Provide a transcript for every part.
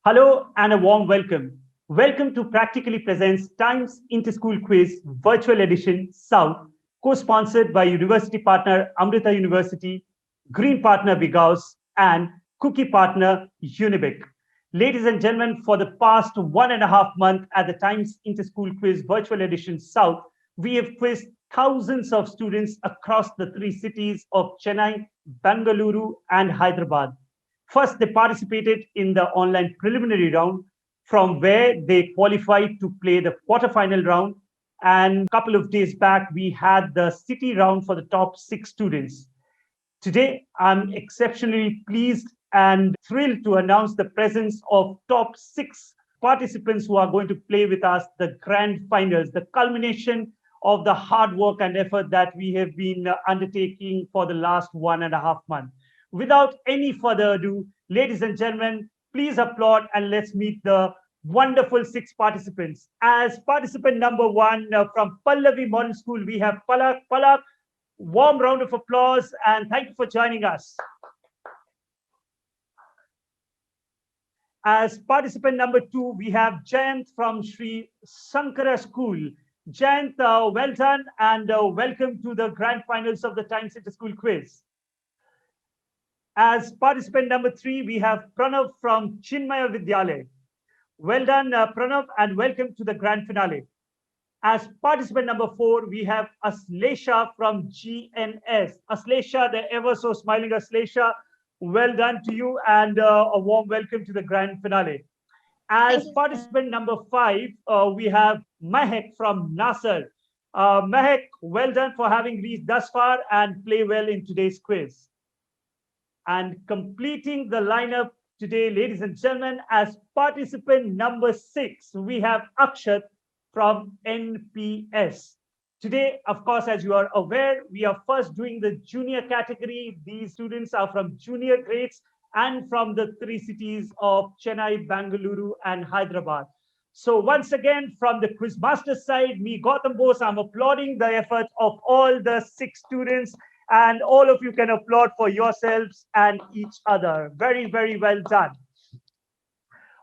Hello and a warm welcome. Welcome to Practically Presents Times Inter-School Quiz Virtual Edition South, co-sponsored by University partner Amrita University, Green partner Bigaus, and Cookie partner Unibic. Ladies and gentlemen, for the past 1.5 months at the Times Inter-School Quiz Virtual Edition South, we have quizzed thousands of students across the three cities of Chennai, Bengaluru, and Hyderabad. First, they participated in the online preliminary round, from where they qualified to play the quarterfinal round. And a couple of days back, we had the city round for the top 6 students. Today, I'm exceptionally pleased and thrilled to announce the presence of top 6 participants who are going to play with us the grand finals, the culmination of the hard work and effort that we have been undertaking for the last 1.5 months. Without any further ado, ladies and gentlemen, please applaud and let's meet the wonderful 6 participants. As participant number 1 from Pallavi Modern School, we have Palak. Palak, warm round of applause and thank you for joining us. As participant number 2, we have Jayant from Sri Sankara School. Jayant, well done and welcome to the grand finals of the Times Inter-School Quiz. As participant number 3, we have Pranav from Chinmaya Vidyalaya. Well done, Pranav, and welcome to the grand finale. As participant number 4, we have Aslesha from GNS. Aslesha, the ever so smiling Aslesha, well done to you and a warm welcome to the grand finale. As participant number 5, we have Mahek from Nasser. Mahek, well done for having reached thus far and play well in today's quiz. And completing the lineup today, ladies and gentlemen, as participant number 6, we have Akshat from NPS. Today, of course, as you are aware, we are first doing the junior category. These students are from junior grades and from the three cities of Chennai, Bengaluru, and Hyderabad. So once again, from the Quizmaster side, me, Gautam Bose, I'm applauding the effort of all the 6 students. And all of you can applaud for yourselves and each other. Very, very well done.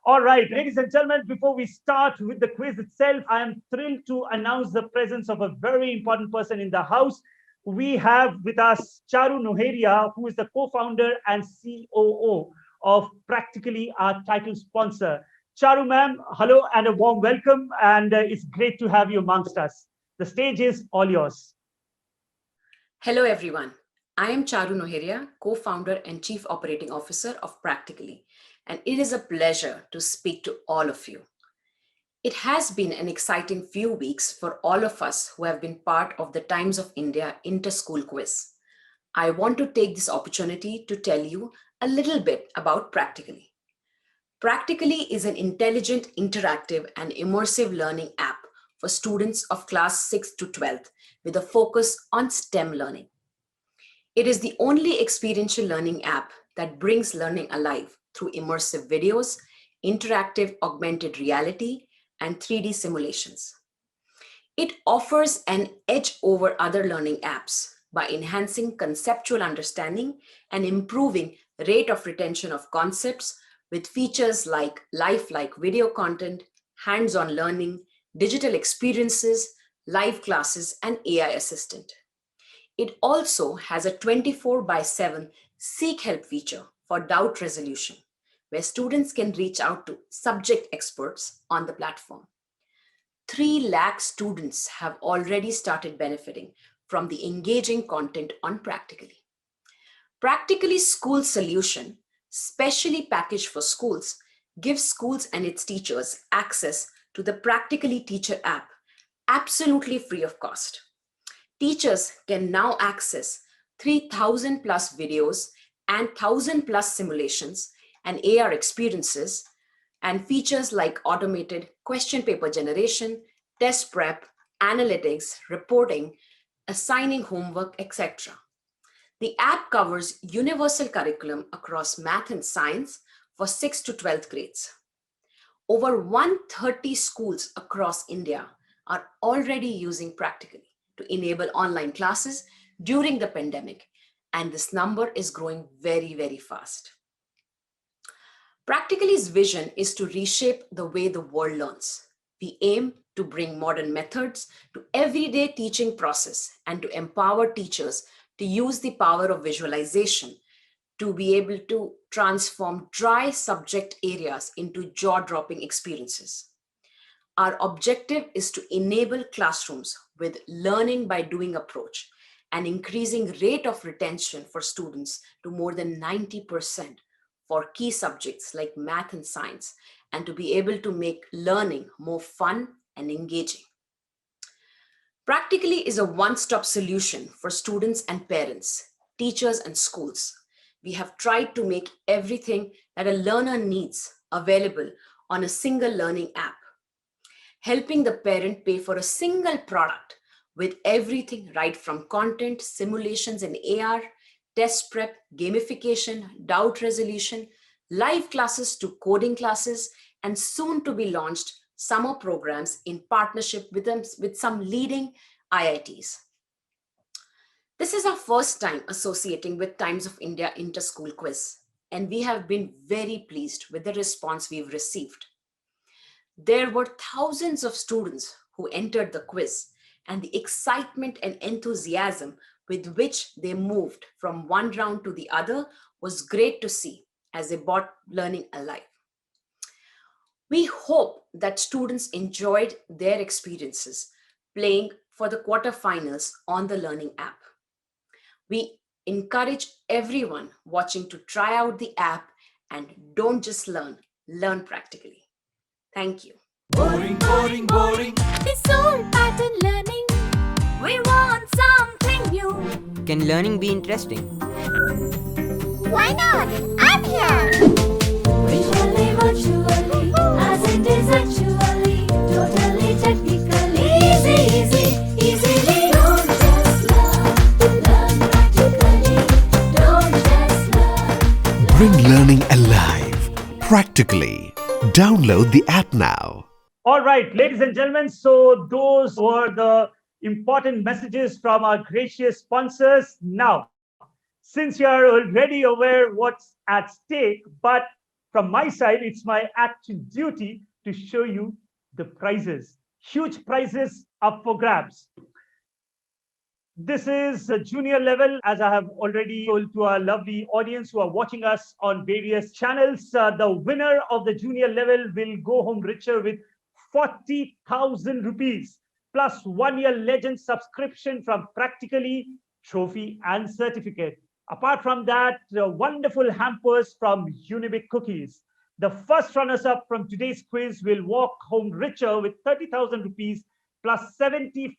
All right, ladies and gentlemen, before we start with the quiz itself, I am thrilled to announce the presence of a very important person in the house. We have with us Charu Noheria, who is the co-founder and COO of Practically, our title sponsor. Charu ma'am, hello and a warm welcome. And it's great to have you amongst us. The stage is all yours. Hello everyone, I am Charu Noheria, co-founder and chief operating officer of Practically, and it is a pleasure to speak to all of you. It has been an exciting few weeks for all of us who have been part of the Times of India Inter-School Quiz. I want to take this opportunity to tell you a little bit about Practically. Practically is an intelligent, interactive and immersive learning app for students of class 6th to 12th with a focus on STEM learning. It is the only experiential learning app that brings learning alive through immersive videos, interactive augmented reality, and 3D simulations. It offers an edge over other learning apps by enhancing conceptual understanding and improving rate of retention of concepts with features like lifelike video content, hands-on learning, digital experiences, live classes, and AI assistant. It also has a 24/7 Seek Help feature for doubt resolution, where students can reach out to subject experts on the platform. 3 lakh students have already started benefiting from the engaging content on Practically. Practically School Solution, specially packaged for schools, gives schools and its teachers access to the Practically Teacher app absolutely free of cost. Teachers can now access 3,000 plus videos and 1,000 plus simulations and AR experiences and features like automated question paper generation, test prep, analytics, reporting, assigning homework, etc. The app covers universal curriculum across math and science for 6th to 12th grades. Over 130 schools across India are already using Practically to enable online classes during the pandemic, and this number is growing very, very fast. Practically's vision is to reshape the way the world learns. We aim to bring modern methods to everyday teaching process and to empower teachers to use the power of visualization to be able to transform dry subject areas into jaw-dropping experiences. Our objective is to enable classrooms with learning by doing approach and increasing rate of retention for students to more than 90% for key subjects like math and science, and to be able to make learning more fun and engaging. Practically is a one-stop solution for students and parents, teachers and schools. We have tried to make everything that a learner needs available on a single learning app, helping the parent pay for a single product with everything right from content, simulations in AR, test prep, gamification, doubt resolution, live classes to coding classes, and soon to be launched summer programs in partnership with some leading IITs. This is our first time associating with Times of India Inter-School Quiz, and we have been very pleased with the response we've received. There were thousands of students who entered the quiz, and the excitement and enthusiasm with which they moved from one round to the other was great to see as they brought learning alive. We hope that students enjoyed their experiences playing for the quarterfinals on the Learning app. We encourage everyone watching to try out the app and don't just learn practically. Thank you. Boring, boring, boring. This old pattern learning. We want something new. Can learning be interesting? Why not? I'm here. Visually, virtually, as it is actually, totally technically, easily. Don't just learn practically. Don't just learn. Bring learning alive, practically. Download the app now. All right, ladies and gentlemen, so those were the important messages from our gracious sponsors. Now, since you are already aware what's at stake, but from my side, it's my actual duty to show you the prizes. Huge prizes up for grabs. This is a junior level, as I have already told to our lovely audience who are watching us on various channels. The winner of the junior level will go home richer with 40,000 rupees plus 1 year legend subscription from Practically, trophy and certificate. Apart from that, wonderful hampers from Unibic Cookies. The first runners-up from today's quiz will walk home richer with 30,000 rupees plus 70%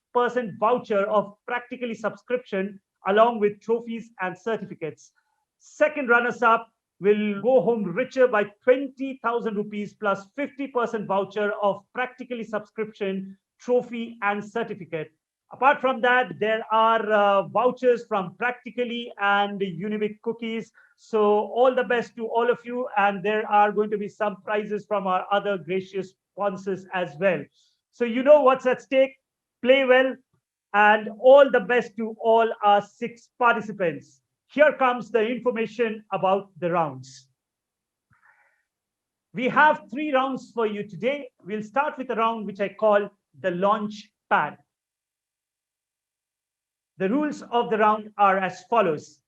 voucher of Practically subscription along with trophies and certificates. Second runners-up will go home richer by 20,000 rupees plus 50% voucher of Practically subscription, trophy and certificate. Apart from that, there are vouchers from Practically and Unibic Cookies. So all the best to all of you. And there are going to be some prizes from our other gracious sponsors as well. So you know what's at stake. Play well. And all the best to all our 6 participants. Here comes the information about the rounds. We have 3 rounds for you today. We'll start with a round which I call the launch pad. The rules of the round are as follows.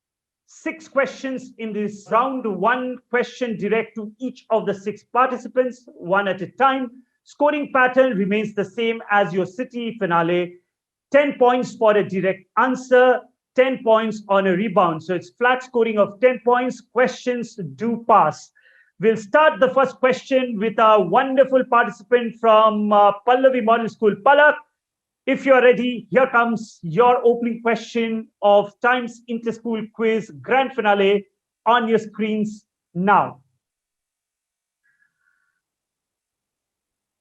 6 questions in this round, 1 question direct to each of the 6 participants, 1 at a time. Scoring pattern remains the same as your city finale. 10 points for a direct answer, 10 points on a rebound. So it's flat scoring of 10 points. Questions do pass. We'll start the first question with our wonderful participant from Pallavi Model School, Palak. If you're ready, here comes your opening question of Times Inter-School Quiz Grand Finale on your screens now.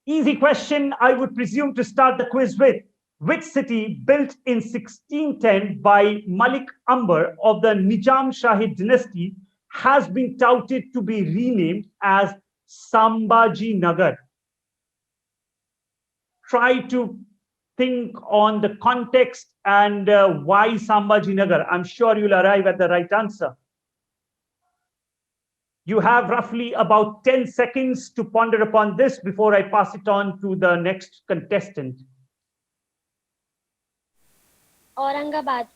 Easy question, I would presume, to start the quiz with. Which city, built in 1610 by Malik Ambar of the Nizam Shahi dynasty, has been touted to be renamed as Sambhaji Nagar? Try to think on the context and why Sambhaji Nagar. I'm sure you'll arrive at the right answer. You have roughly about 10 seconds to ponder upon this before I pass it on to the next contestant. Aurangabad.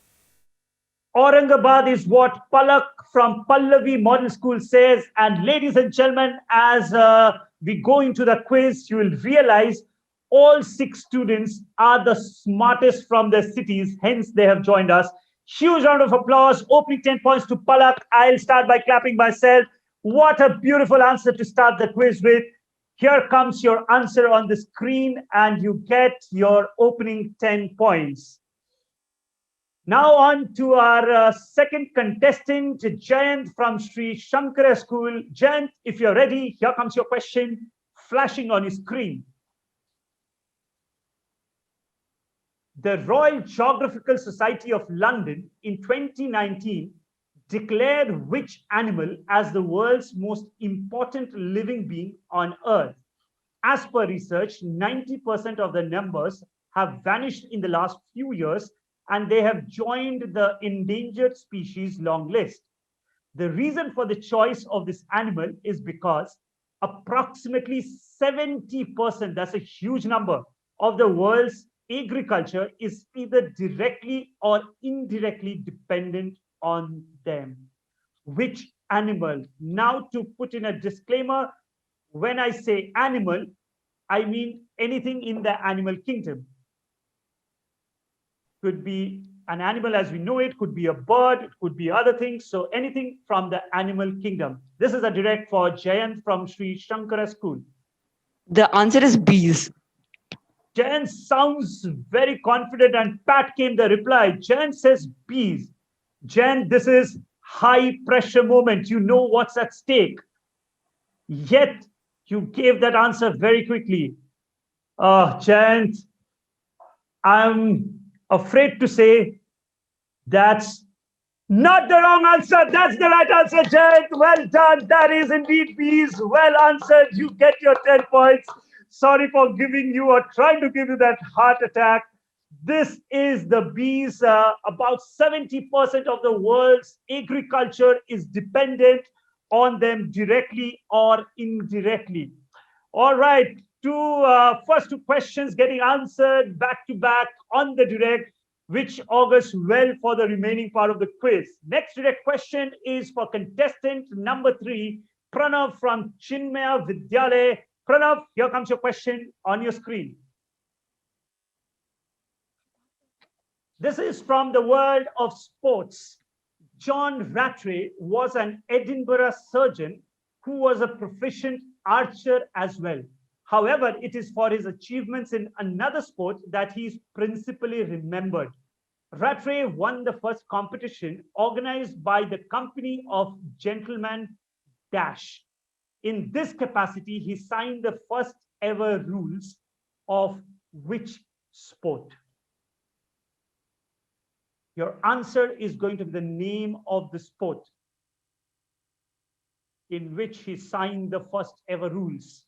Aurangabad is what Palak from Pallavi Model School says. And ladies and gentlemen, as we go into the quiz, you will realize all 6 students are the smartest from their cities. Hence, they have joined us. Huge round of applause. Opening 10 points to Palak. I'll start by clapping myself. What a beautiful answer to start the quiz with. Here comes your answer on the screen, and you get your opening 10 points. Now on to our second contestant, Jayant from Sri Shankara School. Jayant, if you're ready, here comes your question flashing on your screen. The Royal Geographical Society of London in 2019 declared which animal as the world's most important living being on Earth? As per research, 90% of the numbers have vanished in the last few years, and they have joined the endangered species long list. The reason for the choice of this animal is because approximately 70%, that's a huge number, of the world's agriculture is either directly or indirectly dependent on them. Which animal? Now, to put in a disclaimer, when I say animal, I mean anything in the animal kingdom. Could be an animal as we know it, could be a bird, it could be other things. So anything from the animal kingdom. This is a direct for Jayant from Sri Shankara School. The answer is bees. Jayant sounds very confident, and Pat came the reply. Jayant says bees. Jayant, this is high pressure moment. You know what's at stake. Yet you gave that answer very quickly. Jayant, I'm afraid to say that's not the wrong answer. That's the right answer, Jayant. Well done. That is indeed bees. Well answered. You get your 10 points. Sorry for giving you or trying to give you that heart attack. This is the bees. About 70% of the world's agriculture is dependent on them directly or indirectly. All right, first two questions getting answered back to back on the direct, which augurs well for the remaining part of the quiz. Next direct question is for contestant number 3, Pranav from Chinmaya Vidyalaya. Pranav, here comes your question on your screen. This is from the world of sports. John Rattray was an Edinburgh surgeon who was a proficient archer as well. However, it is for his achievements in another sport that he is principally remembered. Rattray won the first competition organized by the Company of Gentlemen Dash. In this capacity, he signed the first ever rules of which sport? Your answer is going to be the name of the sport in which he signed the first ever rules.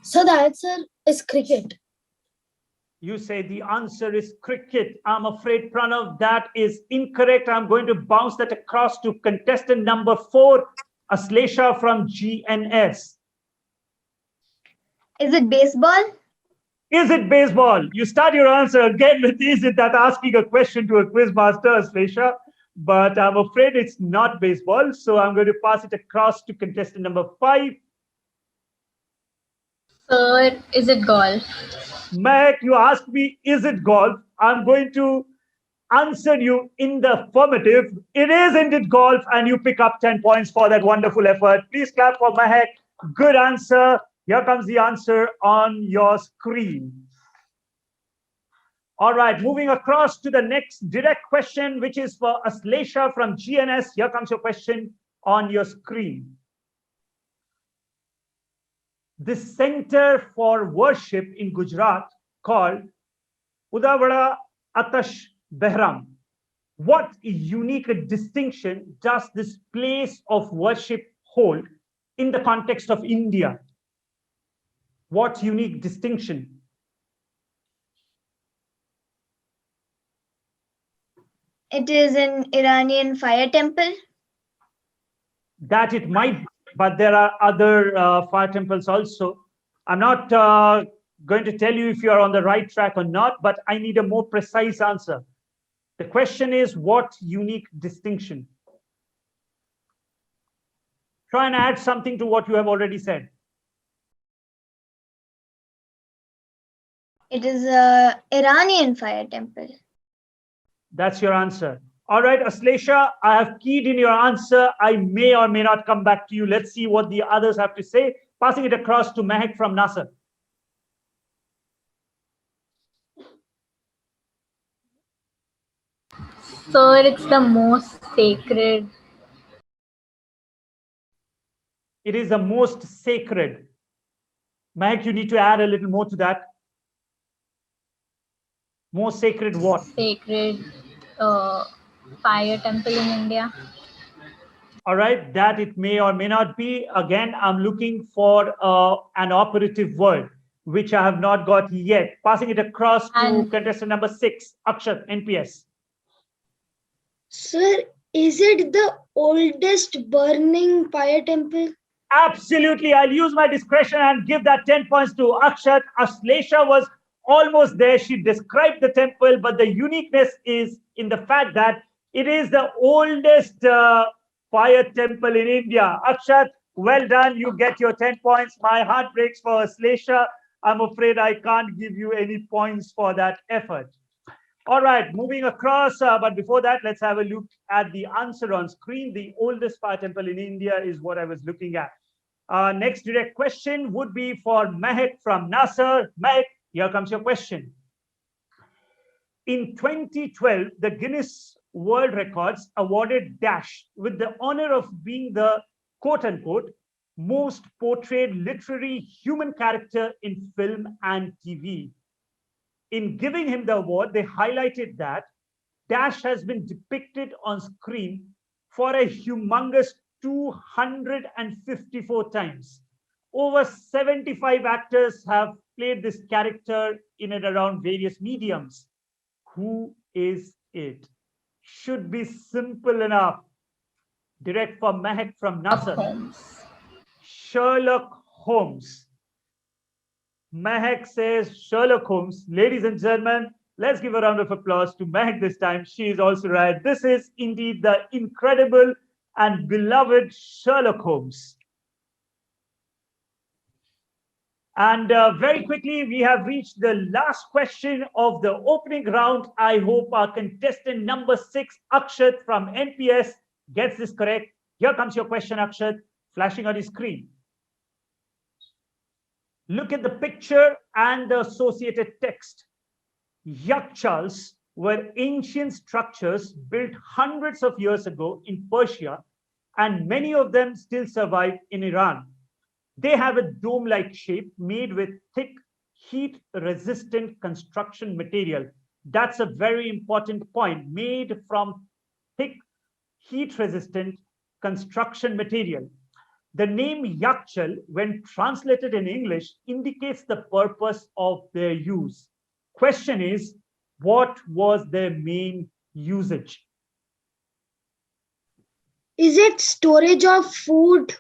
So the answer is cricket. You say the answer is cricket. I'm afraid, Pranav, that is incorrect. I'm going to bounce that across to contestant number 4, Aslesha from GNS. Is it baseball? Is it baseball? You start your answer again with is it that asking a question to a quiz master, Aslesha. But I'm afraid it's not baseball. So I'm going to pass it across to contestant number 5. Sir, is it golf? Mac, you asked me, is it golf? I'm going to answer you in the affirmative. It is indeed golf, and you pick up 10 points for that wonderful effort. Please clap for Mahek. Good answer. Here comes the answer on your screen. All right, moving across to the next direct question, which is for Aslesha from GNS. Here comes your question on your screen. The center for worship in Gujarat called Udavada Atash Behram. What unique distinction does this place of worship hold in the context of India? What unique distinction? It is an Iranian fire temple. That it might, but there are other fire temples also. I'm not going to tell you if you are on the right track or not, but I need a more precise answer. The question is, what unique distinction? Try and add something to what you have already said. It is a Iranian fire temple. That's your answer. All right, Aslesha, I have keyed in your answer. I may or may not come back to you. Let's see what the others have to say. Passing it across to Mehak from Nasser. Sir, it's the most sacred. It is the most sacred. Mehak, you need to add a little more to that. More sacred what? Sacred fire temple in India. All right, that it may or may not be. Again, I'm looking for an operative word, which I have not got yet. Passing it across to contestant number 6, Akshat, NPS. Sir, is it the oldest burning fire temple? Absolutely. I'll use my discretion and give that 10 points to Akshat. Aslesha was almost there. She described the temple, but the uniqueness is in the fact that it is the oldest fire temple in India. Akshat, well done. You get your 10 points. My heart breaks for Aslesha. I'm afraid I can't give you any points for that effort. All right, moving across. But before that, let's have a look at the answer on screen. The oldest fire temple in India is what I was looking at. Next direct question would be for Mehak from Nasser. Mehak, here comes your question. In 2012, the Guinness World Records awarded Dash with the honor of being the quote-unquote most portrayed literary human character in film and TV. In giving him the award, they highlighted that Dash has been depicted on screen for a humongous 254 times. Over 75 actors have played this character in and around various mediums. Who is it? Should be simple enough. Direct for Mehak from Nasser. Sherlock Holmes. Mehak says Sherlock Holmes. Ladies and gentlemen, let's give a round of applause to Mehak this time. She is also right. This is indeed the incredible and beloved Sherlock Holmes. And very quickly, we have reached the last question of the opening round. I hope our contestant number 6, Akshat from NPS, gets this correct. Here comes your question, Akshat, flashing on his screen. Look at the picture and the associated text. Yakshas were ancient structures built hundreds of years ago in Persia, and many of them still survive in Iran. They have a dome-like shape made with thick, heat-resistant construction material. That's a very important point, made from thick, heat-resistant construction material. The name Yakshal, when translated in English, indicates the purpose of their use. Question is, what was their main usage? Is it storage of food?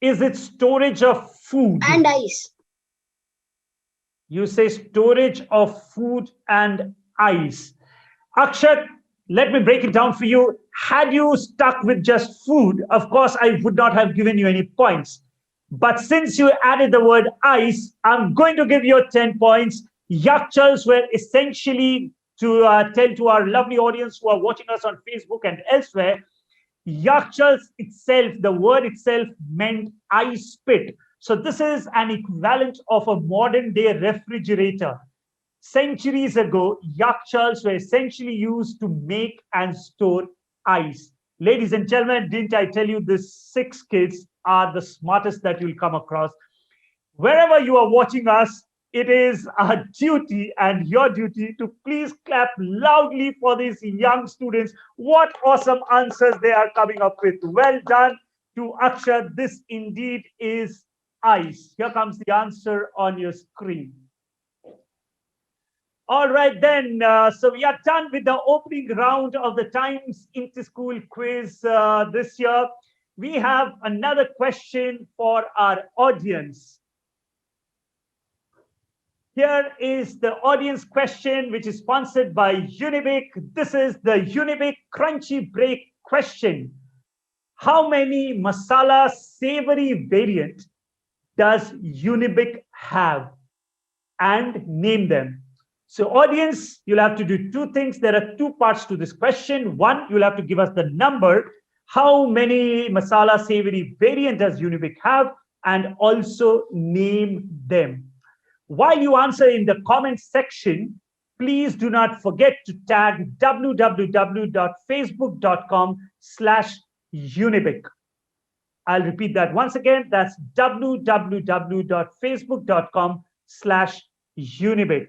Is it storage of food? And ice. You say storage of food and ice. Akshat, let me break it down for you. Had you stuck with just food, of course, I would not have given you any points. But since you added the word ice, I'm going to give you 10 points. Yakshals were essentially, to tell to our lovely audience who are watching us on Facebook and elsewhere, Yakshals itself, the word itself meant ice pit. So this is an equivalent of a modern day refrigerator. Centuries ago, Yakshals were essentially used to make and store ice. Ladies and gentlemen, didn't I tell you these 6 kids are the smartest that you'll come across? Wherever you are watching us, it is our duty and your duty to please clap loudly for these young students. What awesome answers they are coming up with. Well done to Akshat. This indeed is ice. Here comes the answer on your screen. All right, then. So we are done with the opening round of the Times Inter-School Quiz this year. We have another question for our audience. Here is the audience question, which is sponsored by Unibic. This is the Unibic Crunchy Break question. How many masala savory variant does Unibic have? And name them. So audience, you'll have to do two things. There are two parts to this question. One, you'll have to give us the number. How many masala savory variant does Unibic have? And also name them. While you answer in the comment section, please do not forget to tag www.facebook.com/Unibic. I'll repeat that once again. That's www.facebook.com/Unibic.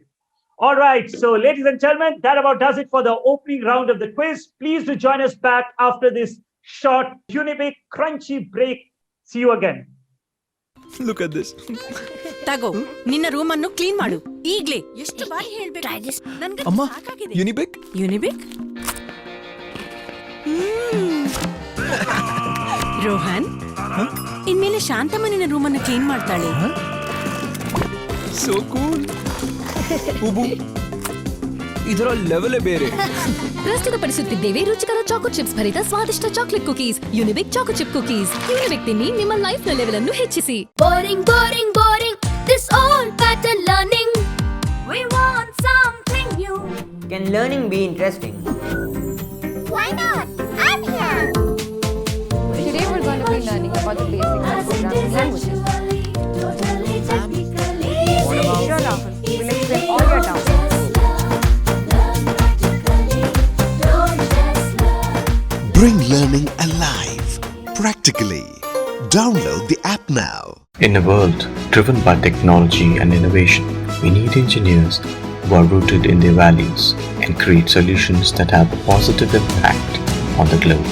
All right. So, ladies and gentlemen, that about does it for the opening round of the quiz. Please do join us back after this short Unibic crunchy break. See you again. Look at this. ತಗೋ ನಿನ್ನ room ಅನ್ನು clean ಮಾಡು ಈಗ್ಲೇ ಎಷ್ಟು ಬಾರಿ ಹೇಳ್ಬೇಕು ನನಗೆ ಅಮ್ಮ ಸಾಕಾಗಿದೆ ಯುನಿಬಿಕ್ ಯುನಿಬಿಕ್ ರೋಹನ್ ಇನ್ಮೇಲೆ ಶಾಂತಮ್ಮ ನಿನ್ನ ರೂಮ್ ಅನ್ನು ಕ್ಲೀನ್ ಮಾಡ್ತಾಳೆ ಸೋ ಕೂಲ್ ಉಬು ಇದರ ಲೆವೆಲ್ ಬೇರೆ ಪ್ರಸ್ತುತಪಡಿಸುತ್ತಿದ್ದೇವೆ ರುಚಿಕರ ಚಾಕೋ ಚಿಪ್ಸ್ ಭರಿತ ಸ್ವಾದಿಷ್ಟ chocolate cookies Unibic choco chip cookies Unibic ತಿನ್ನಿ ನಿಮ್ಮ ಲೈಫ್ ನ ಲೆವೆಲ್ ಅನ್ನು ಹೆಚ್ಚಿಸಿ boring boring boring this all pattern learning we want something new Can learning be interesting? Why not I am here Today we're going to be learning about the basics of programming languages. Sure, Rahul. We'll explain all your doubts. Bring learning alive, practically. Download the app now. In a world driven by technology and innovation, we need engineers who are rooted in their values and create solutions that have a positive impact on the globe.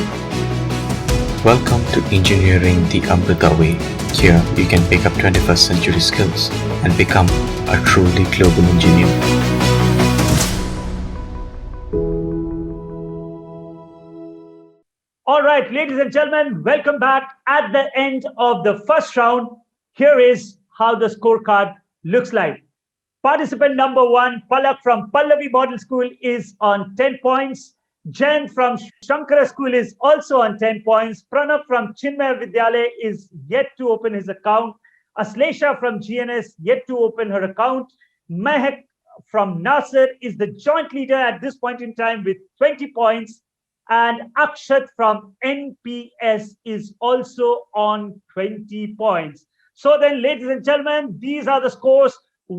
Welcome to Engineering the Amrita Way. Here you can pick up 21st century skills and become a truly global engineer. All right, ladies and gentlemen, welcome back. At the end of the first round, here is how the scorecard looks like. Participant number one, Palak from Pallavi Model School, is on 10 points. Jen from Shankara School is also on 10 points. Pranav from Chinmaya Vidyalaya is yet to open his account. Aslesha from GNS yet to open her account. Mehak from Nasser is the joint leader at this point in time with 20 points. And Akshat from NPS is also on 20 points. So then, ladies and gentlemen, these are the scores.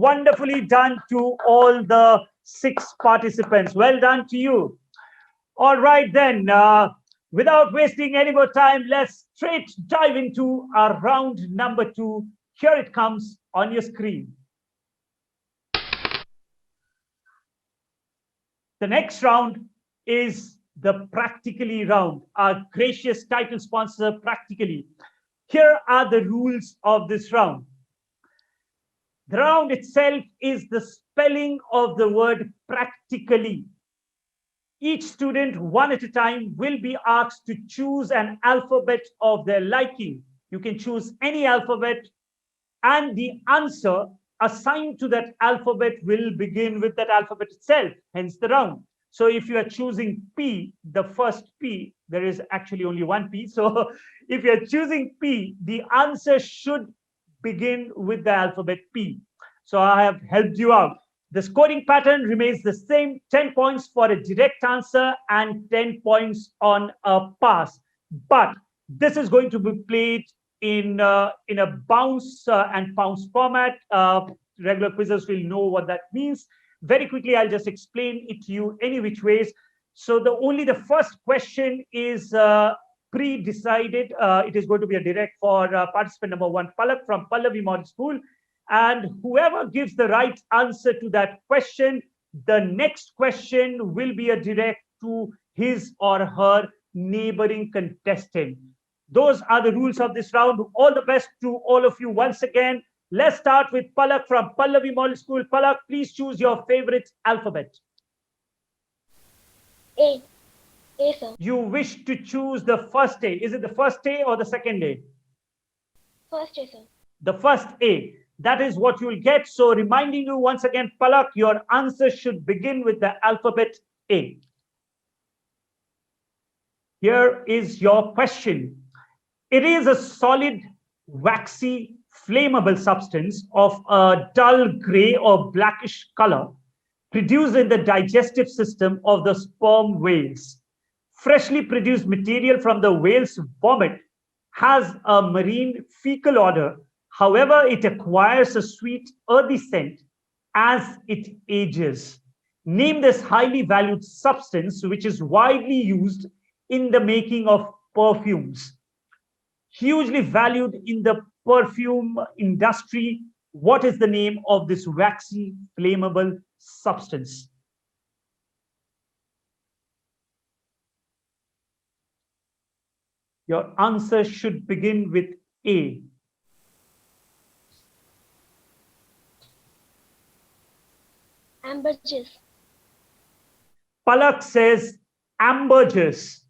Wonderfully done to all the 6 participants. Well done to you. All right, then, without wasting any more time, let's straight dive into our round number 2. Here it comes on your screen. The next round is the Practically round, our gracious title sponsor, Practically. Here are the rules of this round. The round itself is the spelling of the word practically. Each student, one at a time, will be asked to choose an alphabet of their liking. You can choose any alphabet, and the answer assigned to that alphabet will begin with that alphabet itself, hence the round. So if you are choosing P, the first P, there is actually only one P. So if you're choosing P, the answer should begin with the alphabet P. So I have helped you out. The scoring pattern remains the same, 10 points for a direct answer and 10 points on a pass. But this is going to be played in a bounce and pounce format. Regular quizzes will know what that means. Very quickly, I'll just explain it to you any which ways. So only the first question is pre-decided. It is going to be a direct for participant number 1, Palak from Pallavi Model School. And whoever gives the right answer to that question, the next question will be a direct to his or her neighboring contestant. Those are the rules of this round. All the best to all of you once again. Let's start with Palak from Pallavi Model School. Palak, please choose your favorite alphabet. A. A, sir. You wish to choose the first A. Is it the first A or the second A? First A, sir. The first A. That is what you will get. So reminding you once again, Palak, your answer should begin with the alphabet A. Here is your question. It is a solid, waxy, flammable substance of a dull gray or blackish color produced in the digestive system of the sperm whales. Freshly produced material from the whale's vomit has a marine fecal odor. However, it acquires a sweet, earthy scent as it ages. Name this highly valued substance, which is widely used in the making of perfumes. Hugely valued in the perfume industry. What is the name of this waxy, flammable substance? Your answer should begin with A. Ambergris. Palak says ambergris.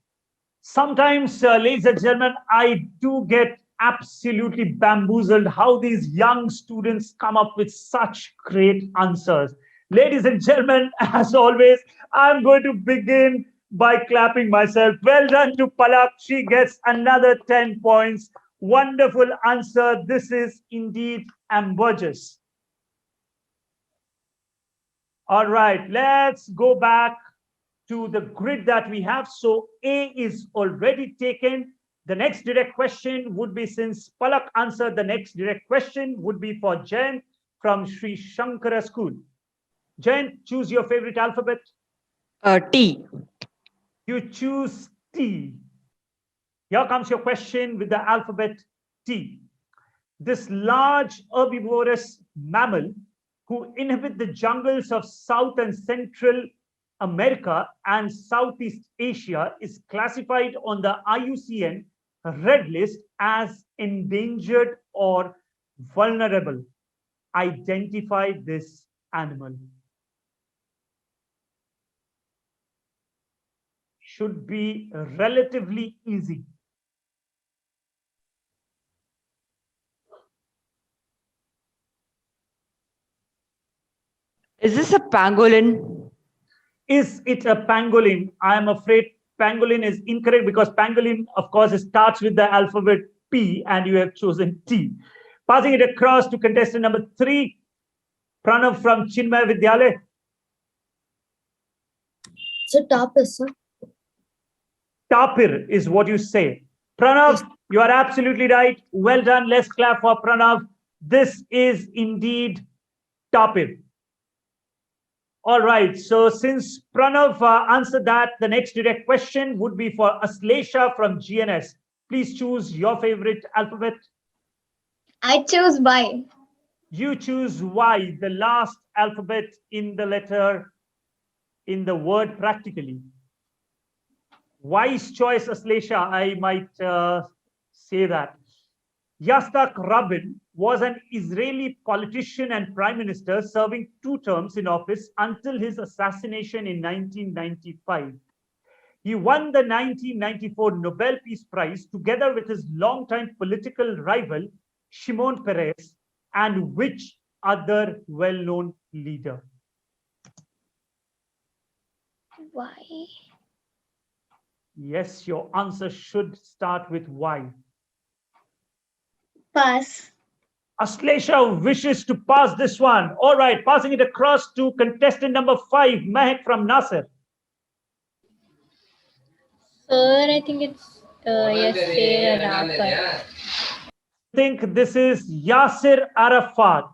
Sometimes, ladies and gentlemen, I do get absolutely bamboozled how these young students come up with such great answers. Ladies and gentlemen, as always, I'm going to begin by clapping myself. Well done to Palak. She gets another 10 points. Wonderful answer. This is indeed ambergris. All right, let's go back to the grid that we have. So A is already taken. The next direct question would be, since Palak answered, the next direct question would be for Jain from Sri Shankara School. Jain, choose your favorite alphabet. T. You choose T. Here comes your question with the alphabet T. This large herbivorous mammal who inhabit the jungles of South and Central America and Southeast Asia is classified on the IUCN Red List as endangered or vulnerable. Identify this animal. Should be relatively easy. Is this a pangolin? Is it a pangolin? I am afraid pangolin is incorrect because pangolin, of course, starts with the alphabet P and you have chosen T. Passing it across to contestant number 3, Pranav from Chinmay Vidyalaya. So tapir, sir. Tapir is what you say. Pranav, you are absolutely right. Well done. Let's clap for Pranav. This is indeed tapir. All right. So since Pranav answered that, the next direct question would be for Aslesha from GNS. Please choose your favorite alphabet. I choose Y. You choose Y, the last alphabet in the letter, in the word practically. Wise choice, Aslesha, I might say that. Yitzhak Rabin was an Israeli politician and prime minister serving 2 terms in office until his assassination in 1995. He won the 1994 Nobel Peace Prize together with his longtime political rival, Shimon Peres, and which other well-known leader? Why? Yes, your answer should start with Y. Pass. Aslesha wishes to pass this one. All right, passing it across to contestant number 5, Mehak from Nasir. Sir, I think it's Yasser Arafat. I think this is Yasser Arafat.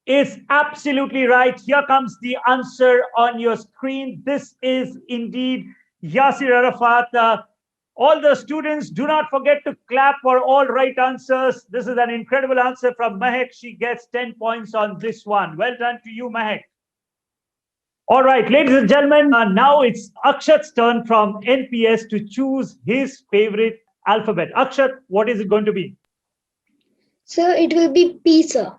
Is absolutely right. Here comes the answer on your screen. This is indeed Yasser Arafat. All the students, do not forget to clap for all right answers. This is an incredible answer from Mehak. She gets 10 points on this one. Well done to you, Mehak. All right, ladies and gentlemen, now it's Akshat's turn from NPS to choose his favorite alphabet. Akshat, what is it going to be? So it will be P, sir.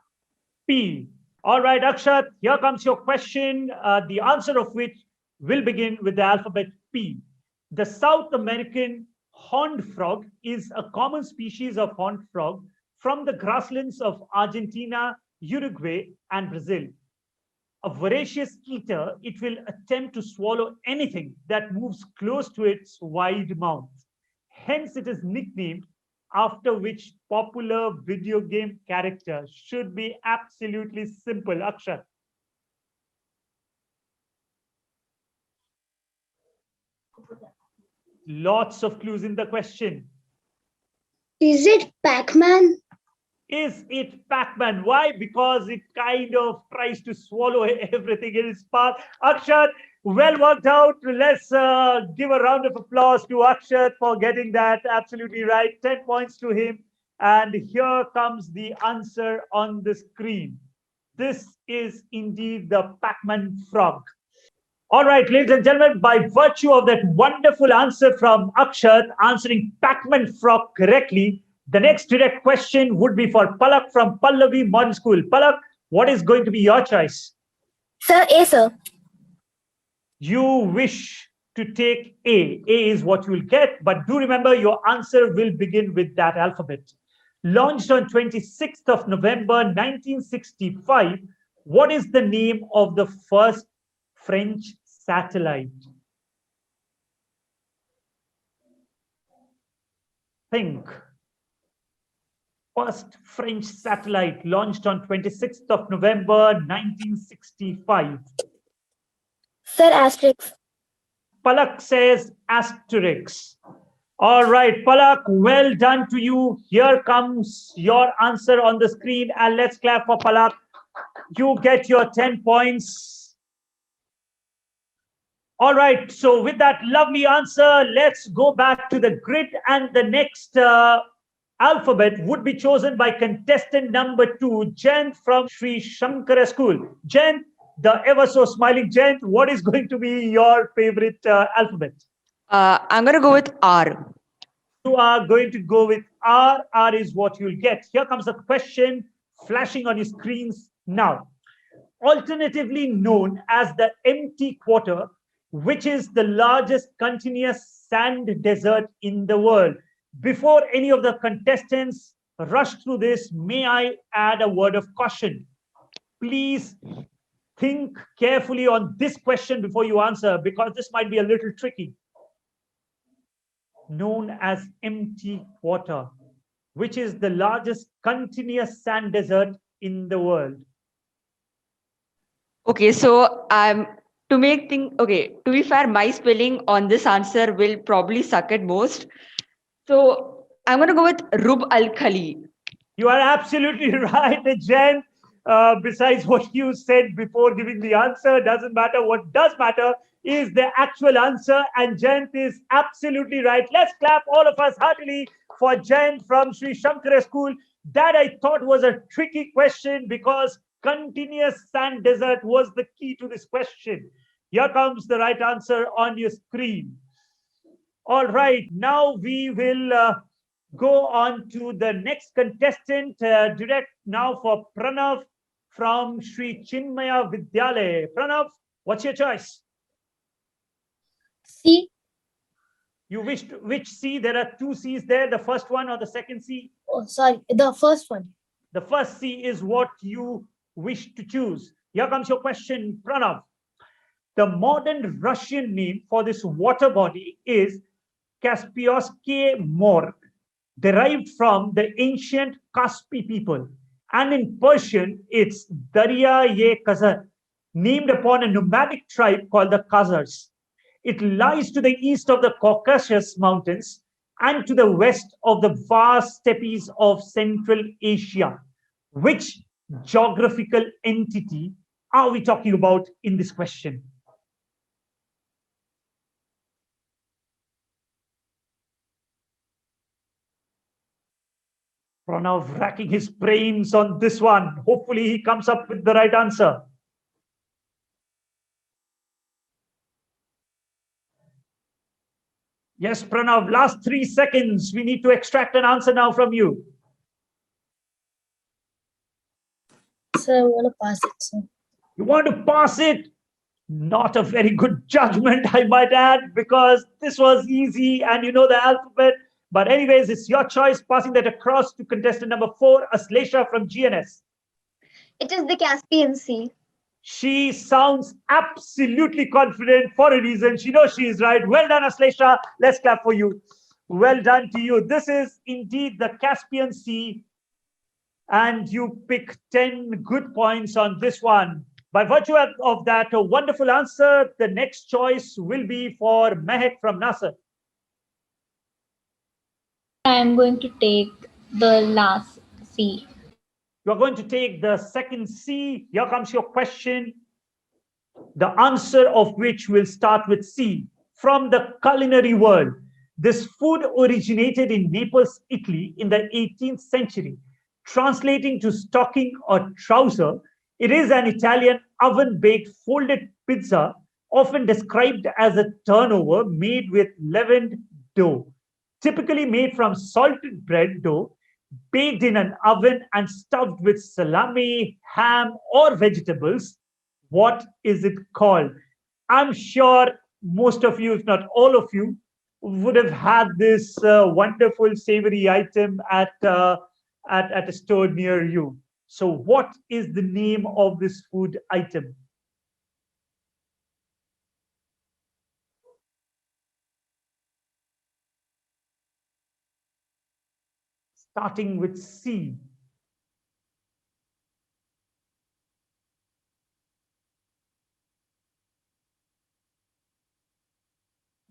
P. All right, Akshat, here comes your question, the answer of which will begin with the alphabet P. The South American horned frog is a common species of horned frog from the grasslands of Argentina, Uruguay, and Brazil. A voracious eater, it will attempt to swallow anything that moves close to its wide mouth. Hence, it is nicknamed after which popular video game character. Should be absolutely simple, Akshat. Lots of clues in the question. Is it Pac-Man? Is it Pac-Man? Why? Because it kind of tries to swallow everything in its path. Akshat, well worked out. Let's give a round of applause to Akshat for getting that absolutely right. 10 points to him. And here comes the answer on the screen. This is indeed the Pac-Man frog. All right, ladies and gentlemen, by virtue of that wonderful answer from Akshat answering Pac-Man frog correctly, the next direct question would be for Palak from Pallavi Modern School. Palak, what is going to be your choice? Sir, A, sir. You wish to take A. A is what you will get, but do remember your answer will begin with that alphabet. Launched on 26th of November 1965, what is the name of the first French satellite? Think. First French satellite launched on 26th of November 1965. Sir, Asterix. Palak says Asterix. All right, Palak, well done to you. Here comes your answer on the screen, and let's clap for Palak. You get your 10 points. All right, so with that lovely answer, let's go back to the grid, and the next alphabet would be chosen by contestant number 2, Jayant from Sri Shankara School. Jayant, the ever so smiling Jayant, what is going to be your favorite alphabet? I'm going to go with R. You are going to go with R. R is what you'll get. Here comes the question flashing on your screens now. Alternatively known as the empty quarter, which is the largest continuous sand desert in the world. Before any of the contestants rush through this, may I add a word of caution? Please think carefully on this question before you answer, because this might be a little tricky. Known as empty quarter, which is the largest continuous sand desert in the world. Okay, so to make things, okay, to be fair, my spelling on this answer will probably suck at most. So I'm going to go with Rub Al Khali. You are absolutely right, Jen. Besides what you said before giving the answer, doesn't matter. What does matter is the actual answer, and Jen is absolutely right. Let's clap all of us heartily for Jen from Sri Shankara School. That I thought was a tricky question because continuous sand desert was the key to this question. Here comes the right answer on your screen. All right, now we will go on to the next contestant. Direct now for Pranav from Sri Chinmaya Vidyalaya. Pranav, what's your choice? C. You wish to, which C? There are two C's there, the first one or the second C? Oh, sorry, the first one. The first C is what you wish to choose. Here comes your question, Pranav. The modern Russian name for this water body is Kaspiovsky Mor, derived from the ancient Kaspi people. And in Persian, it's Darya-e-Khazar, named upon a nomadic tribe called the Khazars. It lies to the east of the Caucasus Mountains and to the west of the vast steppes of Central Asia. Which geographical entity are we talking about in this question? Pranav racking his brains on this one. Hopefully he comes up with the right answer. Yes, Pranav, last 3 seconds. We need to extract an answer now from you. Sir, I want to pass it, sir. You want to pass it? Not a very good judgment, I might add, because this was easy and you know the alphabet. But anyways, it's your choice. Passing that across to contestant number 4, Aslesha from GNS. It is the Caspian Sea. She sounds absolutely confident for a reason. She knows she is right. Well done, Aslesha. Let's clap for you. Well done to you. This is indeed the Caspian Sea. And you pick 10 good points on this one. By virtue of that, a wonderful answer. The next choice will be for Mehak from Nasser. I am going to take the last C. You're going to take the second C. Here comes your question, the answer of which will start with C. From the culinary world, this food originated in Naples, Italy in the 18th century. Translating to stocking or trouser, it is an Italian oven-baked folded pizza, often described as a turnover made with leavened dough, typically made from salted bread dough, baked in an oven and stuffed with salami, ham, or vegetables. What is it called? I'm sure most of you, if not all of you, would have had this wonderful savory item at a store near you. So what is the name of this food item? Starting with C.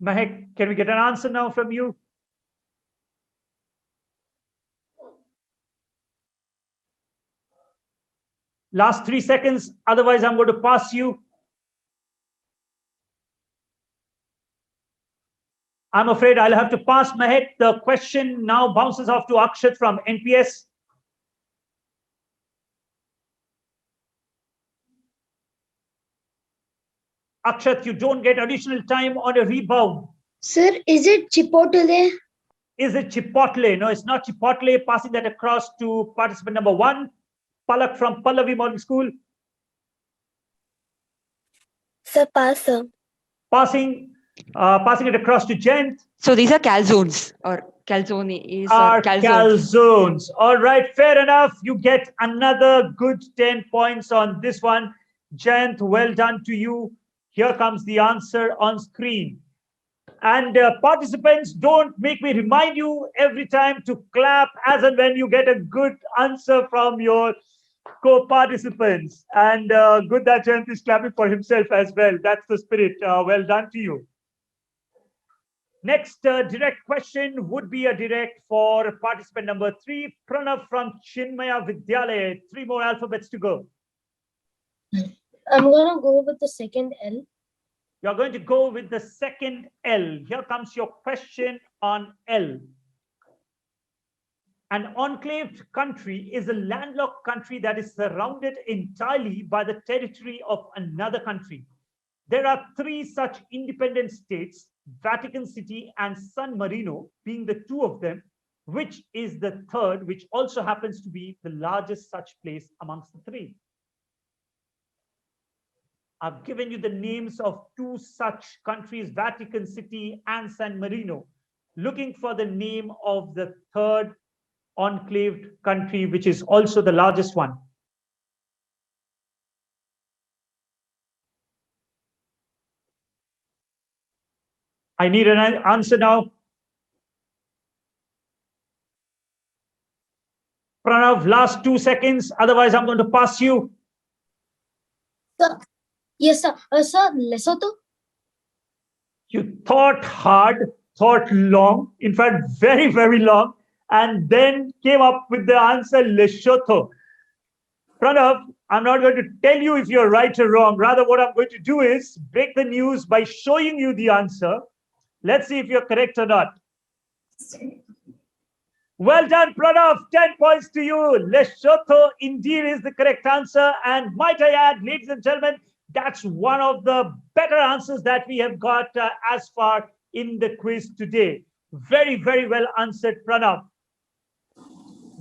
Mehak, can we get an answer now from you? Last 3 seconds, otherwise I'm going to pass you. I'm afraid I'll have to pass, Mehak. The question now bounces off to Akshat from NPS. Akshat, you don't get additional time on a rebound. Sir, is it Chipotle? Is it Chipotle? No, it's not Chipotle. Passing that across to participant number 1, Palak from Pallavi Modern School. Sir, pass, sir. Passing it across to Jent. So these are calzones or calzones Are or calzones. All right, fair enough. You get another good 10 points on this one. Jent, well done to you. Here comes the answer on screen. And participants, don't make me remind you every time to clap as and when you get a good answer from your co-participants. And good that Jayant is clapping for himself as well. That's the spirit. Well done to you. Next direct question would be a direct for participant number 3, Pranav from Chinmaya Vidyalaya. 3 more alphabets to go. I'm going to go with the second L. You're going to go with the second L. Here comes your question on L. An enclaved country is a landlocked country that is surrounded entirely by the territory of another country. There are 3 such independent states, Vatican City and San Marino being the 2 of them, which is the third, which also happens to be the largest such place amongst the 3. I've given you the names of 2 such countries, Vatican City and San Marino, looking for the name of the third enclaved country, which is also the largest one. I need an answer now. Pranav, last 2 seconds, otherwise I'm going to pass you. Sir, yes, sir. Sir, Lesotho? You thought hard, thought long, in fact, very, very long, and then came up with the answer Lesotho. Pranav, I'm not going to tell you if you're right or wrong. Rather, what I'm going to do is break the news by showing you the answer. Let's see if you're correct or not. Well done, Pranav. 10 points to you. Lesotho indeed is the correct answer. And might I add, ladies and gentlemen, that's one of the better answers that we have got as far in the quiz today. Very, very well answered, Pranav.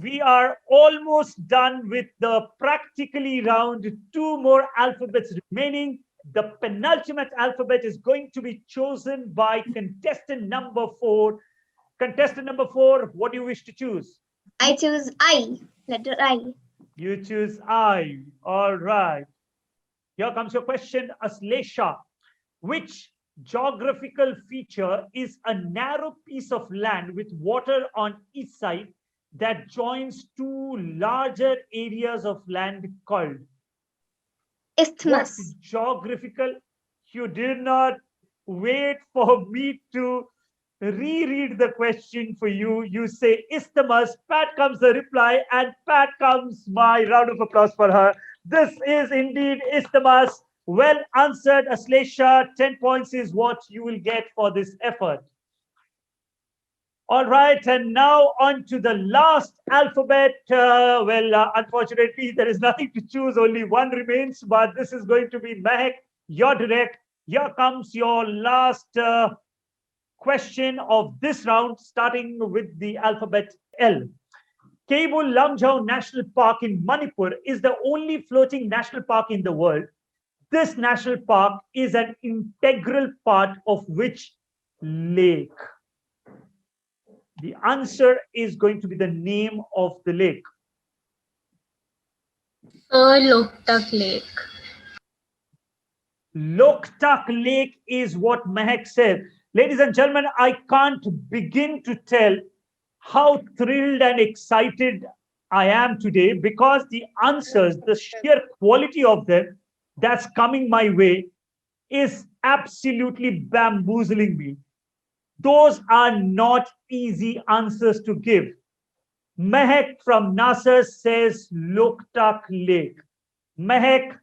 We are almost done with the practically round. 2 more alphabets remaining. The penultimate alphabet is going to be chosen by contestant number 4. Contestant number 4, what do you wish to choose? I choose I, letter I. You choose I. All right. Here comes your question, Aslesha. Which geographical feature is a narrow piece of land with water on each side that joins 2 larger areas of land called? Isthmus. What geographical? You did not wait for me to reread the question for you. You say isthmus. Pat comes the reply, and Pat comes my round of applause for her. This is indeed isthmus. Well answered, Aslesha. 10 points is what you will get for this effort. All right, and now on to the last alphabet. Unfortunately, there is nothing to choose. Only one remains, but this is going to be Mehak. You're direct. Here comes your last question of this round, starting with the alphabet L. Kebul Lamjau National Park in Manipur is the only floating national park in the world. This national park is an integral part of which lake? The answer is going to be the name of the lake. Loktak Lake. Loktak Lake is what Mehak said. Ladies and gentlemen, I can't begin to tell how thrilled and excited I am today, because the answers, the sheer quality of them that's coming my way is absolutely bamboozling me. Those are not easy answers to give. Mehak from Nasser says Loktak Lake. Mehak,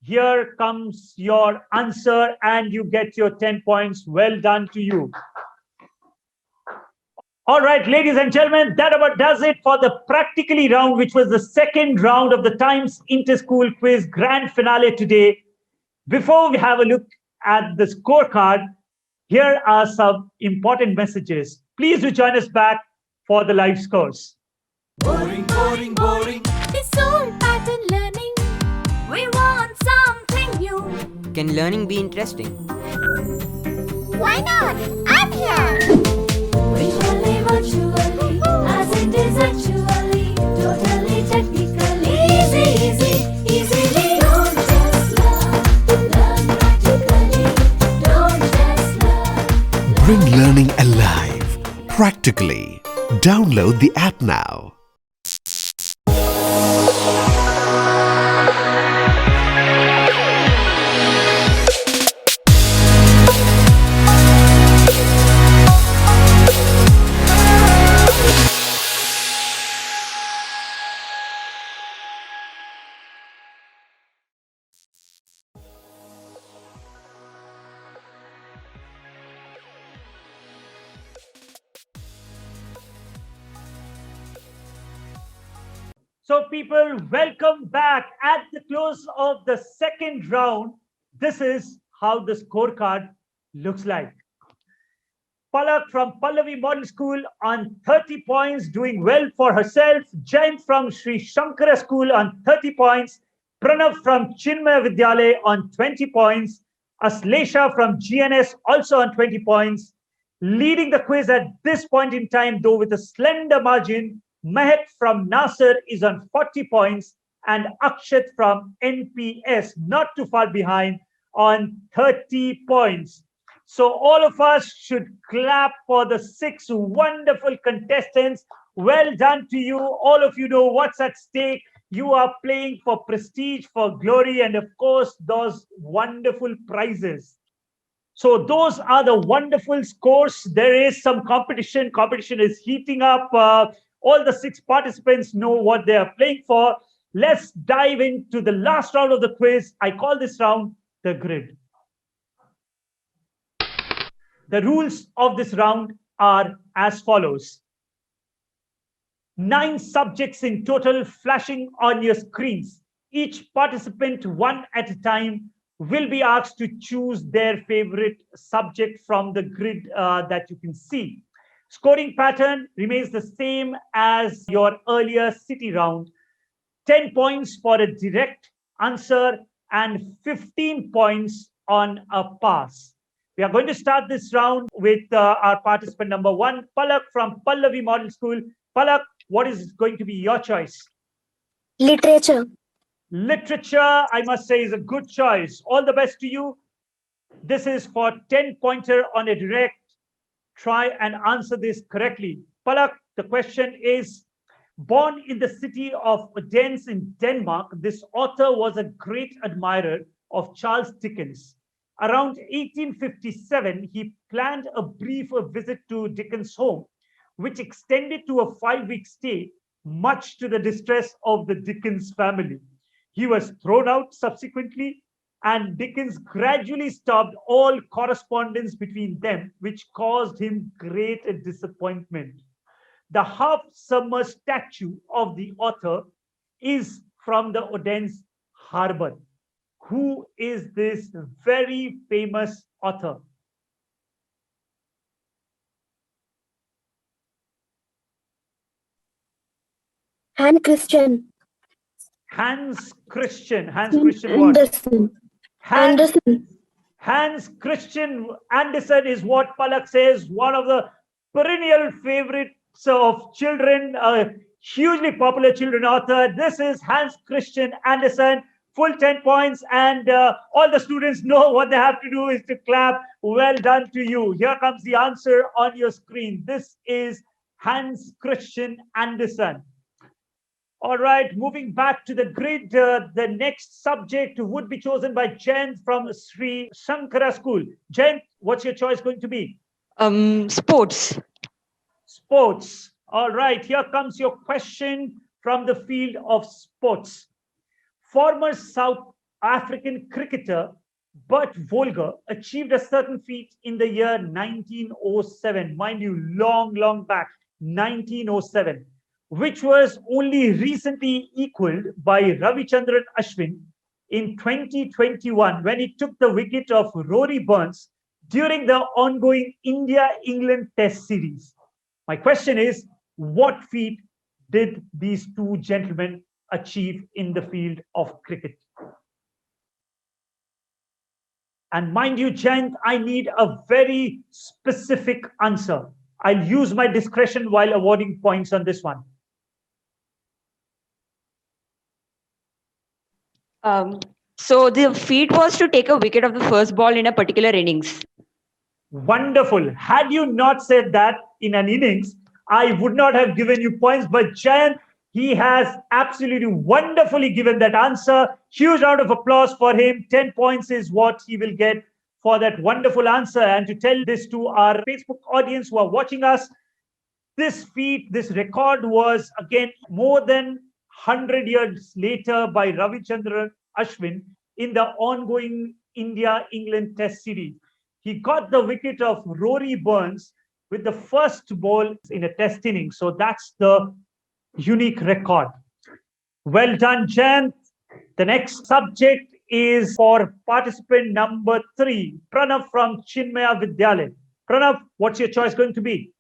here comes your answer, and you get your 10 points. Well done to you. All right, ladies and gentlemen, that about does it for the practically round, which was the second round of the Times Inter-School Quiz Grand Finale today. Before we have a look at the scorecard, here are some important messages. Please do join us back for the live scores. Boring, boring, boring. This old pattern learning. We want something new. Can learning be interesting? Why not? I'm here. Visually, virtually, as it is actually, totally technically, easily. Don't just learn practically. Don't just learn. Bring learning alive, practically. Download the app now. So people, welcome back. At the close of the second round, this is how the scorecard looks like. Palak from Pallavi Model School on 30 points, doing well for herself. Jain from Sri Shankara School on 30 points. Pranav from Chinmaya Vidyalaya on 20 points. Aslesha from GNS also on 20 points. Leading the quiz at this point in time, though with a slender margin, Mehak from Nasser is on 40 points, and Akshat from NPS, not too far behind, on 30 points. So all of us should clap for the 6 wonderful contestants. Well done to you. All of you know what's at stake. You are playing for prestige, for glory, and of course, those wonderful prizes. So those are the wonderful scores. There is some competition. Competition is heating up. All the 6 participants know what they are playing for. Let's dive into the last round of the quiz. I call this round the grid. The rules of this round are as follows. 9 subjects in total flashing on your screens. Each participant, one at a time, will be asked to choose their favorite subject from the grid that you can see. Scoring pattern remains the same as your earlier city round. 10 points for a direct answer and 15 points on a pass. We are going to start this round with our participant number 1, Palak from Pallavi Model School. Palak, what is going to be your choice? Literature. Literature, I must say, is a good choice. All the best to you. This is for 10 pointer on a direct. Try and answer this correctly. Palak, the question is, born in the city of Odense in Denmark, this author was a great admirer of Charles Dickens. Around 1857, he planned a brief visit to Dickens' home, which extended to a 5-week stay, much to the distress of the Dickens family. He was thrown out subsequently, and Dickens gradually stopped all correspondence between them, which caused him great disappointment. The half-summer statue of the author is from the Odense harbor. Who is this very famous author? Hans Christian. Hans Christian. Hans Christian what? Andersen. Andersen. Hans Christian Andersen is what Palak says, one of the perennial favorites of children, a hugely popular children author. This is Hans Christian Andersen. Full 10 points, and all the students know what they have to do is to clap. Well done to you. Here comes the answer on your screen. This is Hans Christian Andersen. All right, moving back to the grid, the next subject would be chosen by Jen from Sri Shankara School. Jen, what's your choice going to be? Sports. Sports. All right, here comes your question from the field of sports. Former South African cricketer Bert Volger achieved a certain feat in the year 1907. Mind you, long back, 1907. Which was only recently equaled by Ravichandran Ashwin in 2021 when he took the wicket of Rory Burns during the ongoing India-England Test series. My question is, what feat did these two gentlemen achieve in the field of cricket? And mind you, Jayant, I need a very specific answer. I'll use my discretion while awarding points on this one. So the feat was to take a wicket of the first ball in a particular innings. Wonderful. Had you not said that in an innings, I would not have given you points. But Jayant, he has absolutely wonderfully given that answer. Huge round of applause for him. 10 points is what he will get for that wonderful answer. And to tell this to our Facebook audience who are watching us, this feat, this record was again more than 100 years later by Ravichandran Ashwin in the ongoing India-England Test series. He got the wicket of Rory Burns with the first ball in a test inning. So that's the unique record. Well done, Jan. The next subject is for participant number 3, Pranav from Chinmaya Vidyalaya. Pranav, what's your choice going to be?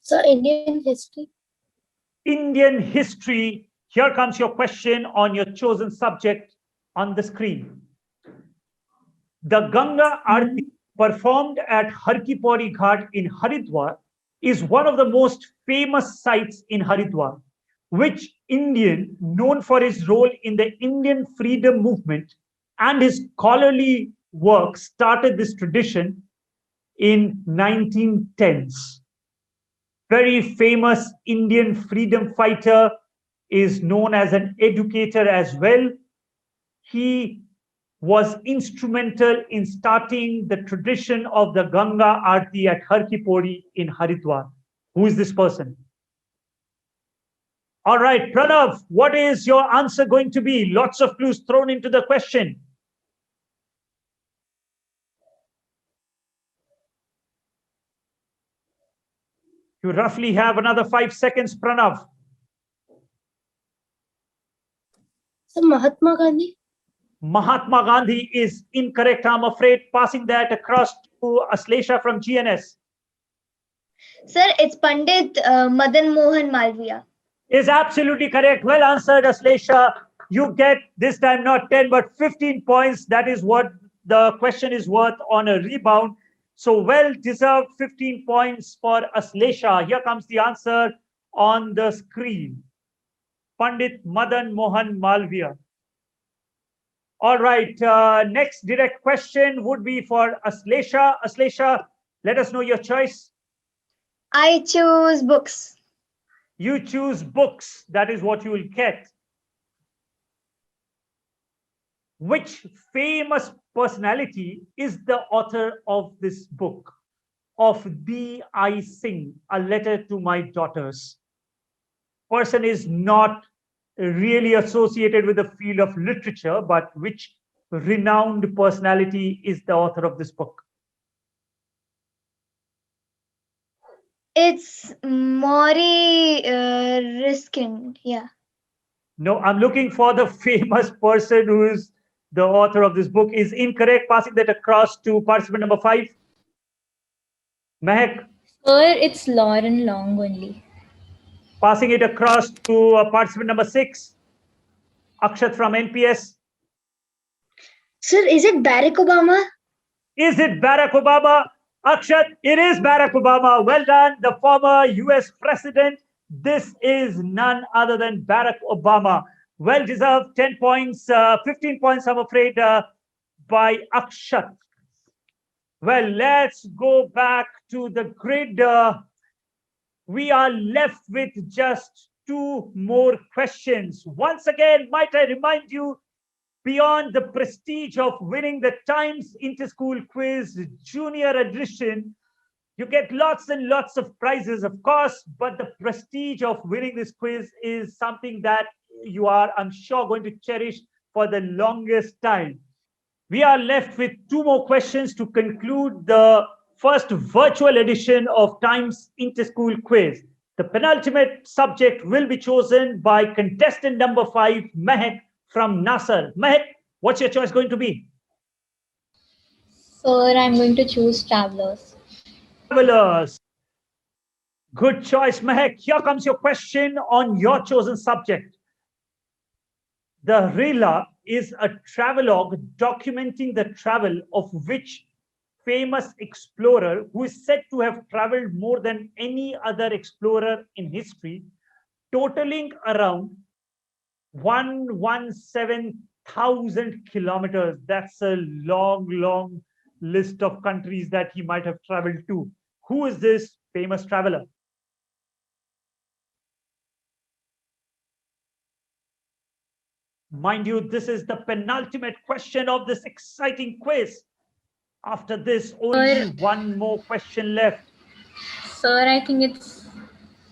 So Indian history. Indian history. Here comes your question on your chosen subject on the screen. The Ganga Aarti performed at Har Ki Pauri Ghat in Haridwar is one of the most famous sites in Haridwar. Which Indian, known for his role in the Indian freedom movement and his scholarly work, started this tradition in 1910s? Very famous Indian freedom fighter, is known as an educator as well. He was instrumental in starting the tradition of the Ganga Aarti at Har Ki Pauri in Haridwar. Who is this person? All right, Pranav, what is your answer going to be? Lots of clues thrown into the question. You roughly have another 5 seconds, Pranav. So Mahatma Gandhi. Mahatma Gandhi is incorrect, I'm afraid. Passing that across to Aslesha from GNS. Sir, it's Pandit Madan Mohan Malviya. Is absolutely correct. Well answered, Aslesha. You get this time not 10 but 15 points. That is what the question is worth on a rebound. So well deserved 15 points for Aslesha. Here comes the answer on the screen. Pandit Madan Mohan Malviya. All right, next direct question would be for Aslesha. Aslesha, let us know your choice. I choose books. You choose books. That is what you will get. Which famous personality is the author of this book? Of Thee I Sing, a letter to my daughters. Person is not really associated with the field of literature, but which renowned personality is the author of this book? It's Maury Riskin. Yeah. No, I'm looking for the famous person who is the author of this book. Is incorrect. Passing that across to participant number 5. Mehak. Sir, it's Lauren Long only. Passing it across to participant number 6. Akshat from NPS. Sir, is it Barack Obama? Is it Barack Obama? Akshat, it is Barack Obama. Well done, the former US president. This is none other than Barack Obama. Well deserved 10 points, 15 points, I'm afraid, by Akshat. Well, let's go back to the grid. We are left with just 2 more questions. Once again, might I remind you, beyond the prestige of winning the Times Inter-School Quiz Junior Edition, you get lots and lots of prizes, of course, but the prestige of winning this quiz is something that you are, I'm sure, going to cherish for the longest time. We are left with 2 more questions to conclude the first virtual edition of Times Inter-School Quiz. The penultimate subject will be chosen by contestant number 5, Mehak from Nasser. Mehak, what's your choice going to be? Sir, I'm going to choose Travelers. Travelers. Good choice, Mehak. Here comes your question on your chosen subject. The Rila is a travelogue documenting the travel of which famous explorer who is said to have traveled more than any other explorer in history, totaling around 117,000 kilometers. That's a long, long list of countries that he might have traveled to. Who is this famous traveler? Mind you, this is the penultimate question of this exciting quiz. After this, only 1 more question left. Sir, I think it's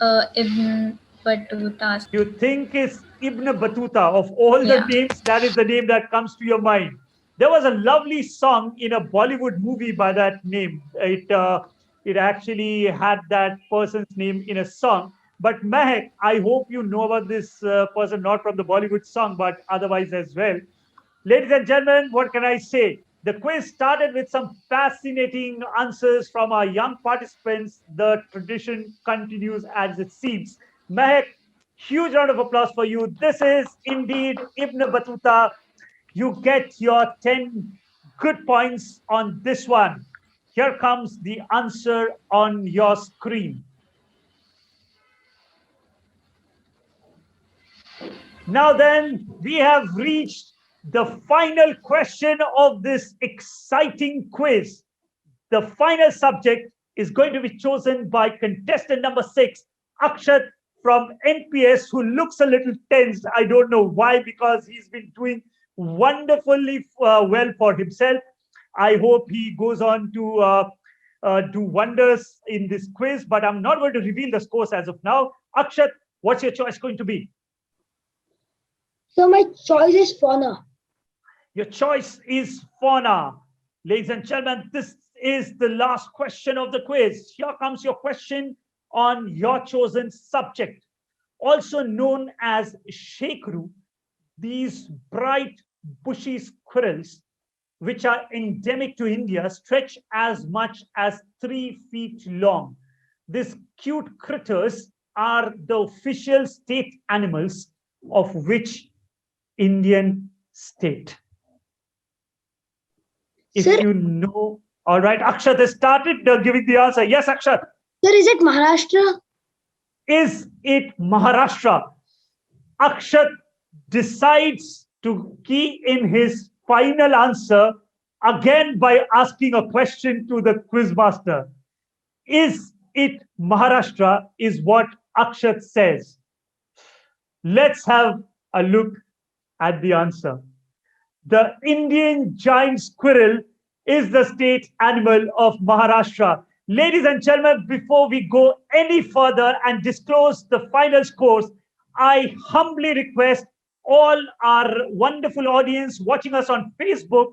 Ibn Battuta. You think it's Ibn Battuta. Of all the names, that is the name that comes to your mind. There was a lovely song in a Bollywood movie by that name. It actually had that person's name in a song. But Mehak, I hope you know about this person, not from the Bollywood song, but otherwise as well. Ladies and gentlemen, what can I say? The quiz started with some fascinating answers from our young participants. The tradition continues as it seems. Mehak, huge round of applause for you. This is indeed Ibn Battuta. You get your 10 good points on this one. Here comes the answer on your screen. Now then, we have reached the final question of this exciting quiz. The final subject is going to be chosen by contestant number 6, Akshat from NPS, who looks a little tense. I don't know why, because he's been doing wonderfully well for himself. I hope he goes on to do wonders in this quiz, but I'm not going to reveal the scores as of now. Akshat, what's your choice going to be? So my choice is fauna. Your choice is fauna. Ladies and gentlemen, this is the last question of the quiz. Here comes your question on your chosen subject. Also known as shekru, these bright bushy squirrels which are endemic to India, stretch as much as 3 feet long. These cute critters are the official state animals of which Indian state? If Sir- you know, all right, Akshat has started giving the answer. Yes, Akshat. Sir, is it Maharashtra? Is it Maharashtra? Akshat decides to key in his final answer again by asking a question to the quizmaster. Is it Maharashtra? Is what Akshat says. Let's have a look at the answer. The Indian giant squirrel is the state animal of Maharashtra. Ladies and gentlemen, before we go any further and disclose the final scores, I humbly request all our wonderful audience watching us on Facebook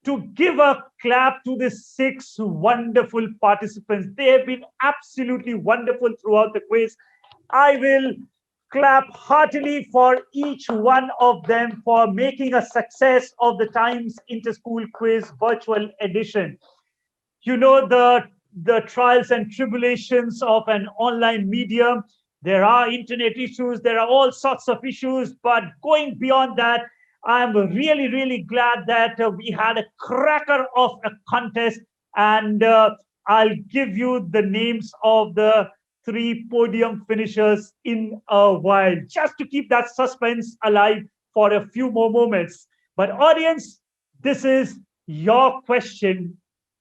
to give a clap to the 6 wonderful participants. They have been absolutely wonderful throughout the quiz. I will clap heartily for each one of them for making a success of the Times Interschool Quiz virtual edition. You know, the trials and tribulations of an online medium. There are internet issues, there are all sorts of issues, but going beyond that, I'm really, really glad that we had a cracker of a contest, and I'll give you the names of the 3 podium finishers in a while, just to keep that suspense alive for a few more moments. But audience, this is your question.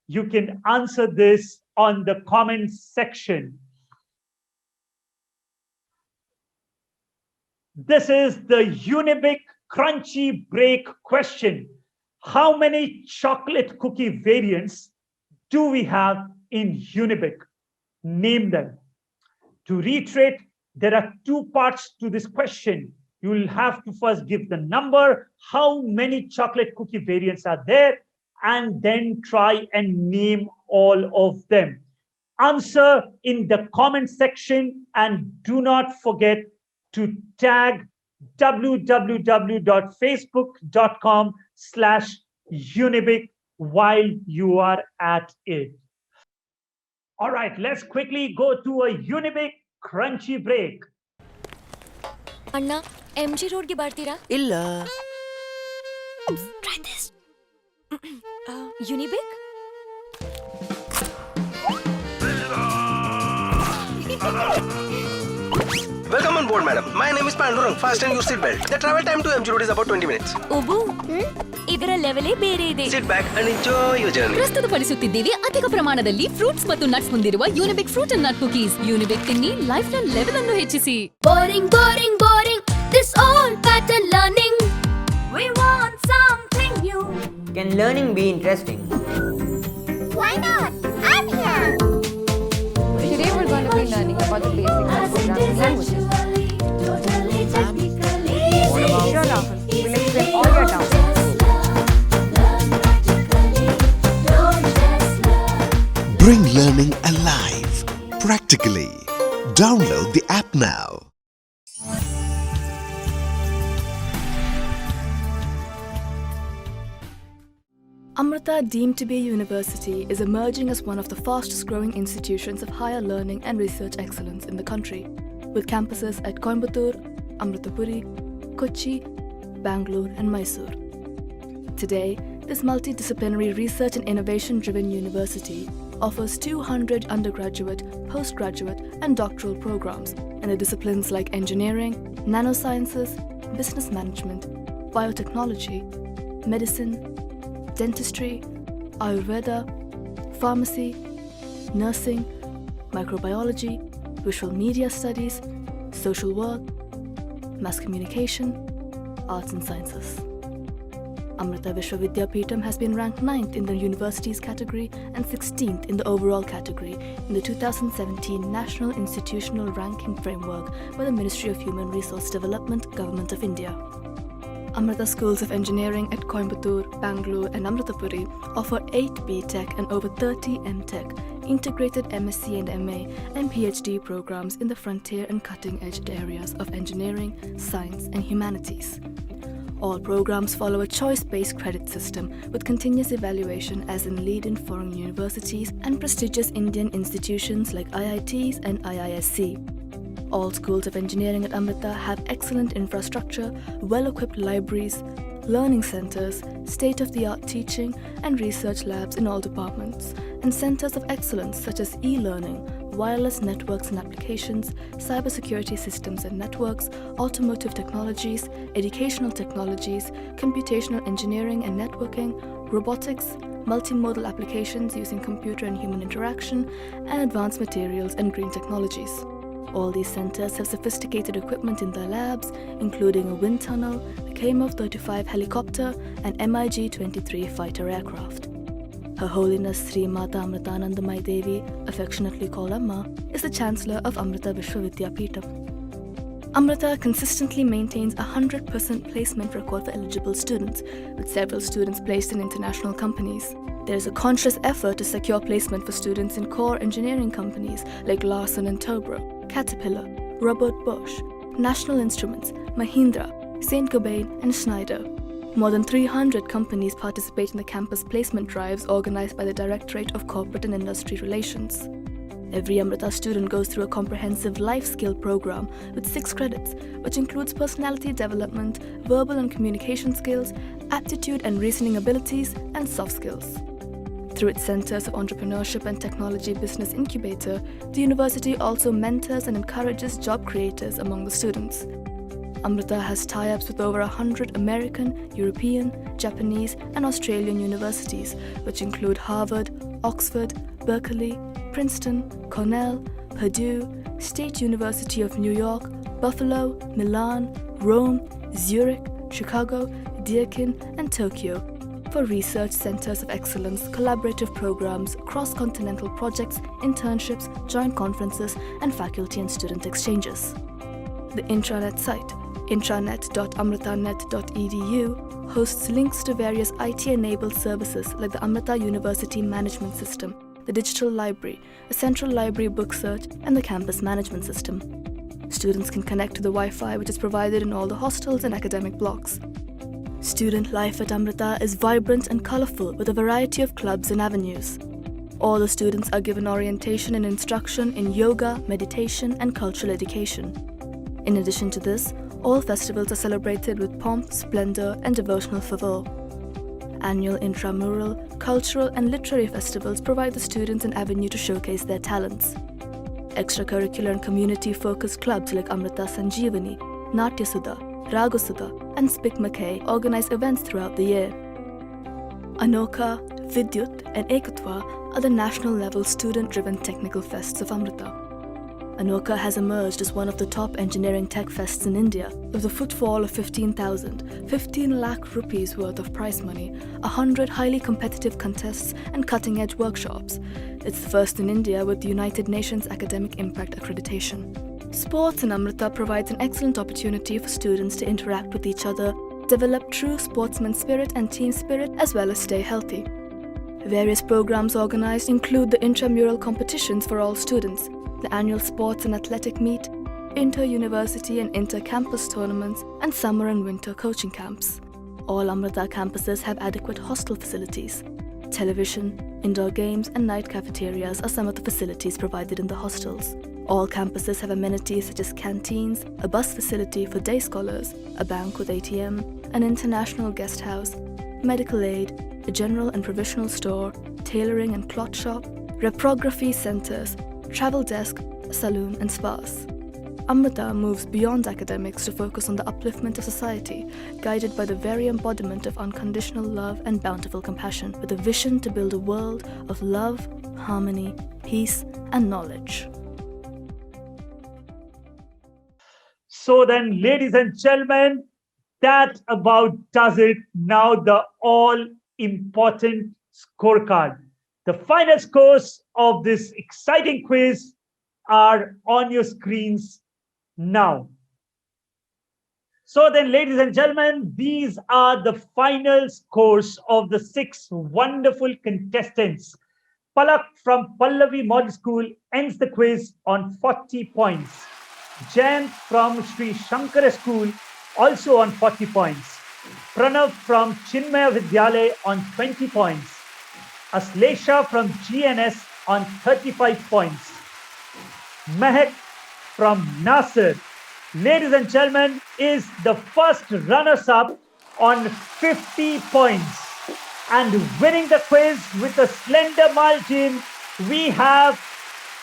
You can answer this on the comments section. This is the Unibic Crunchy Break question. How many chocolate cookie variants do we have in Unibic? Name them. To reiterate, there are 2 parts to this question. You will have to first give the number, how many chocolate cookie variants are there, and then try and name all of them. Answer in the comment section, and do not forget to tag www.facebook.com/Unibic while you are at it. All right, let's quickly go to a Unibic crunchy break. ಅಣ್ಣ MG ರೋಡ್ಗೆ ಬರ್ತೀರಾ? ಇಲ್ಲ. Try this. Unibic? Welcome on board, madam. My name is Pandurang. Fasten your seat belt. The travel time to MG Road is about 20 minutes. ಒಬ್ಬು ಇದರ ಲೆವೆಲೇ ಬೇರೆ ಇದೆ. Sit back and enjoy your journey. ಪ್ರಸ್ತುತಪಡಿಸುತ್ತಿದ್ದೇವೆ ಅಧಿಕ ಪ್ರಮಾಣದಲ್ಲಿ fruits ಮತ್ತು nuts ಹೊಂದಿರುವ Unibic fruit and nut cookies. Unibic ತಿನ್ನಿ life ನ level ಅನ್ನು ಹೆಚ್ಚಿಸಿ. Boring, boring, boring. This all pattern learning. We want something new. Can learning be interesting? Why not? I'm here. Today we're going to be learning about the basics of programming languages. Sure, Rahul. We'll explain all your doubts. Bring learning alive, practically. Download the app now. Amrita, deemed to be a university, is emerging as one of the fastest growing institutions of higher learning and research excellence in the country, with campuses at Coimbatore, Amritapuri, Kochi, Bangalore and Mysore. Today, this multidisciplinary research and innovation-driven university offers 200 undergraduate, postgraduate and doctoral programs in the disciplines like engineering, nanosciences, business management, biotechnology, medicine, dentistry, Ayurveda, pharmacy, nursing, microbiology, visual media studies, social work, mass communication, arts and sciences. Amrita Vishwa Vidyapeetham has been ranked 9th in the universities category and 16th in the overall category in the 2017 National Institutional Ranking Framework by the Ministry of Human Resource Development, Government of India. Amrita Schools of Engineering at Coimbatore, Bangalore and Amritapuri offer 8 B.Tech and over 30 M.Tech, integrated MSc and MA and PhD programs in the frontier and cutting-edge areas of engineering, science and humanities. All programs follow a choice-based credit system with continuous evaluation as in leading foreign universities and prestigious Indian institutions like IITs and IISc. All schools of engineering at Amrita have excellent infrastructure, well-equipped libraries, learning centers, state-of-the-art teaching and research labs in all departments, and centers of excellence such as e-learning, wireless networks and applications, cybersecurity systems and networks, automotive technologies, educational technologies, computational engineering and networking, robotics, multimodal applications using computer and human interaction, and advanced materials and green technologies. All these centers have sophisticated equipment in their labs, including a wind tunnel, a KMOV-35 helicopter, and MiG-23 fighter aircraft. Her Holiness Sri Mata Amritanandamai Devi, affectionately called Amma, is the Chancellor of Amrita Vishwavidyapeetham. Amrita consistently maintains a 100% placement record for eligible students, with several students placed in international companies. There is a conscious effort to secure placement for students in core engineering companies like Larsen & Toubro, Caterpillar, Robert Bosch, National Instruments, Mahindra, Saint Gobain, and Schneider. More than 300 companies participate in the campus placement drives organized by the Directorate of Corporate and Industry Relations. Every Amrita student goes through a comprehensive life skill program with 6 credits, which includes personality development, verbal and communication skills, aptitude and reasoning abilities, and soft skills. Through its Centers of Entrepreneurship and Technology Business Incubator, the university also mentors and encourages job creators among the students. Amrita has tie-ups with over 100 American, European, Japanese, and Australian universities, which include Harvard, Oxford, Berkeley, Princeton, Cornell, Purdue, State University of New York, Buffalo, Milan, Rome, Zurich, Chicago, Deakin, and Tokyo for research centers of excellence, collaborative programs, cross-continental projects, internships, joint conferences, and faculty and student exchanges. The intranet site, intranet.amritanet.edu, hosts links to various IT-enabled services like the Amrita University Management System, the Digital Library, a central library book search, and the Campus Management System. Students can connect to the Wi-Fi which is provided in all the hostels and academic blocks. Student life at Amrita is vibrant and colourful with a variety of clubs and avenues. All the students are given orientation and instruction in yoga, meditation, and cultural education. In addition to this, all festivals are celebrated with pomp, splendour, and devotional fervour. Annual intramural, cultural, and literary festivals provide the students an avenue to showcase their talents. Extracurricular and community-focused clubs like Amrita Sanjeevani, Natya Sudha, Ragusudha, and Spick McKay organize events throughout the year. Anoka, Vidyut, and Ekatva are the national-level student-driven technical fests of Amrita. Anoka has emerged as one of the top engineering tech fests in India, with a footfall of 15 lakh rupees worth of prize money, 100 highly competitive contests, and cutting-edge workshops. It's the first in India with the United Nations Academic Impact Accreditation. Sports in Amrita provides an excellent opportunity for students to interact with each other, develop true sportsman spirit and team spirit, as well as stay healthy. Various programs organized include the intramural competitions for all students, the annual sports and athletic meet, inter-university and inter-campus tournaments, and summer and winter coaching camps. All Amrita campuses have adequate hostel facilities. Television, indoor games, and night cafeterias are some of the facilities provided in the hostels. All campuses have amenities such as canteens, a bus facility for day scholars, a bank with ATM, an international guest house, medical aid, a general and provisional store, tailoring and cloth shop, reprography centers, travel desk, a saloon, and spas. Amrita moves beyond academics to focus on the upliftment of society, guided by the very embodiment of unconditional love and bountiful compassion, with a vision to build a world of love, harmony, peace, and knowledge. So then, ladies and gentlemen, that about does it. Now the all-important scorecard. The final scores of this exciting quiz are on your screens now. So then, ladies and gentlemen, these are the final scores of the 6 wonderful contestants. Palak from Pallavi Model School ends the quiz on 40 points. Jan from Sri Shankara School also on 40 points. Pranav from Chinmaya Vidyalaya on 20 points. Aslesha from GNS on 35 points. Mehak from Nasir, ladies and gentlemen, is the first runners-up on 50 points. And winning the quiz with a slender margin, we have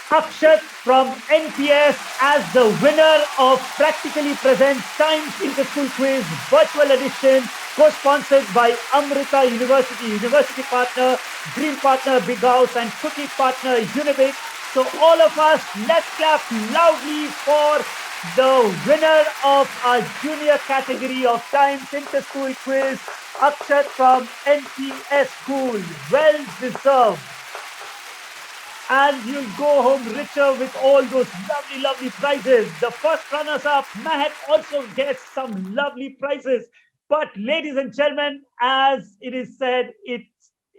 Akshat from NPS as the winner of Practically Present Times Inter-School Quiz Virtual Edition, co-sponsored by Amrita University, University Partner, Green Partner, Big House, and Cookie Partner, Unibic. So all of us, let's clap loudly for the winner of our junior category of Times Inter-School Quiz, Akshat from NPS School. Well deserved. And you'll go home richer with all those lovely, lovely prizes. The first runners-up, Mahek, also gets some lovely prizes. But ladies and gentlemen, as it is said, it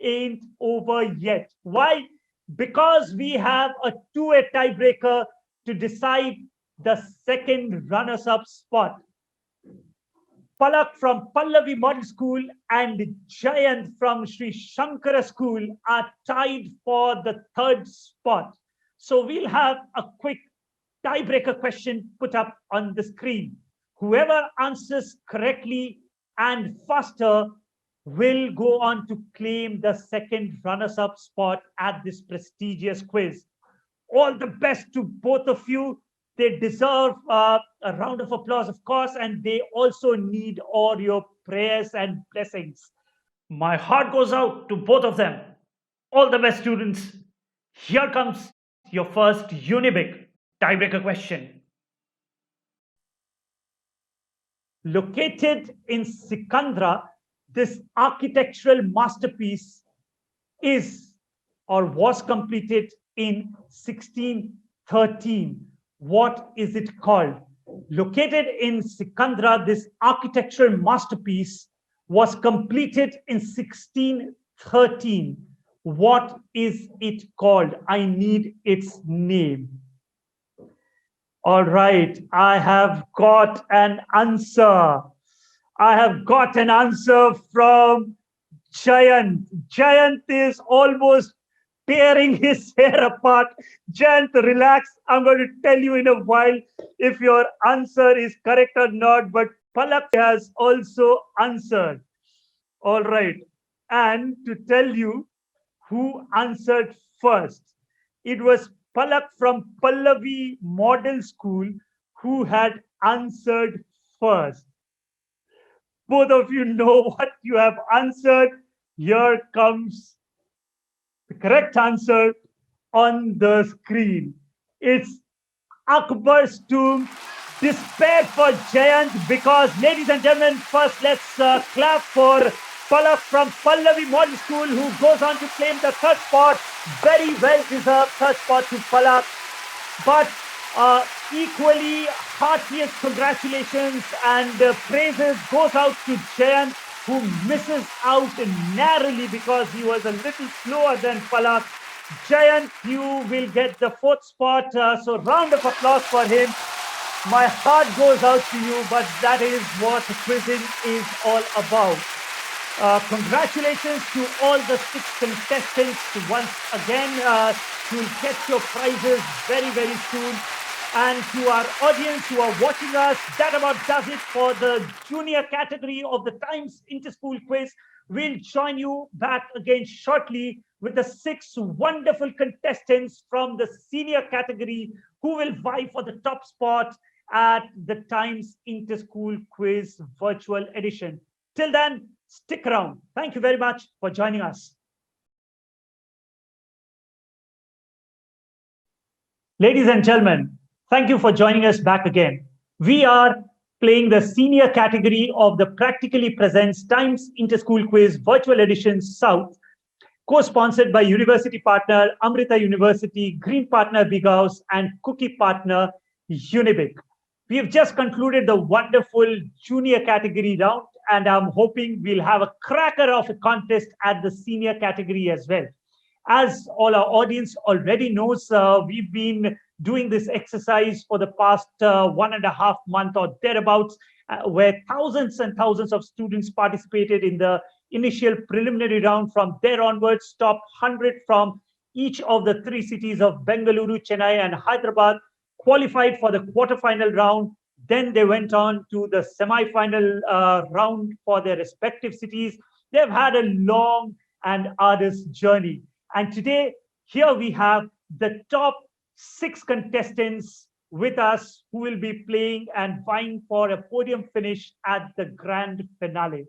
ain't over yet. Why? Because we have a two-way tiebreaker to decide the second runners-up spot. Palak from Pallavi Model School and Jayant from Sri Shankara School are tied for the third spot. So we'll have a quick tiebreaker question put up on the screen. Whoever answers correctly and faster will go on to claim the second runners-up spot at this prestigious quiz. All the best to both of you. They deserve a round of applause, of course, and they also need all your prayers and blessings. My heart goes out to both of them. All the best, students. Here comes your first Unibic tiebreaker question. Located in Sikandra, this architectural masterpiece is or was completed in 1613. What is it called? Located in Sikandra, this architectural masterpiece was completed in 1613. What is it called? I need its name. All right, I have got an answer. I have got an answer from Jayant. Jayant is almost tearing his hair apart. Jayant, relax. I'm going to tell you in a while if your answer is correct or not, but Palak has also answered. All right. And to tell you who answered first, it was Palak from Pallavi Model School who had answered first. Both of you know what you have answered. Here comes the correct answer on the screen. It's Akbar's tomb. Despair for Jayant because, ladies and gentlemen, first let's clap for Palak from Pallavi Model School who goes on to claim the third spot. Very well deserved third spot to Palak. But equally heartiest congratulations and praises goes out to Jayant, who misses out narrowly because he was a little slower than Palak. Jayant, you will get the fourth spot. So round of applause for him. My heart goes out to you, but that is what quizzing is all about. Congratulations to all the 6 contestants. Once again, you'll get your prizes very, very soon. And to our audience who are watching us, that about does it for the junior category of the Times Inter-School Quiz. We'll join you back again shortly with the 6 wonderful contestants from the senior category who will vie for the top spot at the Times Inter-School Quiz Virtual Edition. Till then, stick around. Thank you very much for joining us. Ladies and gentlemen, thank you for joining us back again. We are playing the senior category of the Practically Presents Times Inter-School Quiz Virtual Edition South, co-sponsored by University Partner, Amrita University, Green Partner, Big House, and Cookie Partner, Unibic. We have just concluded the wonderful junior category round, and I'm hoping we'll have a cracker of a contest at the senior category as well. As all our audience already knows, we've been doing this exercise for the past 1.5 months or thereabouts, where thousands and thousands of students participated in the initial preliminary round. From there onwards, top 100 from each of the three cities of Bengaluru, Chennai, and Hyderabad qualified for the quarterfinal round. Then they went on to the semi-final round for their respective cities. They've had a long and arduous journey. And today, here we have the top 6 contestants with us who will be playing and vying for a podium finish at the grand finale.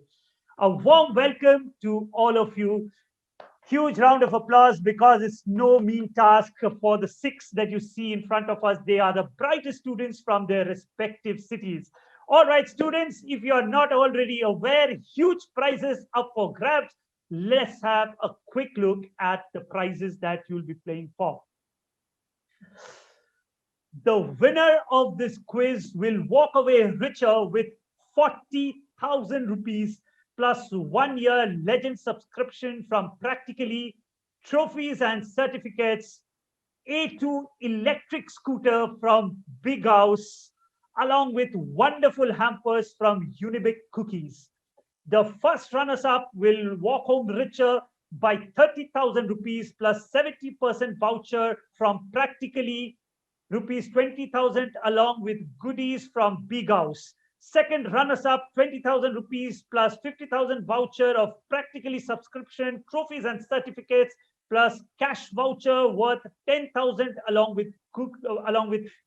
A warm welcome to all of you. Huge round of applause, because it's no mean task for the 6 that you see in front of us. They are the brightest students from their respective cities. All right, students, if you are not already aware, huge prizes up for grabs. Let's have a quick look at the prizes that you'll be playing for. The winner of this quiz will walk away richer with 40,000 rupees plus 1-year legend subscription from Practically, trophies and certificates, A2 electric scooter from Big House, along with wonderful hampers from Unibic Cookies. The first runners-up will walk home richer by 30,000 rupees plus 70% voucher from Practically, rupees 20,000, along with goodies from Big House. Second runners-up, 20,000 rupees plus 50,000 voucher of Practically subscription, trophies and certificates, plus cash voucher worth 10,000, along with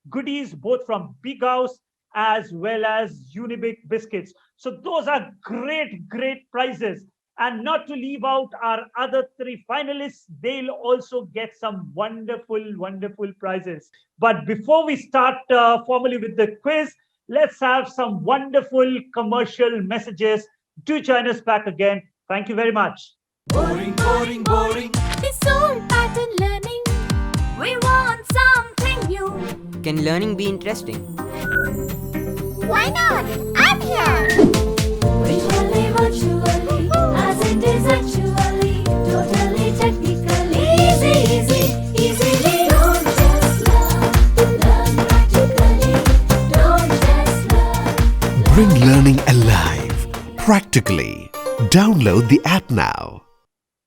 goodies both from Big House as well as Unibic biscuits. So those are great prizes. And not to leave out our other 3 finalists, they'll also get some wonderful prizes. But before we start formally with the quiz, let's have some wonderful commercial messages. Do join us back again. Thank you very much. Boring. This all pattern learning. We want something new. Can learning be interesting? Why not? I'm here. Virtually, as it is actually, totally technically, easily. Don't just learn practically. Don't just learn. Bring learning alive, practically. Download the app now.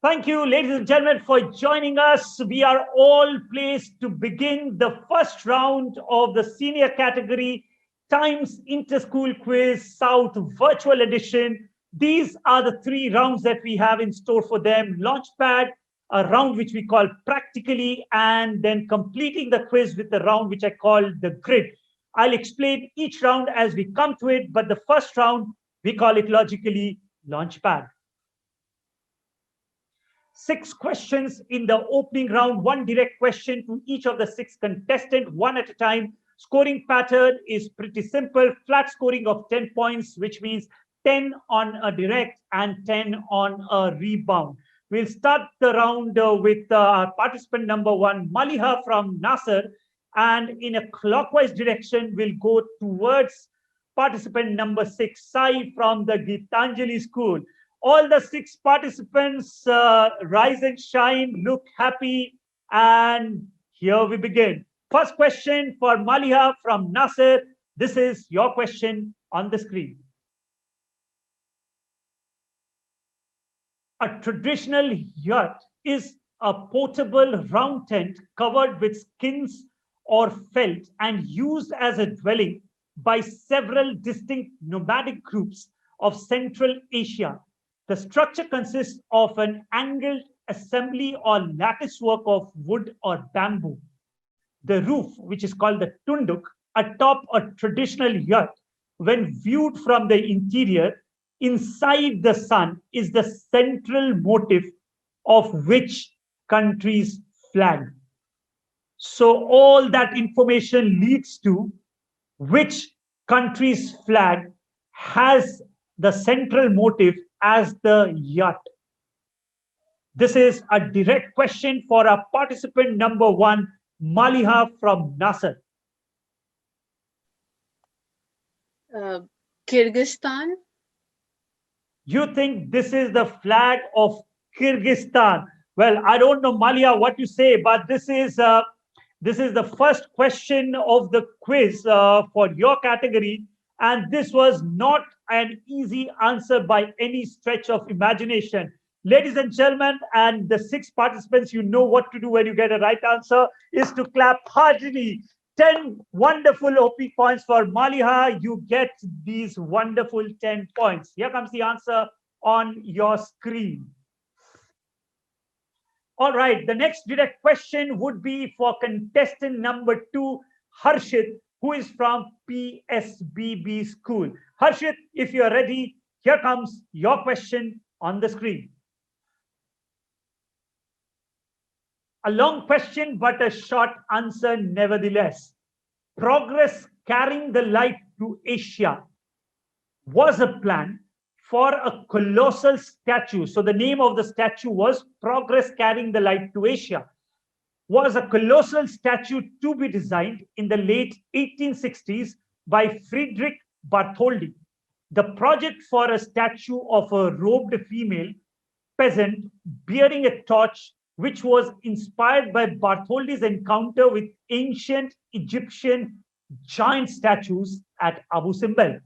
Thank you, ladies and gentlemen, for joining us. We are all placed to begin the first round of the senior category Times Inter-School Quiz South Virtual Edition. These are the 3 rounds that we have in store for them. Launchpad, a round which we call Practically, and then completing the quiz with the round which I call the Grid. I'll explain each round as we come to it, but the first round, we call it logically Launchpad. 6 questions in the opening round, 1 direct question to each of the 6 contestants, 1 at a time. Scoring pattern is pretty simple. Flat scoring of 10 points, which means 10 on a direct and 10 on a rebound. We'll start the round with participant number 1, Maliha from Nasser. And in a clockwise direction, we'll go towards participant number 6, Sai from the Gitanjali School. All the 6 participants rise and shine, look happy, and here we begin. First question for Maliha from Nasser. This is your question on the screen. A traditional yurt is a portable round tent covered with skins or felt and used as a dwelling by several distinct nomadic groups of Central Asia. The structure consists of an angled assembly or lattice work of wood or bamboo. The roof, which is called the tunduk, atop a traditional yurt, when viewed from the interior, inside the sun, is the central motif of which country's flag. So all that information leads to which country's flag has the central motif as the yurt. This is a direct question for our participant number 1, Maliha from Nasser. Kyrgyzstan. You think this is the flag of Kyrgyzstan? Well, I don't know, Maliha, what you say, but this is the first question of the quiz for your category, And this was not an easy answer by any stretch of imagination. Ladies and gentlemen, and the 6 participants, you know what to do when you get a right answer is to clap heartily. 10 wonderful OP points for Maliha. You get these wonderful 10 points. Here comes the answer on your screen. All right, the next direct question would be for contestant number 2, Harshit, who is from PSBB School. Harshit, if you're ready, here comes your question on the screen. A long question, but a short answer nevertheless. Progress carrying the light to Asia was a plan for a colossal statue. So the name of the statue was Progress Carrying the Light to Asia. Was a colossal statue to be designed in the late 1860s by Friedrich Bartholdi. The project for a statue of a robed female peasant bearing a torch, which was inspired by Bartholdi's encounter with ancient Egyptian giant statues at Abu Simbel.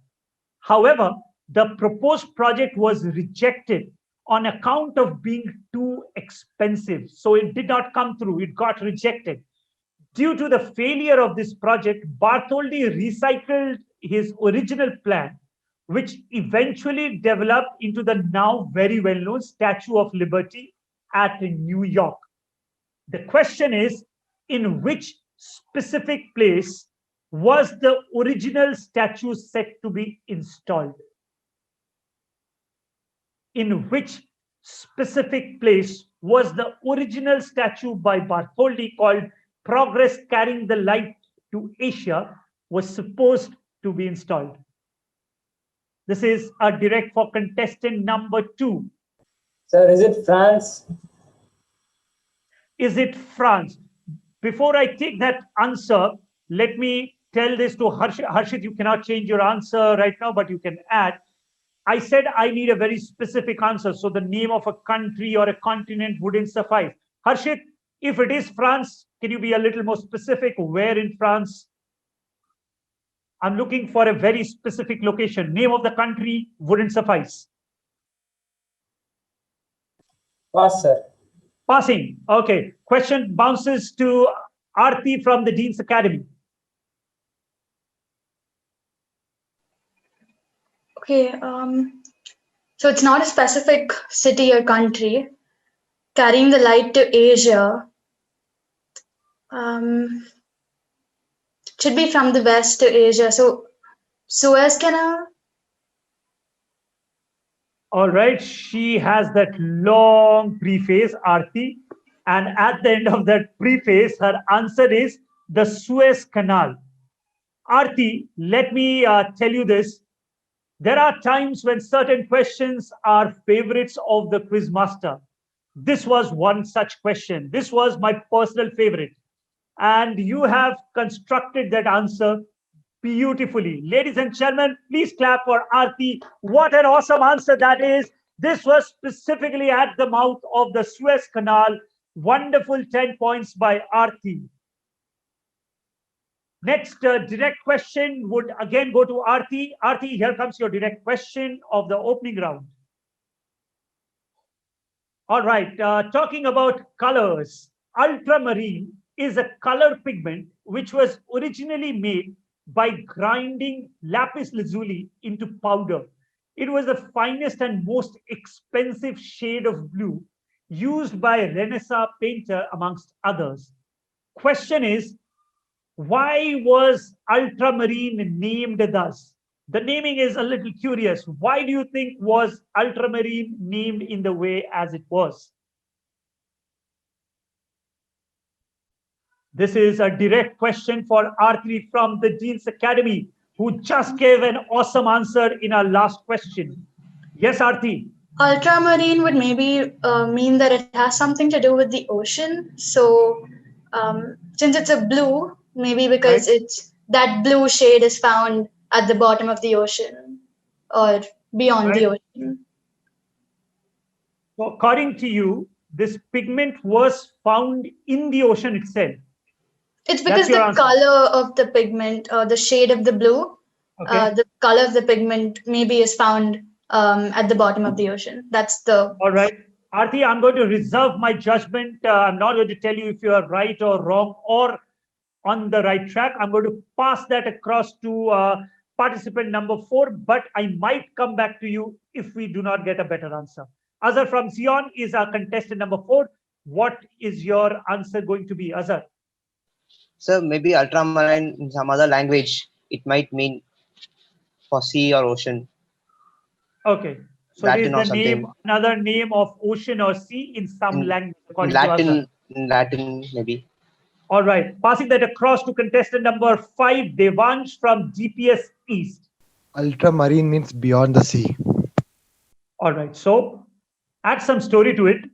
However, the proposed project was rejected on account of being too expensive. So it did not come through, it got rejected. Due to the failure of this project, Bartholdi recycled his original plan, which eventually developed into the now very well-known Statue of Liberty at New York. The question is, in which specific place was the original statue set to be installed? In which specific place was the original statue by Bartholdi called Progress Carrying the Light to Asia was supposed to be installed? This is a direct for contestant number 2. Sir, is it France? Is it France? Before I take that answer, let me tell this to Harshit. Harshit, you cannot change your answer right now, but you can add. I said I need a very specific answer, so the name of a country or a continent wouldn't suffice. Harshit, if it is France, can you be a little more specific? Where in France? I'm looking for a very specific location. Name of the country wouldn't suffice. Pass, sir. Passing. Okay. Question bounces to Aarti from the Dean's Academy. Okay, so it's not a specific city or country. Carrying the light to Asia. Should be from the west to Asia. So Suez Canal. All right, she has that long preface, Aarti, and at the end of that preface, her answer is the Suez Canal. Aarti, let me tell you this. There are times when certain questions are favorites of the quiz master. This was one such question. This was my personal favorite. And you have constructed that answer beautifully. Ladies and gentlemen, please clap for Aarti. What an awesome answer that is. This was specifically at the mouth of the Suez Canal. Wonderful 10 points by Aarti. Next direct question would again go to Aarti. Aarti, here comes your direct question of the opening round. All right, talking about colors, ultramarine is a color pigment which was originally made by grinding lapis lazuli into powder. It was the finest and most expensive shade of blue used by a Renaissance painter amongst others. Question is, why was ultramarine named thus? The naming is a little curious. Why do you think was ultramarine named in the way as it was? This is a direct question for Aarti from the Dean's Academy, who just gave an awesome answer in our last question. Yes, Aarti? Ultramarine would maybe mean that it has something to do with the ocean. So since it's a blue, maybe because it's that blue shade is found at the bottom of the ocean or beyond the ocean. So according to you, this pigment was found in the ocean itself. It's because the color of the pigment, the shade of the blue, the color of the pigment maybe is found at the bottom of the ocean. That's the... All right. Aarti, I'm going to reserve my judgment. I'm not going to tell you if you are right or wrong or on the right track. I'm going to pass that across to participant number 4, but I might come back to you if we do not get a better answer. Azhar from Zion is our contestant number 4. What is your answer going to be, Azhar? Sir, maybe ultramarine in some other language, it might mean for sea or ocean. Okay. So Latin it is the name, another name of ocean or sea in some language. In Latin, maybe. All right. Passing that across to contestant number 5, Devansh from GPS East. Ultramarine means beyond the sea. All right. So add some story to it.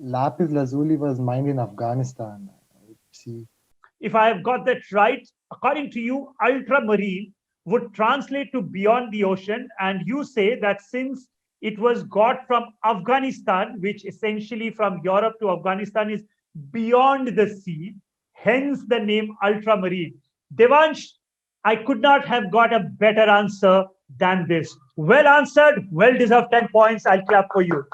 Lapis lazuli was mined in Afghanistan. See. If I have got that right, according to you, ultramarine would translate to beyond the ocean. And you say that since it was got from Afghanistan, which essentially from Europe to Afghanistan is beyond the sea, hence the name ultramarine. Devansh, I could not have got a better answer than this. Well answered, well deserved 10 points. I'll clap for you.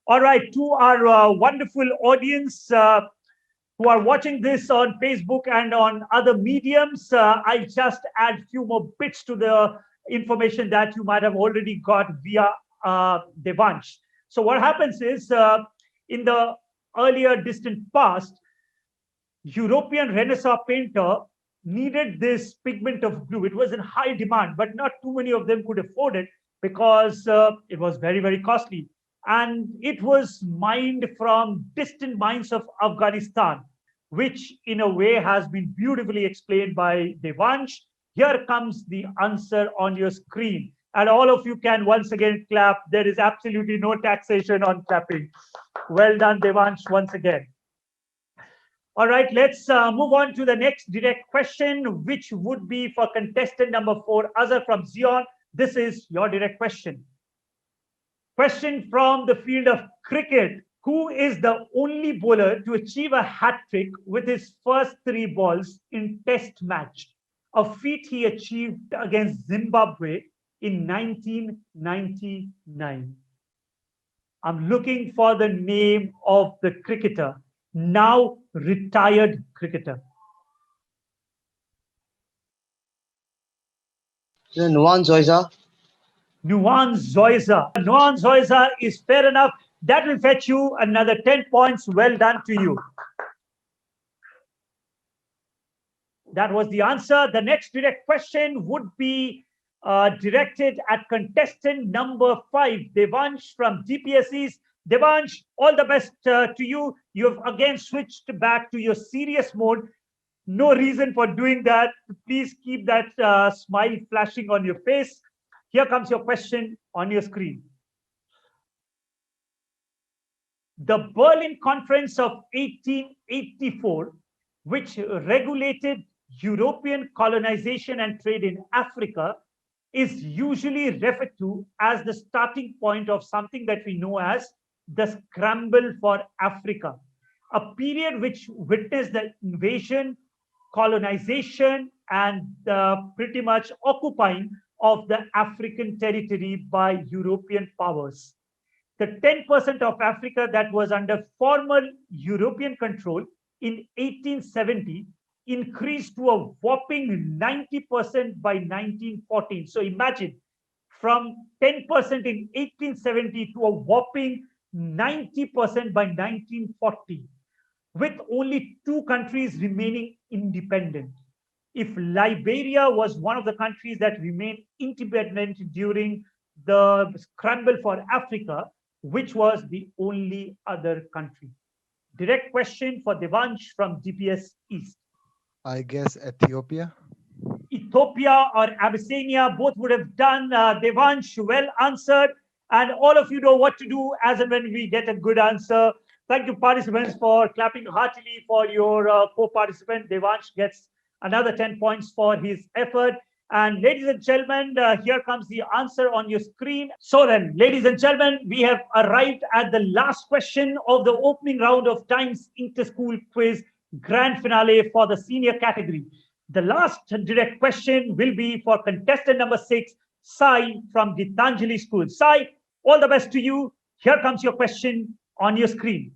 All right, to our wonderful audience who are watching this on Facebook and on other mediums, I just add a few more bits to the information that you might have already got via Devansh. So what happens is, in the earlier distant past, European Renaissance painter needed this pigment of blue. It was in high demand, but not too many of them could afford it because it was very, very costly. And it was mined from distant mines of Afghanistan, which in a way has been beautifully explained by Devansh. Here comes the answer on your screen. And all of you can once again clap. There is absolutely no taxation on clapping. Well done, Devansh, once again. All right, let's move on to the next direct question, which would be for contestant number 4, Azhar from Zion. This is your direct question. Question from the field of cricket. Who is the only bowler to achieve a hat-trick with his first 3 balls in test match? A feat he achieved against Zimbabwe in 1999. I'm looking for the name of the cricketer, now retired cricketer. Nuwan Zoysa. Nuwan Zoysa. Nuwan Zoysa is fair enough. That will fetch you another 10 points. Well done to you. That was the answer. The next direct question would be directed at contestant number 5, Devansh from DPSEs. Devansh, all the best to you. You have again switched back to your serious mode. No reason for doing that. Please keep that smile flashing on your face. Here comes your question on your screen. The Berlin Conference of 1884, which regulated European colonization and trade in Africa, is usually referred to as the starting point of something that we know as the Scramble for Africa, a period which witnessed the invasion, colonization, and pretty much occupying of the African territory by European powers. The 10% of Africa that was under formal European control in 1870 increased to a whopping 90% by 1914. So imagine, from 10% in 1870 to a whopping 90% by 1940, with only 2 countries remaining independent. If Liberia was one of the countries that remained independent during the scramble for Africa, which was the only other country? Direct question for Devansh from GPS East. I guess Ethiopia. Ethiopia or Abyssinia, both would have done. Devansh, well answered. And all of you know what to do as and when we get a good answer. Thank you, participants, for clapping heartily for your co-participant. Devansh gets another 10 points for his effort. And ladies and gentlemen, here comes the answer on your screen. So then, ladies and gentlemen, we have arrived at the last question of the opening round of Times Inter-School Quiz Grand Finale for the senior category. The last direct question will be for contestant number 6, Sai from Gitanjali School. Sai, all the best to you. Here comes your question on your screen.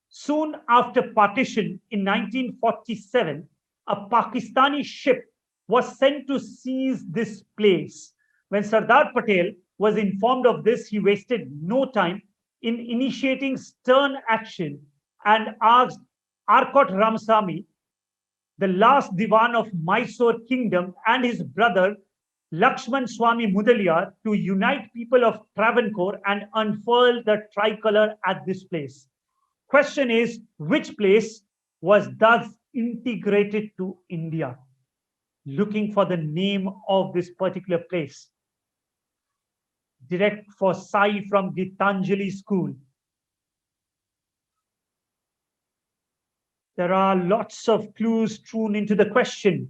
Soon after partition in 1947, a Pakistani ship was sent to seize this place. When Sardar Patel was informed of this, he wasted no time in initiating stern action and asked Arcot Ramasamy, the last Diwan of Mysore Kingdom, and his brother Lakshman Swami Mudaliar to unite people of Travancore and unfurl the tricolour at this place. Question is, which place was thus integrated to India? Looking for the name of this particular place. Direct for Sai from Gitanjali School. There are lots of clues strewn into the question.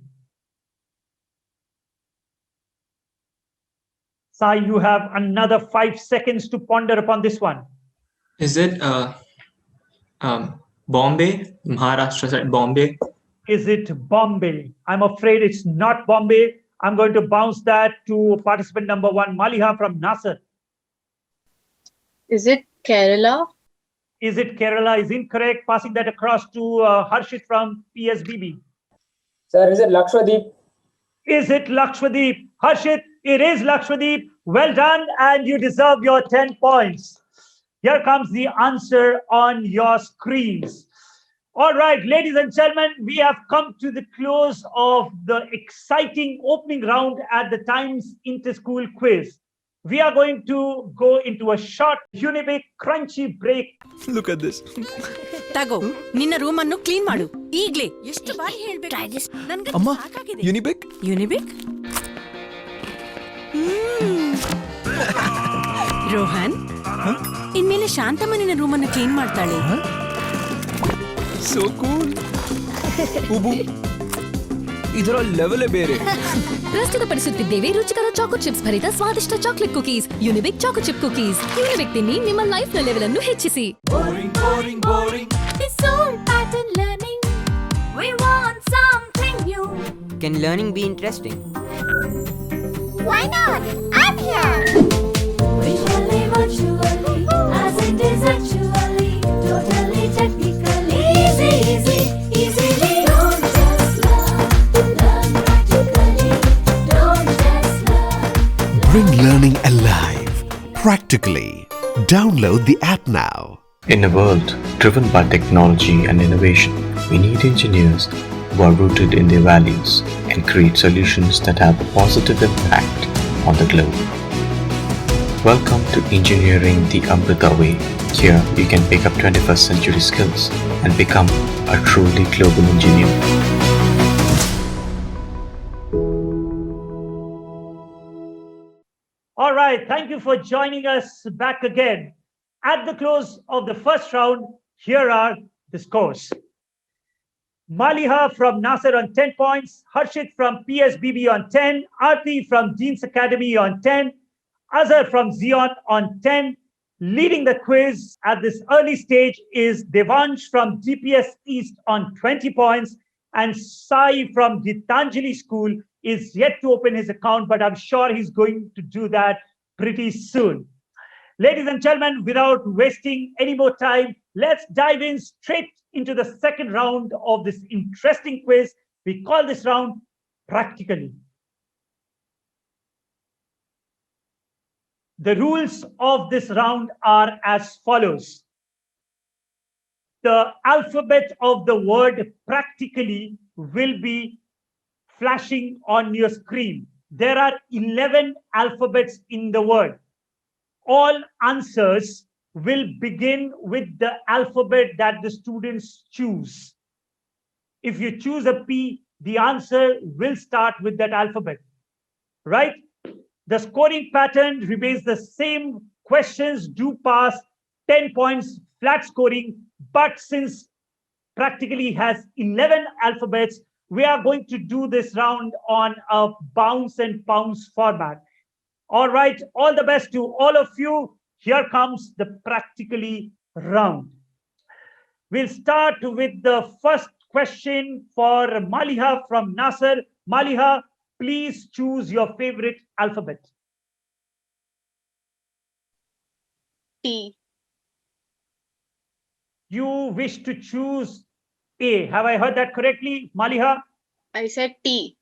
Sai, you have another 5 seconds to ponder upon this one. Is it Bombay? Maharashtra side, Bombay? Is it Bombay? I'm afraid it's not Bombay. I'm going to bounce that to participant number 1, Maliha from Nasser. Is it Kerala? Is it Kerala? Is incorrect. Passing that across to Harshit from PSBB. Sir, is it Lakshadweep? Is it Lakshadweep? Harshit, it is Lakshadweep. Well done, and you deserve your 10 points. Here comes the answer on your screens. All right, ladies and gentlemen, we have come to the close of the exciting opening round at the Times Inter-School Quiz. We are going to go into a short, unique, crunchy break. Look at this. Tago, ನಿನ್ನ room ಅನ್ನು clean ಮಾಡು ಈಗ್ಲೇ. ಎಷ್ಟು ಬಾರಿ ಹೇಳ್ಬೇಕು ನನಗೆ ಸಾಕಾಗಿದೆ. Unibic? Unibic? Rohan, ಇನ್ಮೇಲೆ ಶಾಂತಮ್ಮ ನಿನ್ನ ರೂಮ್ ಅನ್ನು ಕ್ಲೀನ್ ಮಾಡ್ತಾಳೆ. So cool. ಉಬು, ಇದರ ಲೆವೆಲೇ ಬೇರೆ. ಪ್ರಸ್ತುತಪಡಿಸುತ್ತಿದ್ದೇವೆ ರುಚಿಕರ ಚಾಕೋ ಚಿಪ್ಸ್ ಭರಿತ ಸ್ವಾದಿಷ್ಟ chocolate cookies, Unibic choco chip cookies. Unibic ತಿನ್ನಿ, ನಿಮ್ಮ ಲೈಫ್ ನ ಲೆವೆಲ್ ಅನ್ನು ಹೆಚ್ಚಿಸಿ. Boring, boring, boring. This all pattern learning. We want something new. Can learning be interesting? Why not? I'm here. Visually, virtually, as it is actually, totally technically, easy, easy, easily. Don't just learn practically. Don't just learn. Bring learning alive, practically. Download the app now. In a world driven by technology and innovation, we need engineers who are rooted in their values and create solutions that have a positive impact on the globe. Welcome to Engineering the Amrita Way. Here you can pick up 21st century skills and become a truly global engineer. All right, thank you for joining us back again. At the close of the first round, here are the scores. Maliha from Nasser on 10 points, Harshit from PSBB on 10, Aarti from Dean's Academy on 10, Azhar from Zion on 10. Leading the quiz at this early stage is Devansh from GPS East on 20 points, and Sai from Gitanjali School is yet to open his account, but I'm sure he's going to do that pretty soon. Ladies and gentlemen, without wasting any more time, let's dive in straight into the second round of this interesting quiz. We call this round Practically. The rules of this round are as follows. The alphabet of the word practically will be flashing on your screen. There are 11 alphabets in the word. All answers will begin with the alphabet that the students choose. If you choose a P, the answer will start with that alphabet, right? The scoring pattern remains the same. Questions do pass 10 points flat scoring, but since Practically has 11 alphabets, we are going to do this round on a bounce and pounce format. All right, all the best to all of you. Here comes the Practically round. We'll start with the first question for Maliha from Nasser. Maliha, please choose your favorite alphabet. T. You wish to choose A. Have I heard that correctly, Maliha? I said T.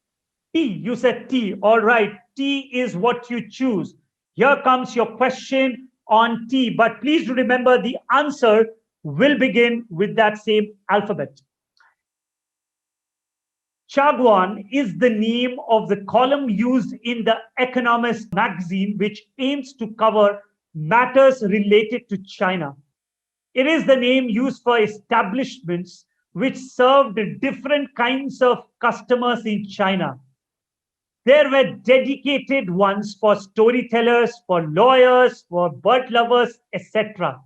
T. You said T. All right. T is what you choose. Here comes your question on T. But please remember the answer will begin with that same alphabet. Chagwan is the name of the column used in the Economist magazine, which aims to cover matters related to China. It is the name used for establishments which served different kinds of customers in China. There were dedicated ones for storytellers, for lawyers, for bird lovers, etc.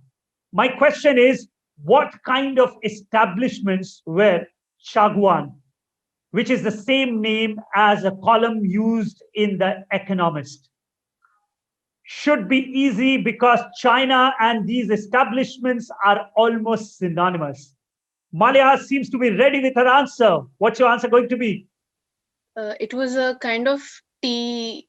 My question is, what kind of establishments were Chagwan, which is the same name as a column used in The Economist? Should be easy because China and these establishments are almost synonymous. Maliha seems to be ready with her answer. What's your answer going to be? It was a kind of tea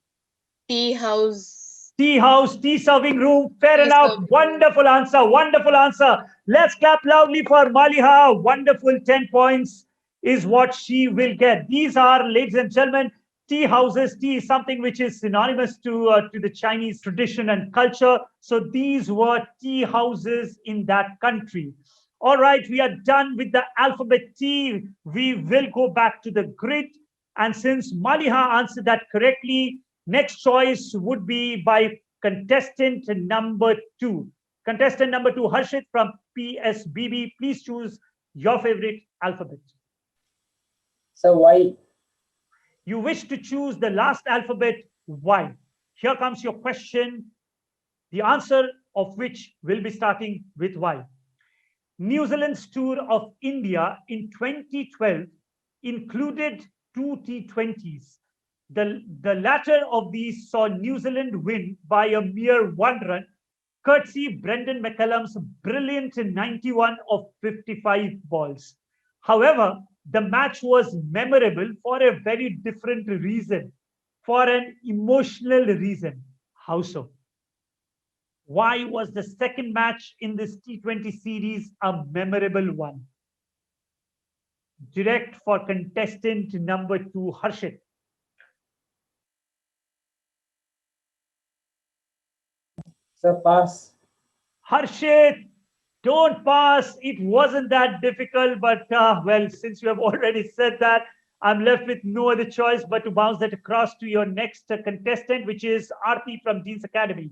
house. Tea house, tea serving room. Fair enough. Wonderful answer. Wonderful answer. Let's clap loudly for Maliha. Wonderful 10 points is what she will get. These are, ladies and gentlemen, tea houses. Tea is something which is synonymous to the Chinese tradition and culture. So these were tea houses in that country. All right, we are done with the alphabet T. We will go back to the grid. And since Maliha answered that correctly, next choice would be by contestant number 2. Contestant number 2, Harshit from PSBB. Please choose your favorite alphabet. So Y. You wish to choose the last alphabet Y. Here comes your question, the answer of which will be starting with Y. New Zealand's tour of India in 2012 included 2 T20s. The latter of these saw New Zealand win by a mere 1 run, courtesy Brendan McCullum's brilliant 91 of 55 balls. However, the match was memorable for a very different reason, for an emotional reason. How so? Why was the second match in this T20 series a memorable one? Direct for contestant number 2, Harshit. So pass. Harshit, don't pass. It wasn't that difficult, but well, since you have already said that, I'm left with no other choice but to bounce that across to your next contestant, which is Aarti from Dean's Academy.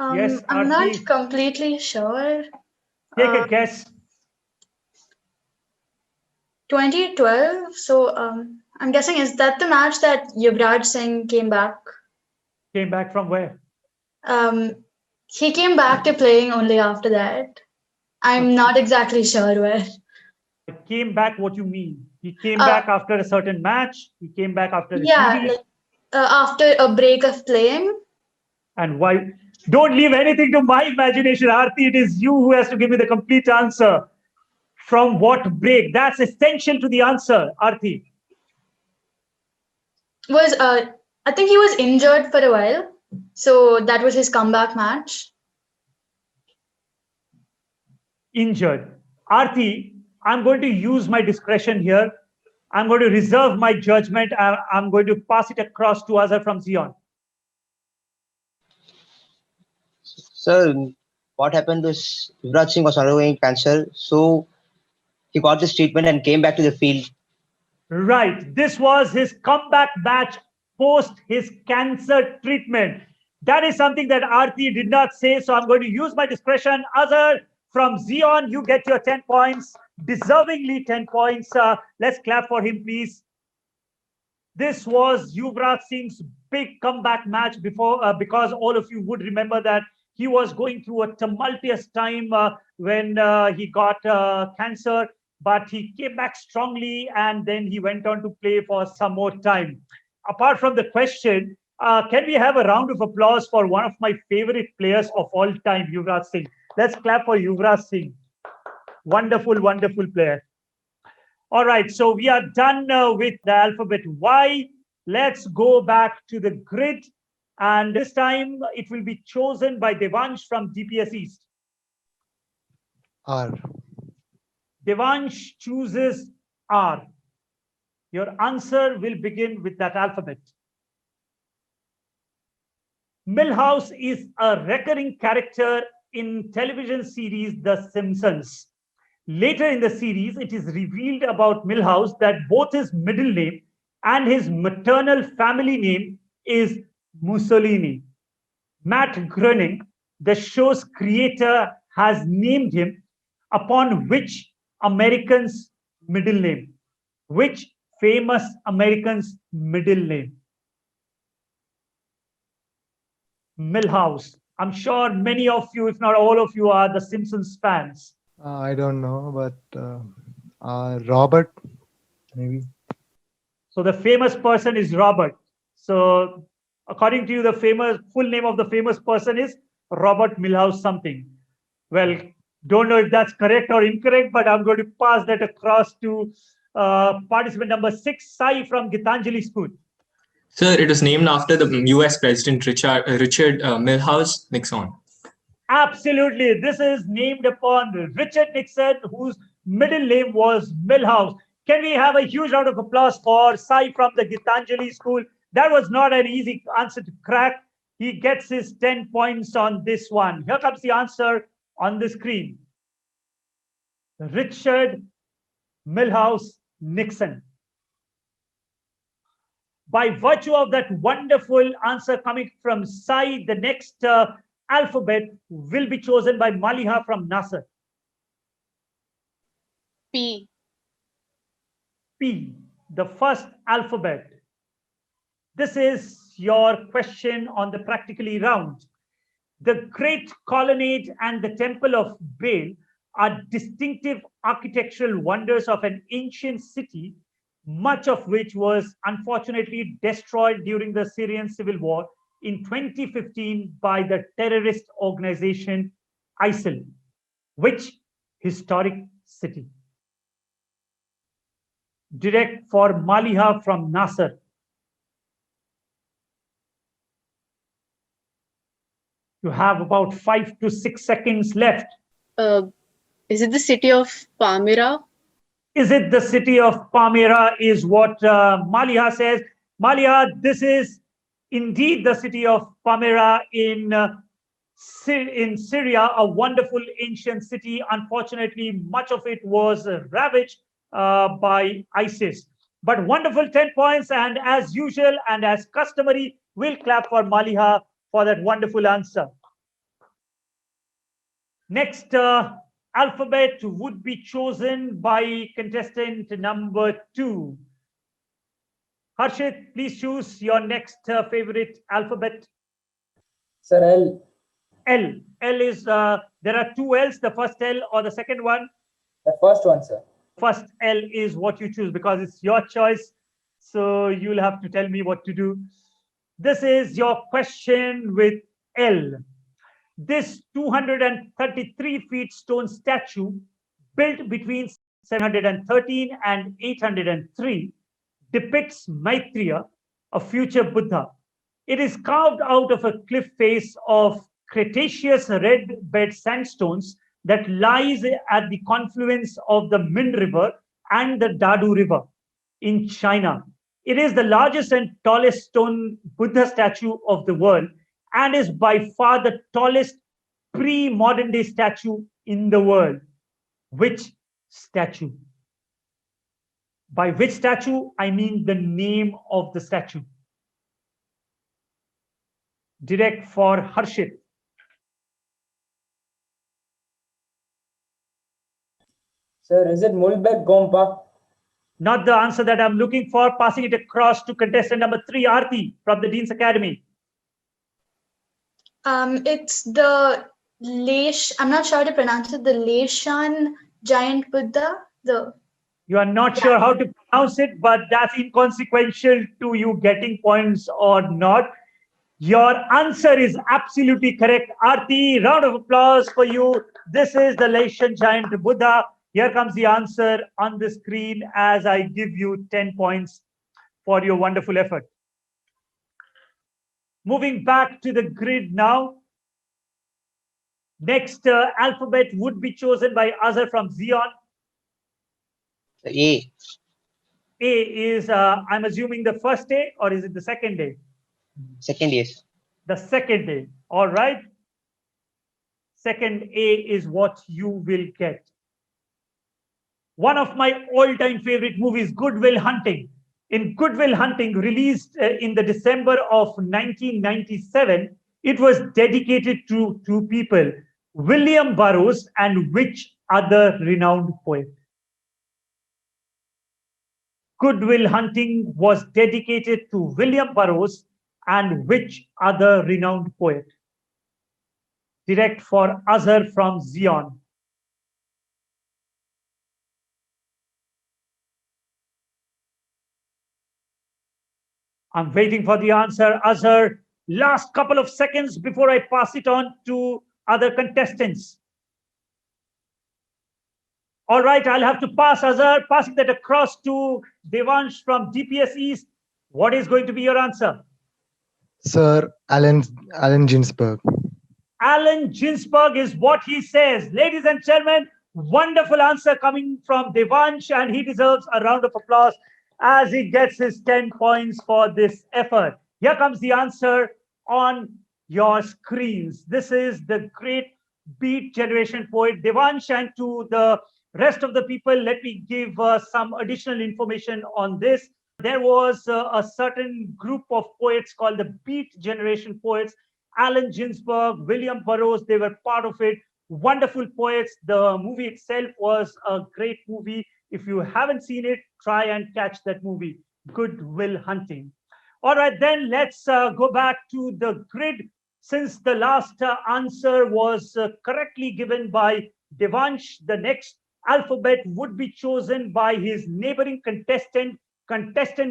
Yes, I'm Aarti. not completely sure. Take a guess. 2012. So I'm guessing, is that the match that Yuvraj Singh came back? Came back from where? He came back to playing only after that. I'm not exactly sure where. Came back, what you mean? He came back after a certain match? He came back after the Yeah, series? like, after a break of playing. And why? Don't leave anything to my imagination, Aarti. It is you who has to give me the complete answer. From what break? That's essential to the answer, Aarti. I think he was injured for a while. So that was his comeback match. Injured. Aarti, I'm going to use my discretion here. I'm going to reserve my judgment. I'm going to pass it across to Azhar from Zion. Sir, what happened was Yuvraj Singh was undergoing cancer, so he got this treatment and came back to the field. Right. This was his comeback match post his cancer treatment. That is something that Aarti did not say, so I'm going to use my discretion. Azhar from Zion, you get your 10 points. Deservingly 10 points. Let's clap for him, please. This was Yuvraj Singh's big comeback match before, because all of you would remember that he was going through a tumultuous time when he got cancer, but he came back strongly and then he went on to play for some more time. Apart from the question, can we have a round of applause for one of my favorite players of all time, Yuvraj Singh? Let's clap for Yuvraj Singh. Wonderful, wonderful player. All right, so we are done with the alphabet Y. Let's go back to the grid. And this time it will be chosen by Devansh from DPS East. R. Devansh chooses R. Your answer will begin with that alphabet. Milhouse is a recurring character in television series The Simpsons. Later in the series, it is revealed about Milhouse that both his middle name and his maternal family name is Mussolini. Matt Groening, the show's creator, has named him upon which American's middle name? Which famous American's middle name? Milhouse. I'm sure many of you, if not all of you, are the Simpsons fans. I don't know, but Robert, maybe. So the famous person is Robert. So according to you, the famous full name of the famous person is Robert Milhouse something. Well, don't know if that's correct or incorrect, but I'm going to pass that across to participant number 6, Sai from Gitanjali School. Sir, it was named after the US President Richard Milhouse Nixon. Absolutely. This is named upon Richard Nixon, whose middle name was Milhouse. Can we have a huge round of applause for Sai from the Gitanjali School? That was not an easy answer to crack. He gets his 10 points on this one. Here comes the answer on the screen. Richard Milhouse Nixon. By virtue of that wonderful answer coming from Sai, the next alphabet will be chosen by Maliha from Nasser. P. P, the first alphabet. This is your question on the practically round. The Great Colonnade and the Temple of Baal are distinctive architectural wonders of an ancient city, much of which was unfortunately destroyed during the Syrian civil war in 2015 by the terrorist organization ISIL. Which historic city? Direct for Maliha from Nasser. You have about 5 to 6 seconds left. Is it the city of Palmyra? Is it the city of Palmyra is what Maliha says. Maliha, this is indeed the city of Palmyra in Syria, a wonderful ancient city. Unfortunately, much of it was ravaged by ISIS. But wonderful 10 points, and as usual and as customary, we'll clap for Maliha for that wonderful answer. Next alphabet would be chosen by contestant number 2. Harshit, please choose your next favorite alphabet. Sir, L. L. L is, there are 2 L's, the first L or the second one? The first one, sir. First L is what you choose because it's your choice. So you'll have to tell me what to do. This is your question with L. This 233 feet stone statue, built between 713 and 803, depicts Maitreya, a future Buddha. It is carved out of a cliff face of Cretaceous red bed sandstones that lies at the confluence of the Min River and the Dadu River in China. It is the largest and tallest stone Buddha statue of the world and is by far the tallest pre-modern day statue in the world. Which statue? By which statue, I mean the name of the statue. Direct for Harshit. Sir, is it Mulbek Gompa? Not the answer that I'm looking for. Passing it across to contestant number 3, Aarti from the Dean's Academy. It's the I'm not sure how to pronounce it, the Leshan giant Buddha. You are not sure how to pronounce it, but that's inconsequential to you getting points or not. Your answer is absolutely correct. Aarti, round of applause for you. This is the Laotian giant Buddha. Here comes the answer on the screen as I give you 10 points for your wonderful effort. Moving back to the grid now. Next alphabet would be chosen by Azhar from Zion. A. A is, I'm assuming the first day, or is it the second day? Second, yes. The second day. All right. Second A is what you will get. One of my all-time favorite movies, Good Will Hunting. In Good Will Hunting, released in the December of 1997, it was dedicated to two people, William Burroughs and which other renowned poet? Good Will Hunting was dedicated to William Burroughs and which other renowned poet? Direct for Azhar from Zion. I'm waiting for the answer, Azhar. Last couple of seconds before I pass it on to other contestants. All right, I'll have to pass, Azhar, passing that across to Devansh from DPS East. What is going to be your answer? Sir Allen Ginsberg. Allen Ginsberg is what he says. Ladies and gentlemen, wonderful answer coming from Devansh, and he deserves a round of applause as he gets his 10 points for this effort. Here comes the answer on your screens. This is the great Beat Generation poet Devansh, and to the rest of the people, let me give some additional information on this. There was a certain group of poets called the Beat Generation poets. Allen Ginsberg, William Burroughs, they were part of it. Wonderful poets. The movie itself was a great movie. If you haven't seen it, try and catch that movie, Good Will Hunting. All right, then let's go back to the grid. Since the last answer was correctly given by Devansh, the next alphabet would be chosen by his neighboring contestant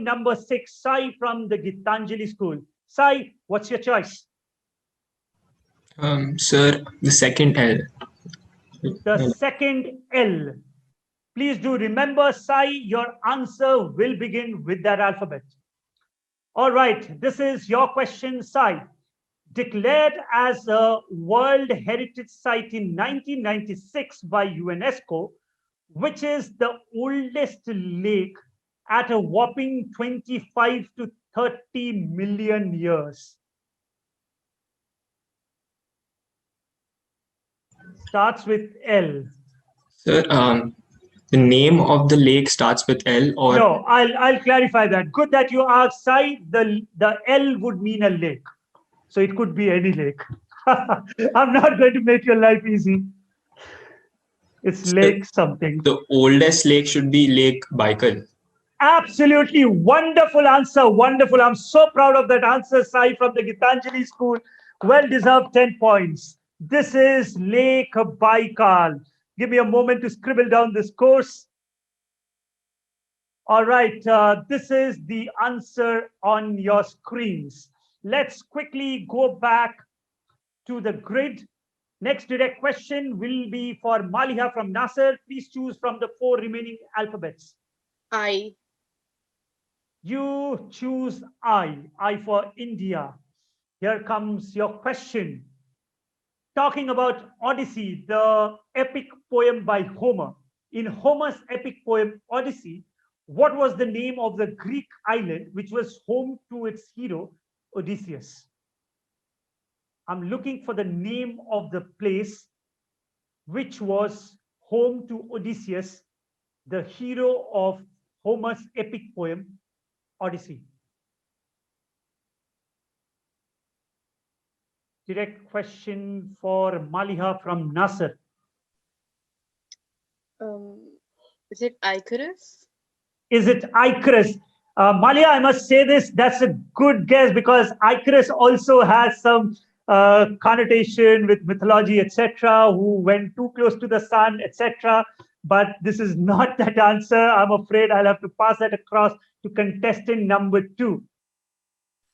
number 6, Sai from the Gitanjali School. Sai, what's your choice? Sir, the second L. The second L. Please do remember, Sai, your answer will begin with that alphabet. All right, this is your question, Sai. Declared as a World Heritage Site in 1996 by UNESCO, which is the oldest lake at a whopping 25 to 30 million years? Starts with L. Sir, the name of the lake starts with L, or no? I'll clarify that. Good that you asked, Sai. The L would mean a lake, so it could be any lake. I'm not going to make your life easy. It's Lake something. The oldest lake should be Lake Baikal. Absolutely wonderful answer. Wonderful. I'm so proud of that answer, Sai from the Gitanjali School. Well deserved 10 points. This is Lake Baikal. Give me a moment to scribble down this course. All right. This is the answer on your screens. Let's quickly go back to the grid. Next direct question will be for Maliha from Nasser. Please choose from the 4 remaining alphabets. I. You choose I for India. Here comes your question. Talking about Odyssey, the epic poem by Homer. In Homer's epic poem Odyssey, what was the name of the Greek island which was home to its hero, Odysseus? I'm looking for the name of the place which was home to Odysseus, the hero of Homer's epic poem, Odyssey. Direct question for Maliha from Nasser. Is it Icarus? Is it Icarus? Maliha, I must say this, that's a good guess because Icarus also has some connotation with mythology, etc., who went too close to the sun, etc. But this is not that answer. I'm afraid I'll have to pass that across to contestant number 2.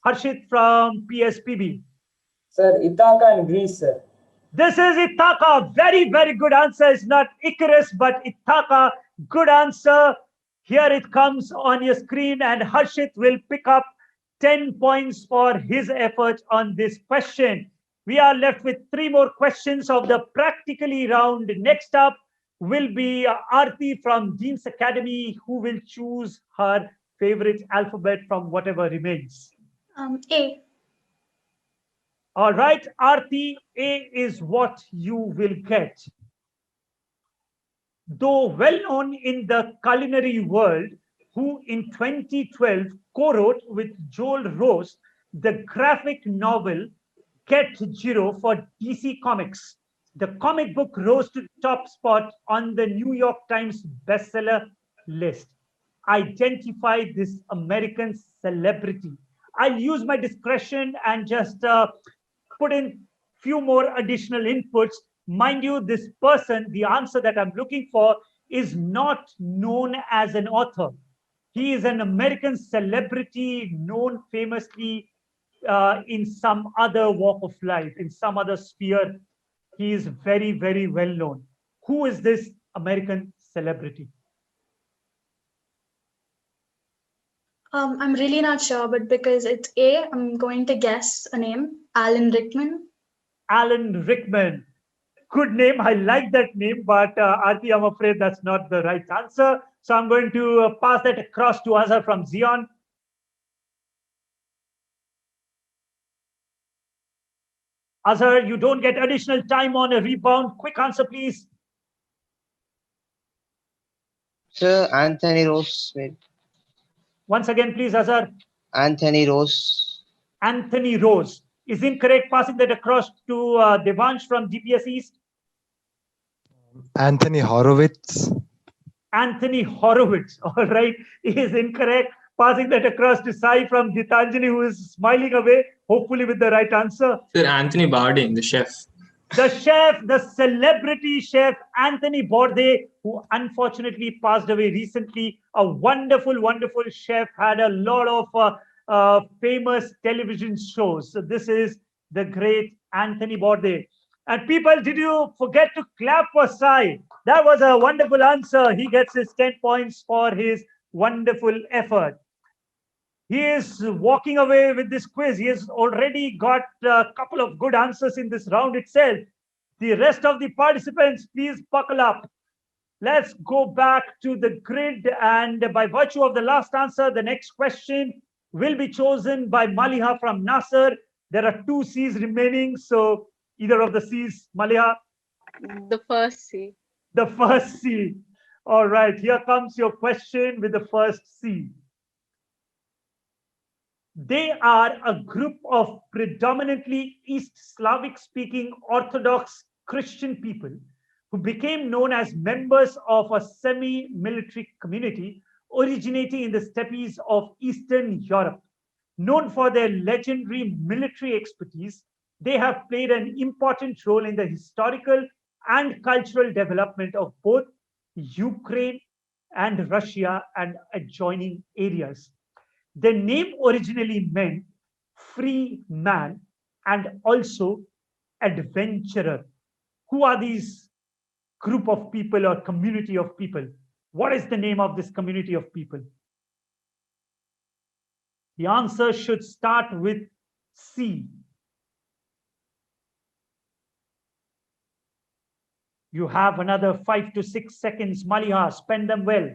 Harshit from PSPB. Sir, Ithaca in Greece, sir. This is Ithaca. Very, very good answer. It's not Icarus, but Ithaca. Good answer. Here it comes on your screen, and Harshit will pick up 10 points for his effort on this question. We are left with 3 more questions of the practically round. Next up will be Aarti from Dean's Academy, who will choose her favorite alphabet from whatever remains. A. All right, Aarti, A is what you will get. Though well known in the culinary world, who in 2012 co-wrote with Joel Rose the graphic novel Get Jiro for DC Comics. The comic book rose to the top spot on the New York Times bestseller list. Identify this American celebrity. I'll use my discretion and just put in few more additional inputs. Mind you, this person, the answer that I'm looking for, is not known as an author. He is an American celebrity known famously in some other walk of life, in some other sphere. He is very, very well known. Who is this American celebrity? I'm really not sure, but because it's A, I'm going to guess a name. Alan Rickman. Alan Rickman. Good name. I like that name, but Aarti, I'm afraid that's not the right answer. So I'm going to pass that across to Azhar from Zion. Azhar, you don't get additional time on a rebound. Quick answer, please. Sir, Anthony Rose. Once again, please, Azhar. Anthony Rose. Anthony Rose is incorrect. Passing that across to Devansh from GPS East. Anthony Horowitz. Anthony Horowitz, all right, is incorrect. Passing that across to Sai from Gitanjali, who is smiling away, hopefully with the right answer. Sir, Anthony Bourdain, the chef. The chef, the celebrity chef, Anthony Bourdain, who unfortunately passed away recently. A wonderful, wonderful chef, had a lot of famous television shows. So this is the great Anthony Bourdain. And people, did you forget to clap for Sai? That was a wonderful answer. He gets his 10 points for his wonderful effort. He is walking away with this quiz. He has already got a couple of good answers in this round itself. The rest of the participants, please buckle up. Let's go back to the grid. And by virtue of the last answer, the next question will be chosen by Maliha from Nasser. There are 2 C's remaining. So either of the C's, Maliha? The first C. The first C. All right, here comes your question with the first C. They are a group of predominantly East Slavic speaking Orthodox Christian people who became known as members of a semi-military community originating in the steppes of Eastern Europe. Known for their legendary military expertise, they have played an important role in the historical and cultural development of both Ukraine and Russia and adjoining areas. The name originally meant free man and also adventurer. Who are these group of people or community of people? What is the name of this community of people? The answer should start with C. You have another 5 to 6 seconds, Maliha. Spend them well.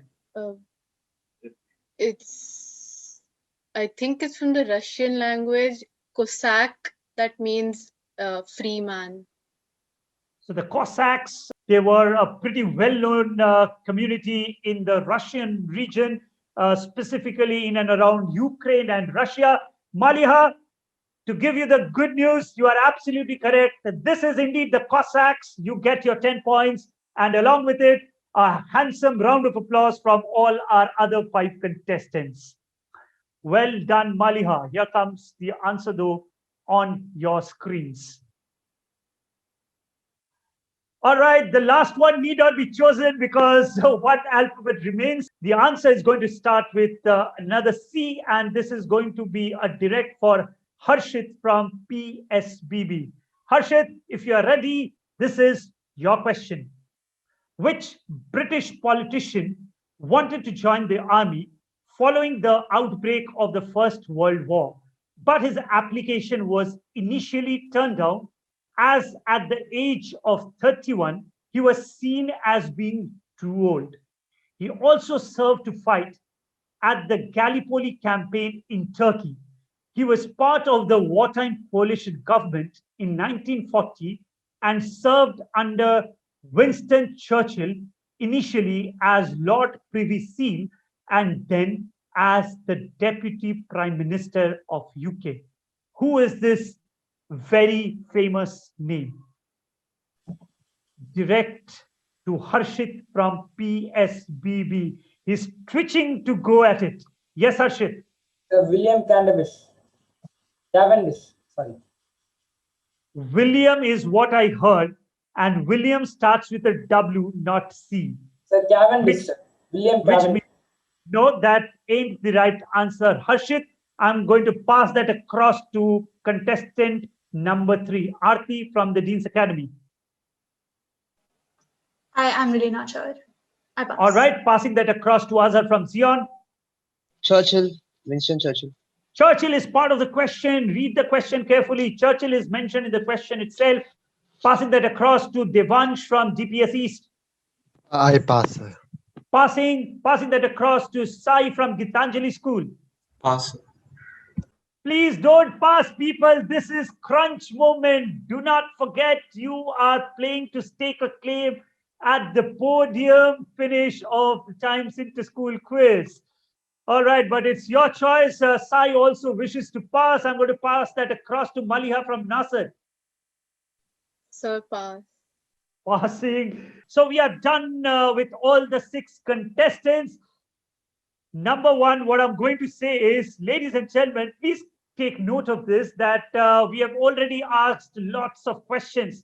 I think it's from the Russian language, Cossack. That means free man. So the Cossacks, they were a pretty well-known community in the Russian region, specifically in and around Ukraine and Russia. Maliha, to give you the good news, you are absolutely correct. This is indeed the Cossacks. You get your 10 points. And along with it, a handsome round of applause from all our other 5 contestants. Well done, Maliha. Here comes the answer, though, on your screens. All right, the last one need not be chosen because one alphabet remains. The answer is going to start with another C, and this is going to be a direct for Harshit from PSBB. Harshit, if you are ready, this is your question. Which British politician wanted to join the army following the outbreak of the First World War, but his application was initially turned down as at the age of 31, he was seen as being too old. He also served to fight at the Gallipoli campaign in Turkey. He was part of the wartime coalition government in 1940 and served under Winston Churchill, initially as Lord Privy Seal and then as the Deputy Prime Minister of UK. Who is this very famous name? Direct to Harshit from PSBB. He's twitching to go at it. Yes, Harshit. William Cavendish. Sorry. William is what I heard, and William starts with a W, not C. Sir, Cavendish. William Cavendish. No, that ain't the right answer. Harshit, I'm going to pass that across to contestant number 3, Aarti from the Dean's Academy. I'm really not sure. I pass. All right, passing that across to Azhar from Zion. Churchill, Winston Churchill. Churchill is part of the question. Read the question carefully. Churchill is mentioned in the question itself. Passing that across to Devansh from DPS East. I pass, sir. Passing that across to Sai from Gitanjali School. Pass. Please don't pass, people. This is crunch moment. Do not forget you are playing to stake a claim at the podium finish of the Times Inter-School quiz. All right, but it's your choice. Sai also wishes to pass. I'm going to pass that across to Maliha from Nasser. Sir, pass. Passing. So we are done with all the 6 contestants. Number 1, what I'm going to say is, ladies and gentlemen, please take note of this, that we have already asked lots of questions.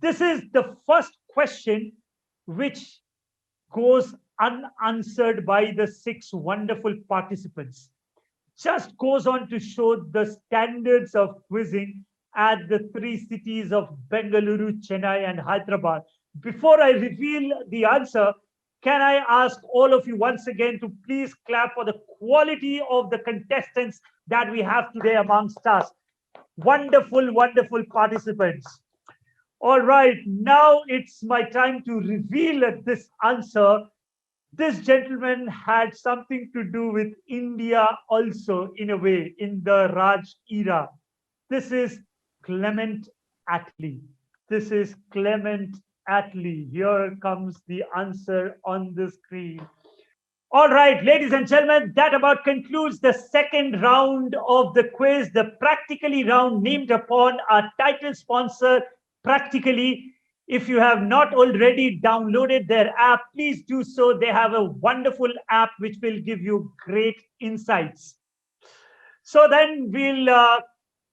This is the first question which goes unanswered by the 6 wonderful participants. Just goes on to show the standards of quizzing at the 3 cities of Bengaluru, Chennai, and Hyderabad. Before I reveal the answer, can I ask all of you once again to please clap for the quality of the contestants that we have today amongst us? Wonderful, wonderful participants. All right, now it's my time to reveal this answer. This gentleman had something to do with India also, in a way, in the Raj era. This is Clement Attlee. This is Clement Attlee. Here comes the answer on the screen. All right, ladies and gentlemen, that about concludes the second round of the quiz, the Practically round, named upon our title sponsor, Practically. If you have not already downloaded their app, please do so. They have a wonderful app which will give you great insights. So then we'll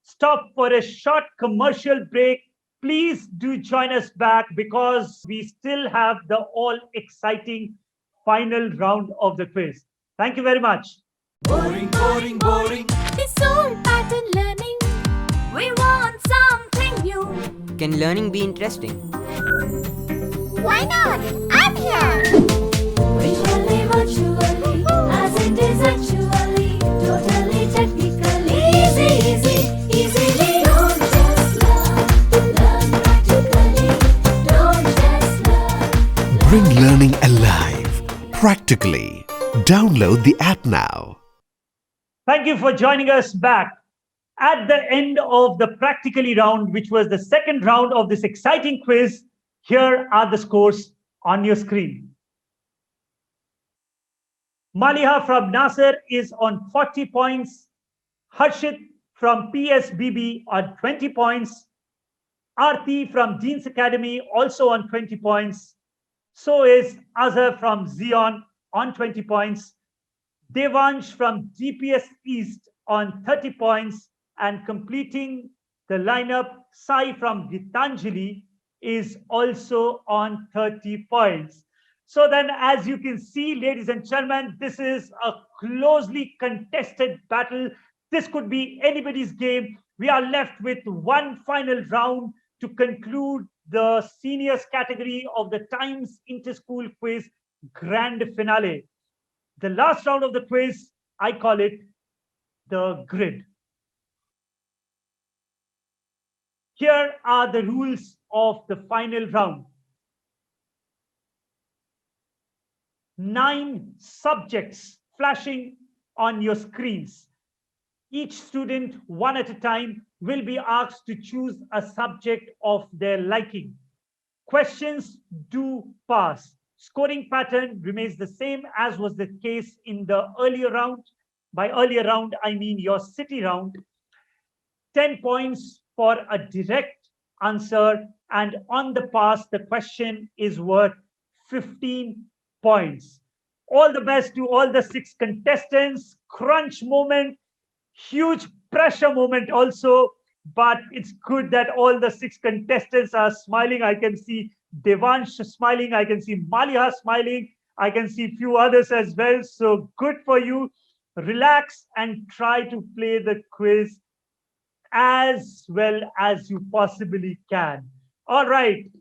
stop for a short commercial break. Please do join us back because we still have the all-exciting final round of the quiz. Thank you very much. Boring, boring, boring. This old pattern learning. We want something new. Can learning be interesting? Why not? I'm here. Visually, virtually, as it is actually, totally technically, easily. Don't just learn practically. Don't just learn. Bring learning alive, practically. Download the app now. Thank you for joining us back. At the end of the Practically round, which was the second round of this exciting quiz, here are the scores on your screen. Maliha from Nasser is on 40 points. Harshit from PSBB on 20 points. Aarti from Dean's Academy also on 20 points. So is Azhar from Zion on 20 points. Devansh from DPS East on 30 points. And completing the lineup, Sai from Gitanjali is also on 30 points. So then, as you can see, ladies and gentlemen, this is a closely contested battle. This could be anybody's game. We are left with one final round to conclude the seniors category of the Times Interschool Quiz Grand Finale. The last round of the quiz, I call it the grid. Here are the rules of the final round. 9 subjects flashing on your screens. Each student, one at a time, will be asked to choose a subject of their liking. Questions do pass. Scoring pattern remains the same as was the case in the earlier round. By earlier round, I mean your city round. 10 points for a direct answer, and on the pass, the question is worth 15 points. All the best to all the 6 contestants. Crunch moment, huge pressure moment also, but it's good that all the 6 contestants are smiling. I can see Devansh smiling, I can see Maliha smiling, I can see a few others as well. So good for you. Relax and try to play the quiz as well as you possibly can. All right.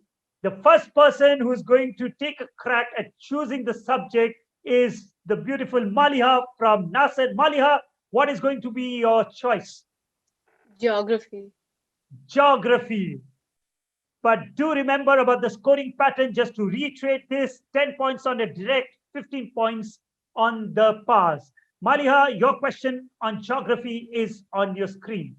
The first person who's going to take a crack at choosing the subject is the beautiful Maliha from Nasser. Maliha, what is going to be your choice? Geography. Geography. But do remember about the scoring pattern. Just to reiterate this, 10 points on the direct, 15 points on the pass. Maliha, your question on geography is on your screen.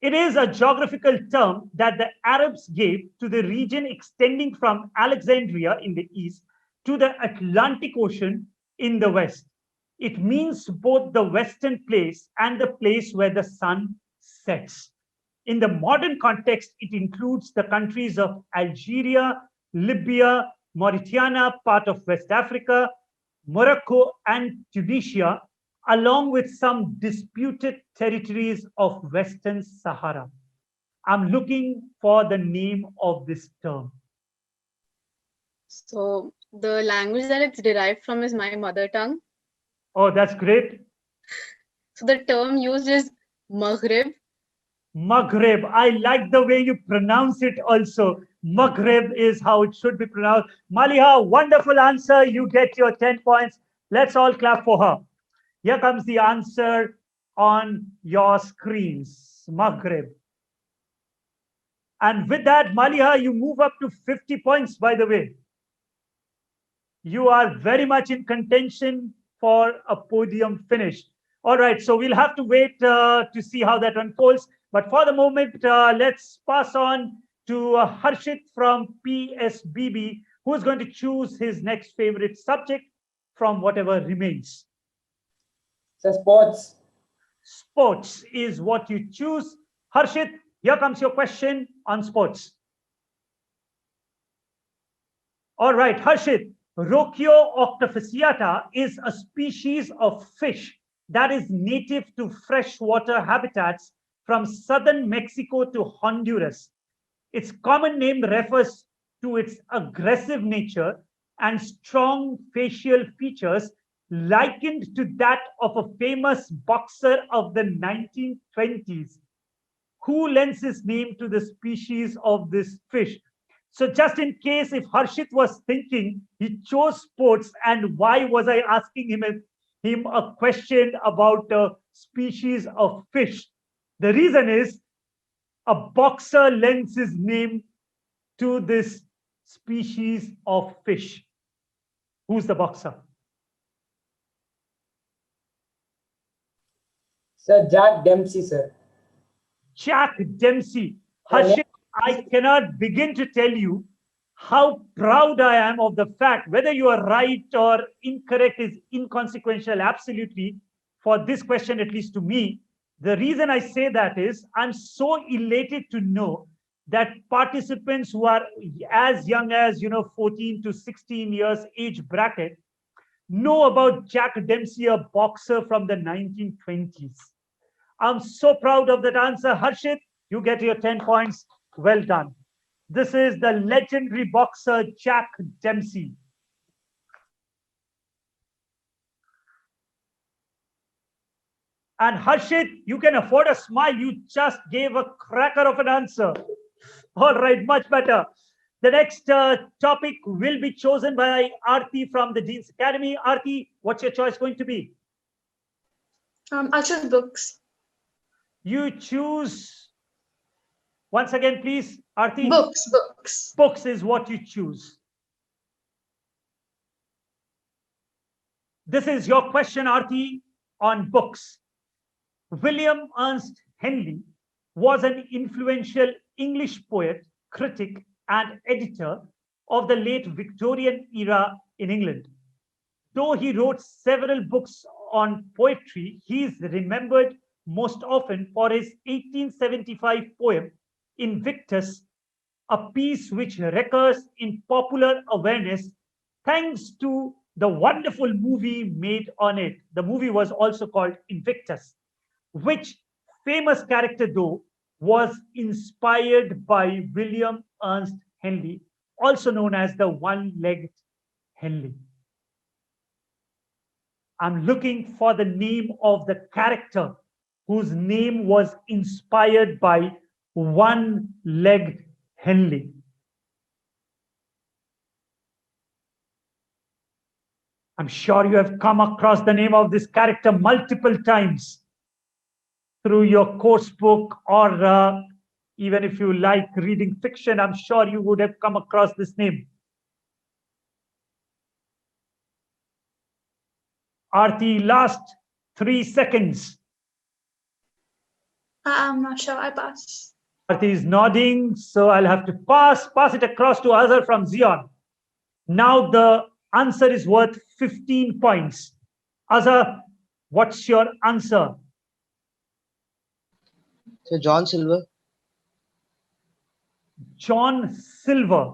It is a geographical term that the Arabs gave to the region extending from Alexandria in the east to the Atlantic Ocean in the west. It means both the western place and the place where the sun sets. In the modern context, it includes the countries of Algeria, Libya, Mauritania, part of West Africa, Morocco, and Tunisia, along with some disputed territories of Western Sahara. I'm looking for the name of this term. So the language that it's derived from is my mother tongue. Oh, that's great. So the term used is Maghreb. Maghreb. I like the way you pronounce it also. Maghreb is how it should be pronounced. Maliha, wonderful answer. You get your 10 points. Let's all clap for her. Here comes the answer on your screens. Maghreb. And with that, Maliha, you move up to 50 points, by the way. You are very much in contention for a podium finish. All right, so we'll have to wait to see how that unfolds. But for the moment, let's pass on to Harshit from PSBB, who's going to choose his next favorite subject from whatever remains. So sports. Sports is what you choose. Harshit, here comes your question on sports. All right, Harshit. Rochio octofasciata is a species of fish that is native to freshwater habitats from southern Mexico to Honduras. Its common name refers to its aggressive nature and strong facial features likened to that of a famous boxer of the 1920s, who lends his name to the species of this fish. So just in case if Harshit was thinking he chose sports and why was I asking him a question about a species of fish? The reason is a boxer lends his name to this species of fish. Who's the boxer? Sir, Jack Dempsey, sir. Jack Dempsey. Harshit, I cannot begin to tell you how proud I am of the fact, whether you are right or incorrect is inconsequential, absolutely, for this question, at least to me. The reason I say that is I'm so elated to know that participants who are as young as 14 to 16 years age bracket know about Jack Dempsey, a boxer from the 1920s. I'm so proud of that answer. Harshit, you get your 10 points. Well done. This is the legendary boxer Jack Dempsey. And Harshit, you can afford a smile. You just gave a cracker of an answer. All right, much better. The next topic will be chosen by Aarti from the Dean's Academy. Aarti, what's your choice going to be? I'll choose books. You choose, once again, please, Aarti. Books. Books is what you choose. This is your question, Aarti, on books. William Ernst Henley was an influential English poet, critic, and editor of the late Victorian era in England. Though he wrote several books on poetry, he is remembered most often for his 1875 poem Invictus, a piece which recurs in popular awareness thanks to the wonderful movie made on it. The movie was also called Invictus, which famous character though was inspired by William Ernst Henley, also known as the one-legged Henley. I'm looking for the name of the character whose name was inspired by one-legged Henley. I'm sure you have come across the name of this character multiple times through your course book, or even if you like reading fiction, I'm sure you would have come across this name. Aarti, last 3 seconds. I'm not sure. I pass. Aarti is nodding, so I'll have to pass it across to Azhar from Zion. Now the answer is worth 15 points. Azhar, what's your answer? So John Silver. John Silver.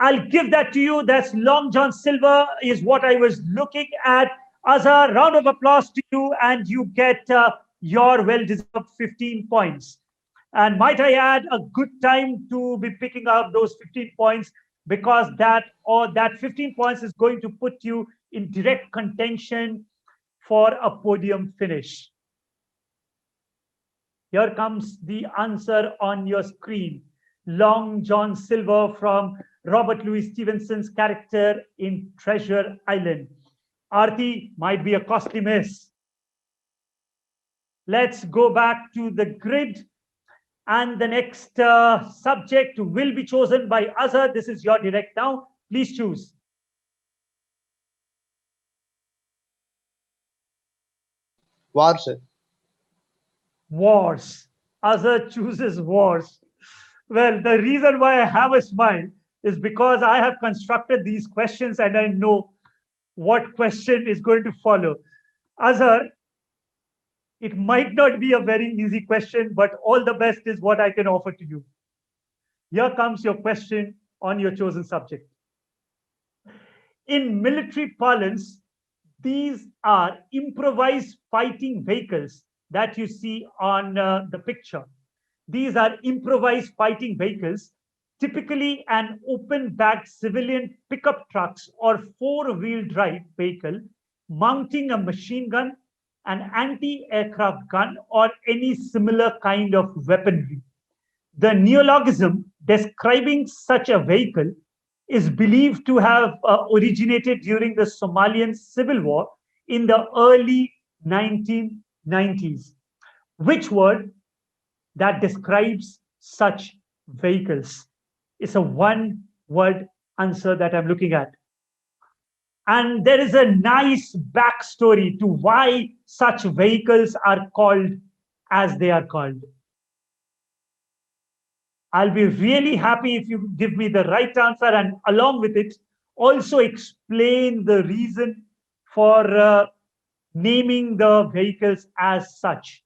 I'll give that to you. That's Long John Silver is what I was looking at. Azhar, round of applause to you, and you get your well-deserved 15 points. And might I add, a good time to be picking up those 15 points, because that 15 points is going to put you in direct contention for a podium finish. Here comes the answer on your screen. Long John Silver from Robert Louis Stevenson's character in Treasure Island. Aarti, might be a costly miss. Let's go back to the grid. And the next subject will be chosen by Azhar. This is your direct now. Please choose. War, sir. Wars. Azhar chooses wars. Well, the reason why I have a smile is because I have constructed these questions and I know what question is going to follow. Azhar, it might not be a very easy question, but all the best is what I can offer to you. Here comes your question on your chosen subject. In military parlance, these are improvised fighting vehicles that you see on the picture. These are improvised fighting vehicles, typically an open-backed civilian pickup trucks or four-wheel drive vehicle mounting a machine gun, an anti-aircraft gun, or any similar kind of weaponry. The neologism describing such a vehicle is believed to have originated during the Somalian civil war in the early 1990s. Which word that describes such vehicles? It's a one-word answer that I'm looking at. And there is a nice backstory to why such vehicles are called as they are called. I'll be really happy if you give me the right answer, and along with it, also explain the reason for naming the vehicles as such.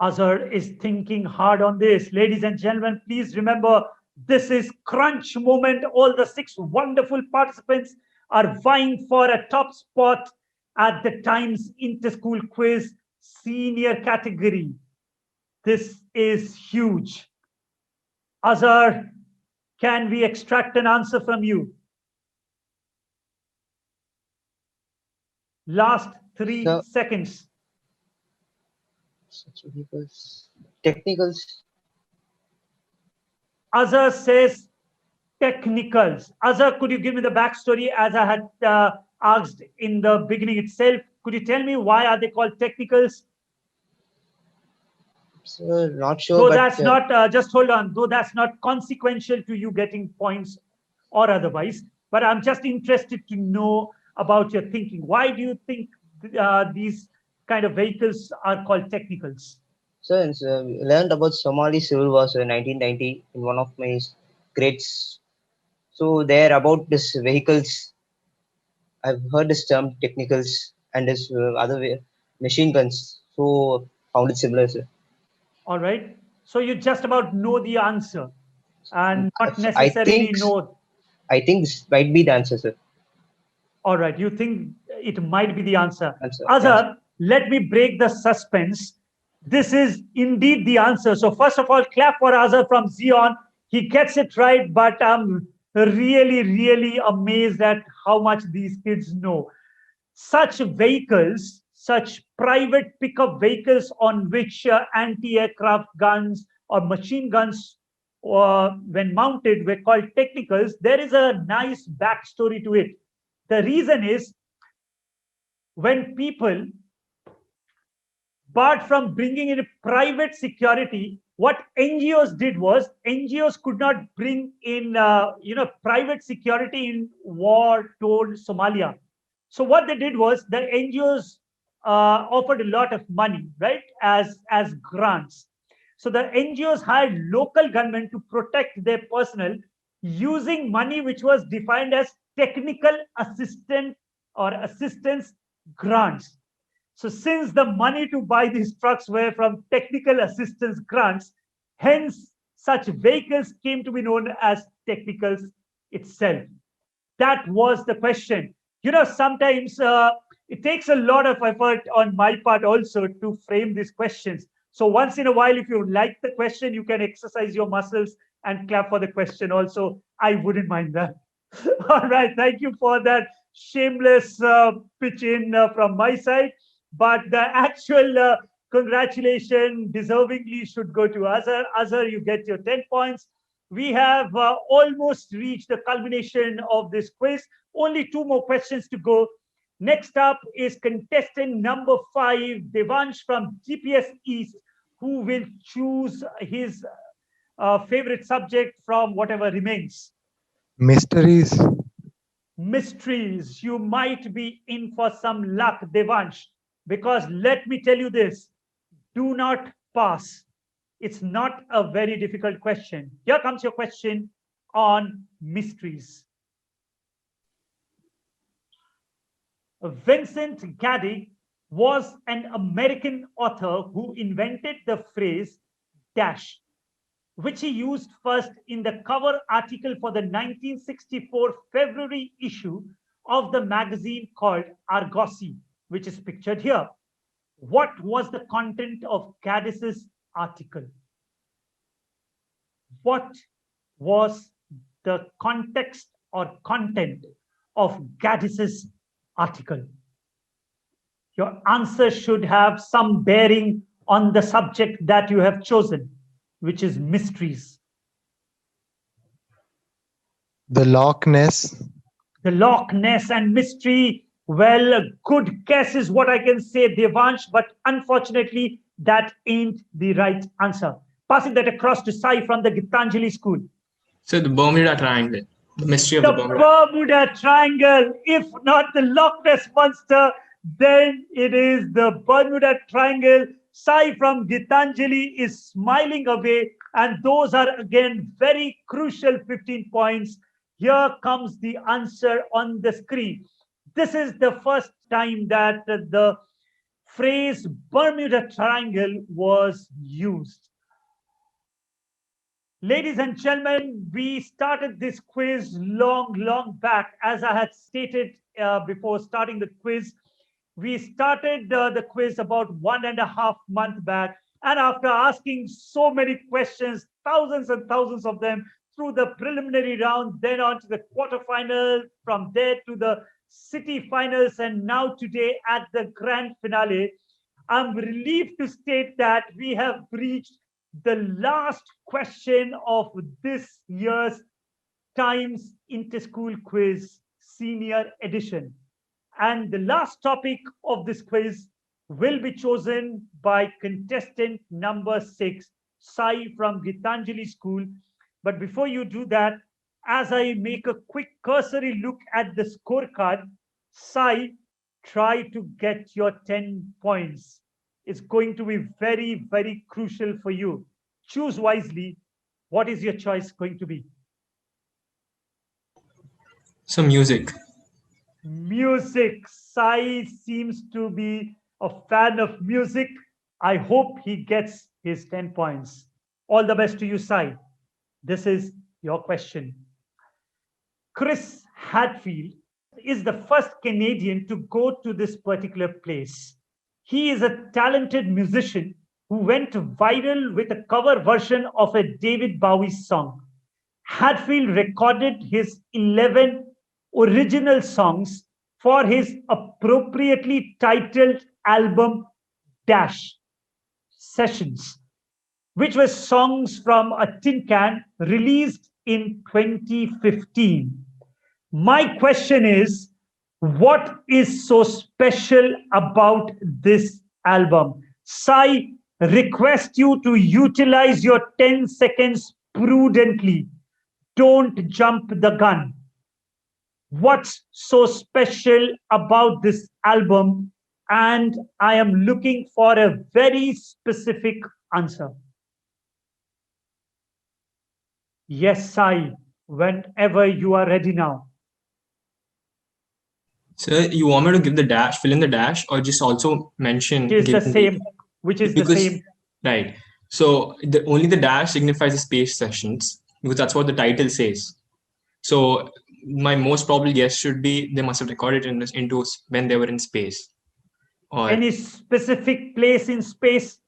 Azhar is thinking hard on this. Ladies and gentlemen, please remember, this is crunch moment. All the 6 wonderful participants are vying for a top spot at the Times Inter-School Quiz Senior category. This is huge. Azhar, can we extract an answer from you? Last 3 seconds. Technicals. Azhar says technicals. Azhar, could you give me the backstory as I had asked in the beginning itself? Could you tell me why are they called technicals? Sir, not sure. Though but, that's not, just hold on, though that's not consequential to you getting points or otherwise, but I'm just interested to know about your thinking. Why do you think these kind of vehicles are called technicals? Sir, we learned about Somali Civil Wars in 1990 in one of my grades. So there about this vehicles, I've heard this term technicals and this other way, machine guns. So found it similar, sir. All right. So you just about know the answer and not necessarily know. I think this might be the answer, sir. All right. You think it might be the answer. Azhar, let me break the suspense. This is indeed the answer. So first of all, clap for Azhar from Zion. He gets it right, but I'm really, really amazed at how much these kids know. Such vehicles, such private pickup vehicles on which anti-aircraft guns or machine guns when mounted were called technicals. There is a nice backstory to it. The reason is when people, apart from bringing in private security, what NGOs did was NGOs could not bring in private security in war-torn Somalia. So what they did was the NGOs offered a lot of money, right, as grants. So the NGOs hired local gunmen to protect their personnel using money which was defined as technical assistance grants. So since the money to buy these trucks were from technical assistance grants, hence such vehicles came to be known as technicals itself. That was the question. You know, sometimes it takes a lot of effort on my part also to frame these questions. So once in a while, if you like the question, you can exercise your muscles and clap for the question also. I wouldn't mind that. All right, thank you for that shameless pitch in from my side. But the actual congratulations deservingly should go to Azhar. Azhar, you get your 10 points. We have almost reached the culmination of this quiz. Only 2 more questions to go. Next up is contestant number 5, Devansh from GPS East, who will choose his favorite subject from whatever remains. Mysteries. Mysteries. You might be in for some luck, Devansh, because let me tell you this, do not pass. It's not a very difficult question. Here comes your question on mysteries. Vincent Gaddy was an American author who invented the phrase dash, which he used first in the cover article for the 1964 February issue of the magazine called Argosy, which is pictured here. What was the content of Gaddis's article? What was the context or content of Gaddis's article? Your answer should have some bearing on the subject that you have chosen, which is mysteries. The Loch Ness. The Loch Ness and mystery. Well, a good guess is what I can say, Devansh, but unfortunately, that ain't the right answer. Passing that across to Sai from the Gitanjali school. So the Bermuda Triangle, the mystery of the the Bermuda Triangle. If not the Loch Ness Monster, then it is the Bermuda Triangle. Sai from Gitanjali is smiling away, and those are again very crucial 15 points. Here comes the answer on the screen. This is the first time that the phrase Bermuda Triangle was used. Ladies and gentlemen, we started this quiz long back. As I had stated before starting the quiz, we started the quiz about 1.5 months back. And after asking so many questions, thousands and thousands of them, through the preliminary round, then on to the quarterfinal, from there to the city finals, and now today at the grand finale, I'm relieved to state that we have reached the last question of this year's Times Interschool Quiz Senior Edition. And the last topic of this quiz will be chosen by contestant number 6, Sai from Gitanjali School. But before you do that, as I make a quick cursory look at the scorecard, Sai, try to get your 10 points. It's going to be very crucial for you. Choose wisely. What is your choice going to be? So music. Music. Sai seems to be a fan of music. I hope he gets his 10 points. All the best to you, Sai. This is your question. Chris Hadfield is the first Canadian to go to this particular place. He is a talented musician who went viral with a cover version of a David Bowie song. Hadfield recorded his 11 original songs for his appropriately titled album Dash Sessions, which was songs from a tin can released in 2015. My question is, what is so special about this album? Sai, request you to utilize your 10 seconds prudently. Don't jump the gun. What's so special about this album? And I am looking for a very specific answer. Yes, Sai, whenever you are ready now. So you want me to give the dash, fill in the dash, or just also mention? Which is the same. Right. So only the dash signifies the space sessions, because that's what the title says. So my most probable guess should be they must have recorded into when they were in space. Or any specific place in space?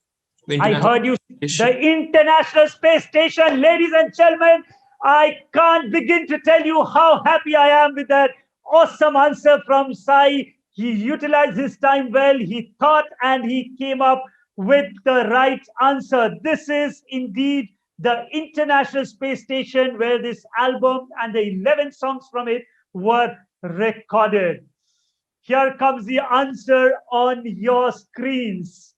I heard you. Station. The International Space Station, ladies and gentlemen. I can't begin to tell you how happy I am with that awesome answer from Sai. He utilized his time well. He thought and he came up with the right answer. This is indeed the International Space Station where this album and the 11 songs from it were recorded. Here comes the answer on your screens.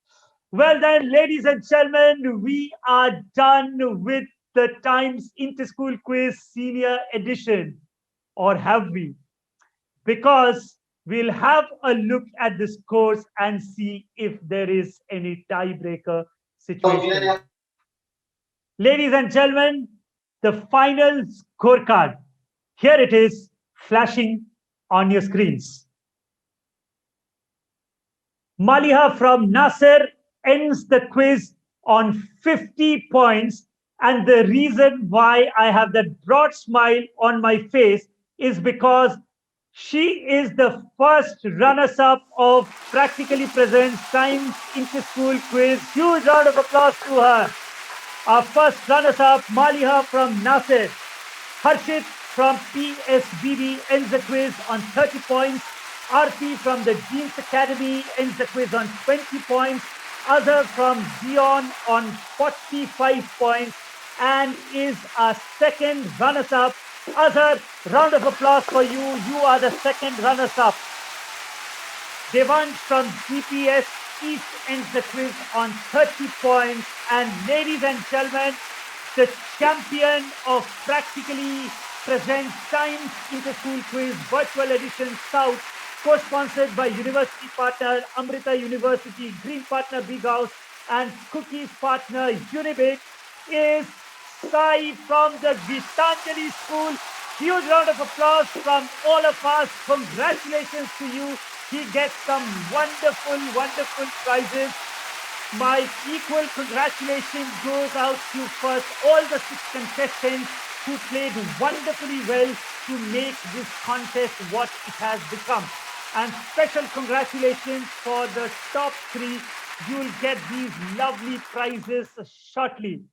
Well then, ladies and gentlemen, we are done with the Times Interschool Quiz Senior Edition. Or have we? Because we'll have a look at the scores and see if there is any tiebreaker situation. Ladies and gentlemen, the final scorecard. Here it is, flashing on your screens. Maliha from Nasser ends the quiz on 50 points. And the reason why I have that broad smile on my face is because she is the first runners-up of Practically Present Times Interschool Quiz. Huge round of applause to her. Our first runners-up, Maliha from Nasser. Harshit from PSBB ends the quiz on 30 points. Aarti from the Dean's Academy ends the quiz on 20 points. Azhar from Dion on 45 points and is our second runners-up. Azhar, round of applause for you. You are the second runners-up. Devansh from GPS East ends the quiz on 30 points. And ladies and gentlemen, the champion of Practically Present Times Interschool Quiz Virtual Edition South, co-sponsored by University partner Amrita University, Green partner Big House, and Cookies partner Unibig, is Sai from the Gitanjali School. Huge round of applause from all of us. Congratulations to you. He gets some wonderful prizes. My equal congratulations goes out to first all the 6 contestants who played wonderfully well to make this contest what it has become. And special congratulations for the top 3. You'll get these lovely prizes shortly.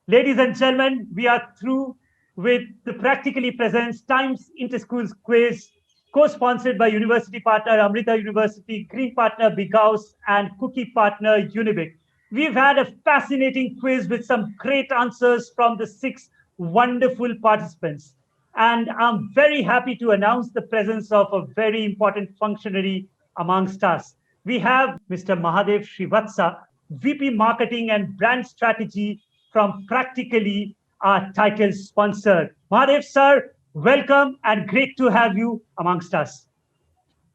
Ladies and gentlemen, we are through with the Practically Presents Times Interschools Quiz, co-sponsored by University partner Amrita University, Green partner Bigaus, and Cookie partner Unibic. We've had a fascinating quiz with some great answers from the 6 wonderful participants. And I'm very happy to announce the presence of a very important functionary amongst us. We have Mr. Mahadev Srivatsa, VP Marketing and Brand Strategy from Practically, our title sponsor. Mahadev, sir, welcome and great to have you amongst us.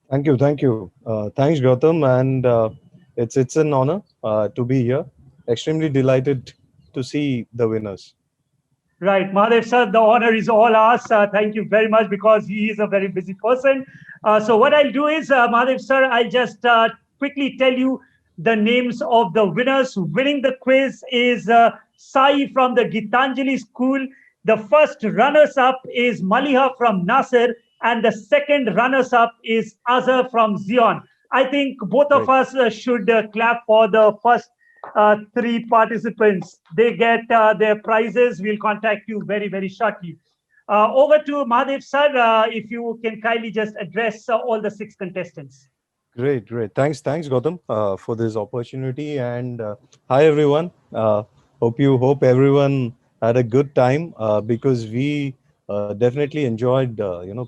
Thank you. Thanks, Gautam. And it's an honor to be here. Extremely delighted to see the winners. Right, Mahadev sir, the honor is all ours. Thank you very much because he is a very busy person. So what I'll do is, Mahadev sir, I'll just quickly tell you the names of the winners. Winning the quiz is Sai from the Gitanjali School. The first runners-up is Maliha from Nasir, and the second runners-up is Azhar from Zion. I think both of us should clap for the first 3 participants. They get their prizes. We'll contact you very, very shortly. Over to Mahadev sir, if you can kindly just address all the 6 contestants. Great. Thanks, Gautam, for this opportunity. And hi, everyone. Hope everyone had a good time because we definitely enjoyed,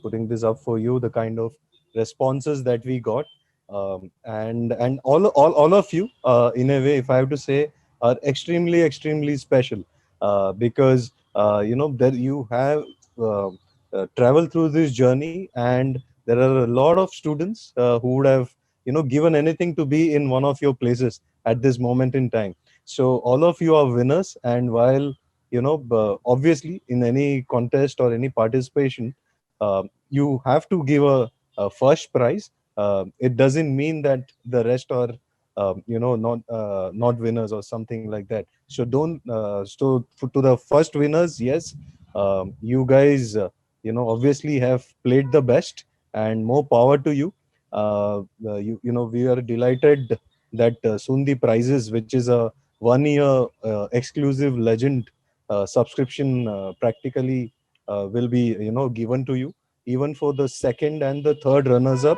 putting this up for you. The kind of responses that we got, and all of you, in a way, if I have to say, are extremely special because that you have traveled through this journey, and there are a lot of students who would have given anything to be in one of your places at this moment in time. So all of you are winners, and while obviously in any contest or any participation, you have to give a first prize. It doesn't mean that the rest are not winners or something like that. So don't to the first winners, yes, you guys obviously have played the best, and more power to you. We are delighted that soon the prizes, which is a 1-year exclusive legend subscription, practically will be given to you. Even for the second and the third runners up,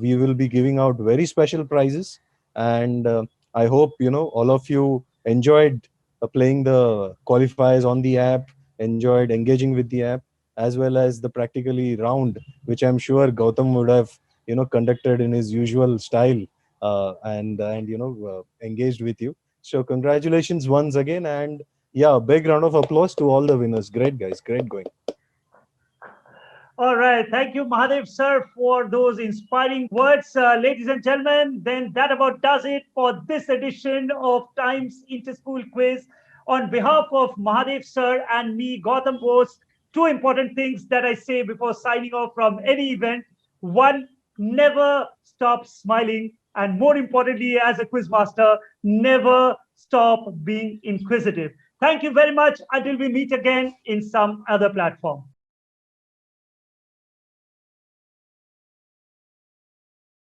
we will be giving out very special prizes. And I hope all of you enjoyed playing the qualifiers on the app, enjoyed engaging with the app, as well as the practically round, which I'm sure Gautam would have conducted in his usual style, and engaged with you. So congratulations once again, and yeah, big round of applause to all the winners. Great guys, great going. All right, thank you, Mahadev sir, for those inspiring words. Ladies and gentlemen, then that about does it for this edition of Times Interschool Quiz. On behalf of Mahadev sir and me, Gautam Bose, 2 important things that I say before signing off from any event. 1, never stop smiling. And more importantly, as a quizmaster, never stop being inquisitive. Thank you very much until we meet again in some other platform.